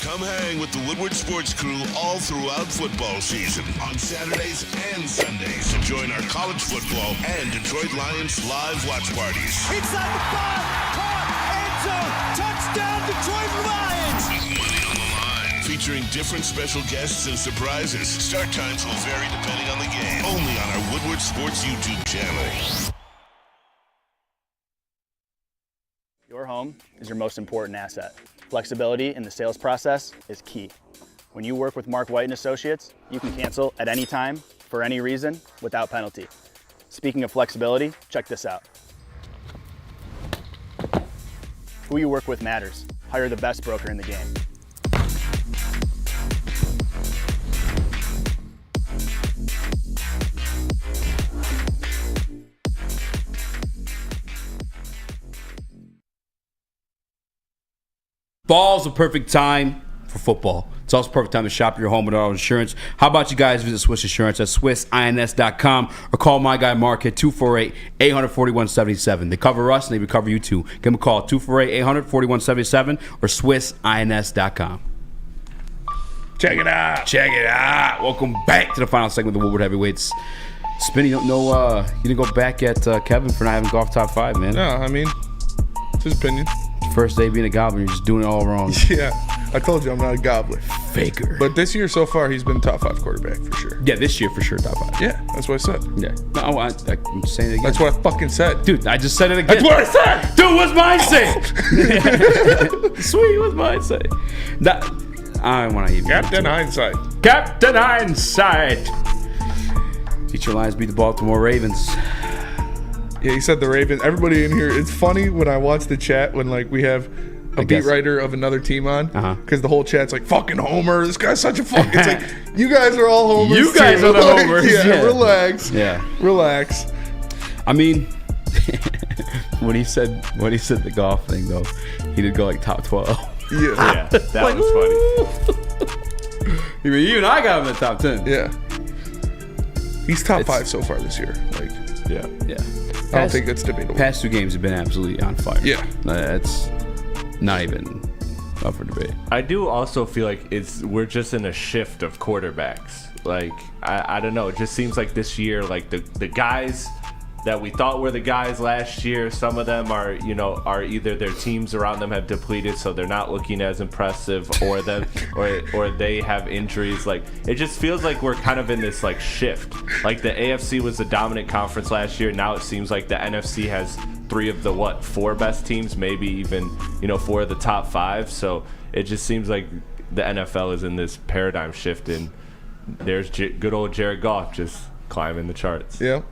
Come hang with the Woodward Sports crew all throughout football season on Saturdays and Sundays. Join our college football and Detroit Lions live watch parties. Inside the 5, caught, end zone, touchdown, Detroit Lions! With money on the line, featuring different special guests and surprises. Start times will vary depending on the game. Only on our Woodward Sports YouTube channel. Your home is your most important asset. Flexibility in the sales process is key. When you work with Mark White & Associates, you can cancel at any time, for any reason, without penalty. Speaking of flexibility, check this out. Who you work with matters. Hire the best broker in the game. Fall's the perfect time for football. It's also the perfect time to shop your home with auto insurance. How about you guys visit Swiss Insurance at SwissINS.com or call my guy Mark at 248-800-4177. They cover us and they cover you too. Give them a call, 248-800-4177 or SwissINS.com. Check it out. Check it out. Welcome back to the final segment of the Woodward Heavyweights. Spinny, you didn't go back at Kevin for not having Goff top 5, man. No, I mean, it's his opinion. First day being a gobbler, you're just doing it all wrong. Yeah, I told you I'm not a gobbler. Faker. But this year so far, he's been top 5 quarterback for sure. Yeah, this year for sure, top 5. Yeah, that's what I said. Yeah. No, I'm saying it again. That's what I fucking said. Dude, I just said it again. That's what I said. Dude, what's mine say? Sweet, what's mine say? I don't want to even. Captain Hindsight. Captain Hindsight. Detroit Lions beat the Baltimore Ravens. Yeah, he said the Ravens. Everybody in here, it's funny when I watch the chat when like we have a beat writer of another team on, because the whole chat's like, fucking Homer, this guy's such a fuck. It's like, you guys are all homers. You guys are the like, homers. Yeah, relax. Yeah. Relax. I mean, when he said the Goff thing though, he did go like top 12. Yeah, that like, was funny. I mean, you and I got him in the top 10. Yeah. He's top 5 so far this year. Like, yeah. I don't think that's debatable. Past 2 games have been absolutely on fire. Yeah. That's not even up for debate. I do also feel like we're just in a shift of quarterbacks. Like, I don't know. It just seems like this year, like the guys that we thought were the guys last year. Some of them are either their teams around them have depleted, so they're not looking as impressive, or they have injuries. Like, it just feels like we're kind of in this like shift. Like the AFC was the dominant conference last year. Now it seems like the NFC has 3 of the 4 best teams, maybe even 4 of the top 5. So it just seems like the NFL is in this paradigm shift, and there's good old Jared Goff just climbing the charts. Yeah.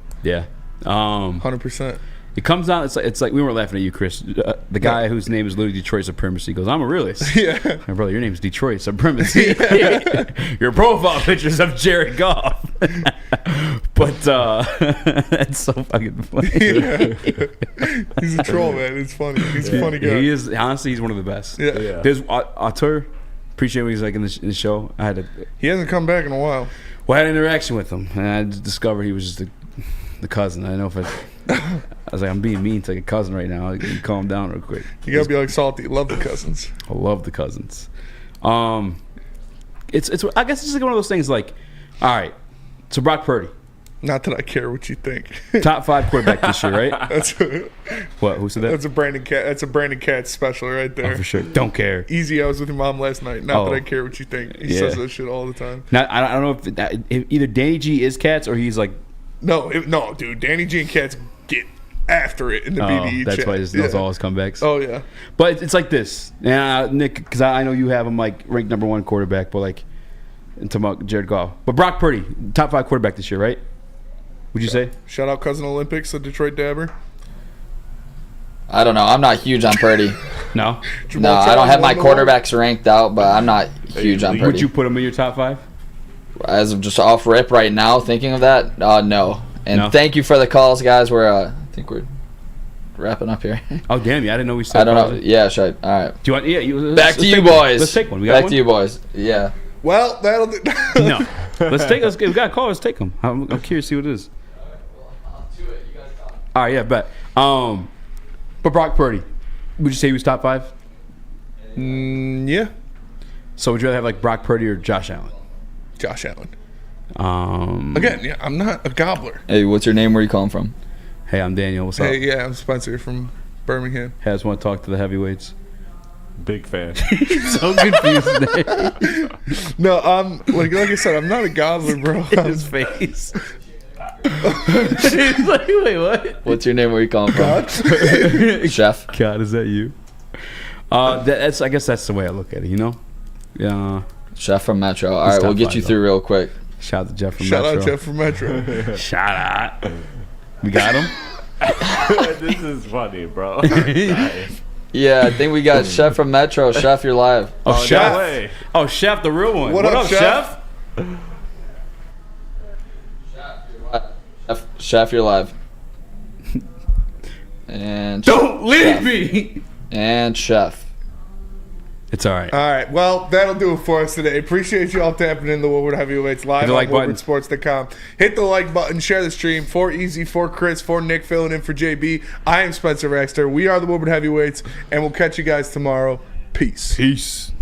100%. It comes down. It's like we weren't laughing at you, Chris. The guy whose name is literally Detroit Supremacy goes, "I'm a realist." Yeah. My brother, your name's Detroit Supremacy. Your profile pictures of Jared Goff. But that's so fucking funny. Yeah. He's a troll, man. It's funny. He's a funny guy. He is. Honestly, he's one of the best. Yeah. There's Artur. Appreciate when he's like in the show. He hasn't come back in a while. Well, I had an interaction with him, and I just discovered he was just the cousin. I don't know if I was like, I'm being mean to like a cousin right now. I can calm down real quick. You gotta be like Salty. Love the cousins. I love the cousins. It's I guess it's like one of those things. Like, all right, so Brock Purdy. Not that I care what you think. Top 5 quarterback this year, right? What? Who said that? That's a Brandon Katz special right there. Oh, for sure. Don't care. Easy. I was with your mom last night. Not that I care what you think. He says that shit all the time. Now, I don't know if either Danny G is Katz or he's like. No, dude. Danny G and Katz get after it in the BDE that's chat. why that's all his comebacks. Oh yeah. But it's like this, Nick, because I know you have him like ranked number 1 quarterback, but like, I'm talking about Jared Goff. But Brock Purdy, top 5 quarterback this year, right? Would you say? Shout out Cousin Olympics, the Detroit Dabber. I don't know. I'm not huge on Purdy. No? No, I don't have my quarterbacks ranked out, but I'm not huge on Purdy. Would you put him in your top 5? As of just off rip right now, thinking of that, no. And thank you for the calls, guys. I think we're wrapping up here. Oh, damn you. I didn't know we still. I don't know. Yeah, sure. All right. Do you want? Yeah. Back to you, boys. Let's take one. Back to you, boys. Yeah. Well, that'll do. No. We got a call. Let's take them. I'm curious to see what it is. All right, yeah, bet. But Brock Purdy, would you say he was top 5? Yeah. So would you rather have like Brock Purdy or Josh Allen? Josh Allen. Again, yeah, I'm not a gobbler. Hey, what's your name? Where you calling from? Hey, I'm Daniel. What's up? Hey, yeah, I'm Spencer from Birmingham. Hey, I just want to talk to the heavyweights. Big fan. So confused. No, like I said, I'm not a gobbler, bro. His face. He's like, wait, what? What's your name? Where you calling from? Chef. God, is that you? That's. I guess that's the way I look at it. You know. Yeah. Chef from Metro. All right, we'll get you through real quick. Shout out to Jeff from Shout Metro. out Jeff from Metro. Shout out. We got him. This is funny, bro. Yeah, I think we got Chef from Metro. Chef, you're live. Oh, Chef. No way. Oh, Chef, the real one. What up, Chef? Chef, you're live. And don't leave me. And Chef. It's all right. All right. Well, that'll do it for us today. Appreciate you all tapping in the Woodward Heavyweights live on WoodwardSports.com. Hit the like button. Share the stream. For Easy, for Chris, for Nick, filling in for JB. I am Spencer Raxter. We are the Woodward Heavyweights, and we'll catch you guys tomorrow. Peace. Peace.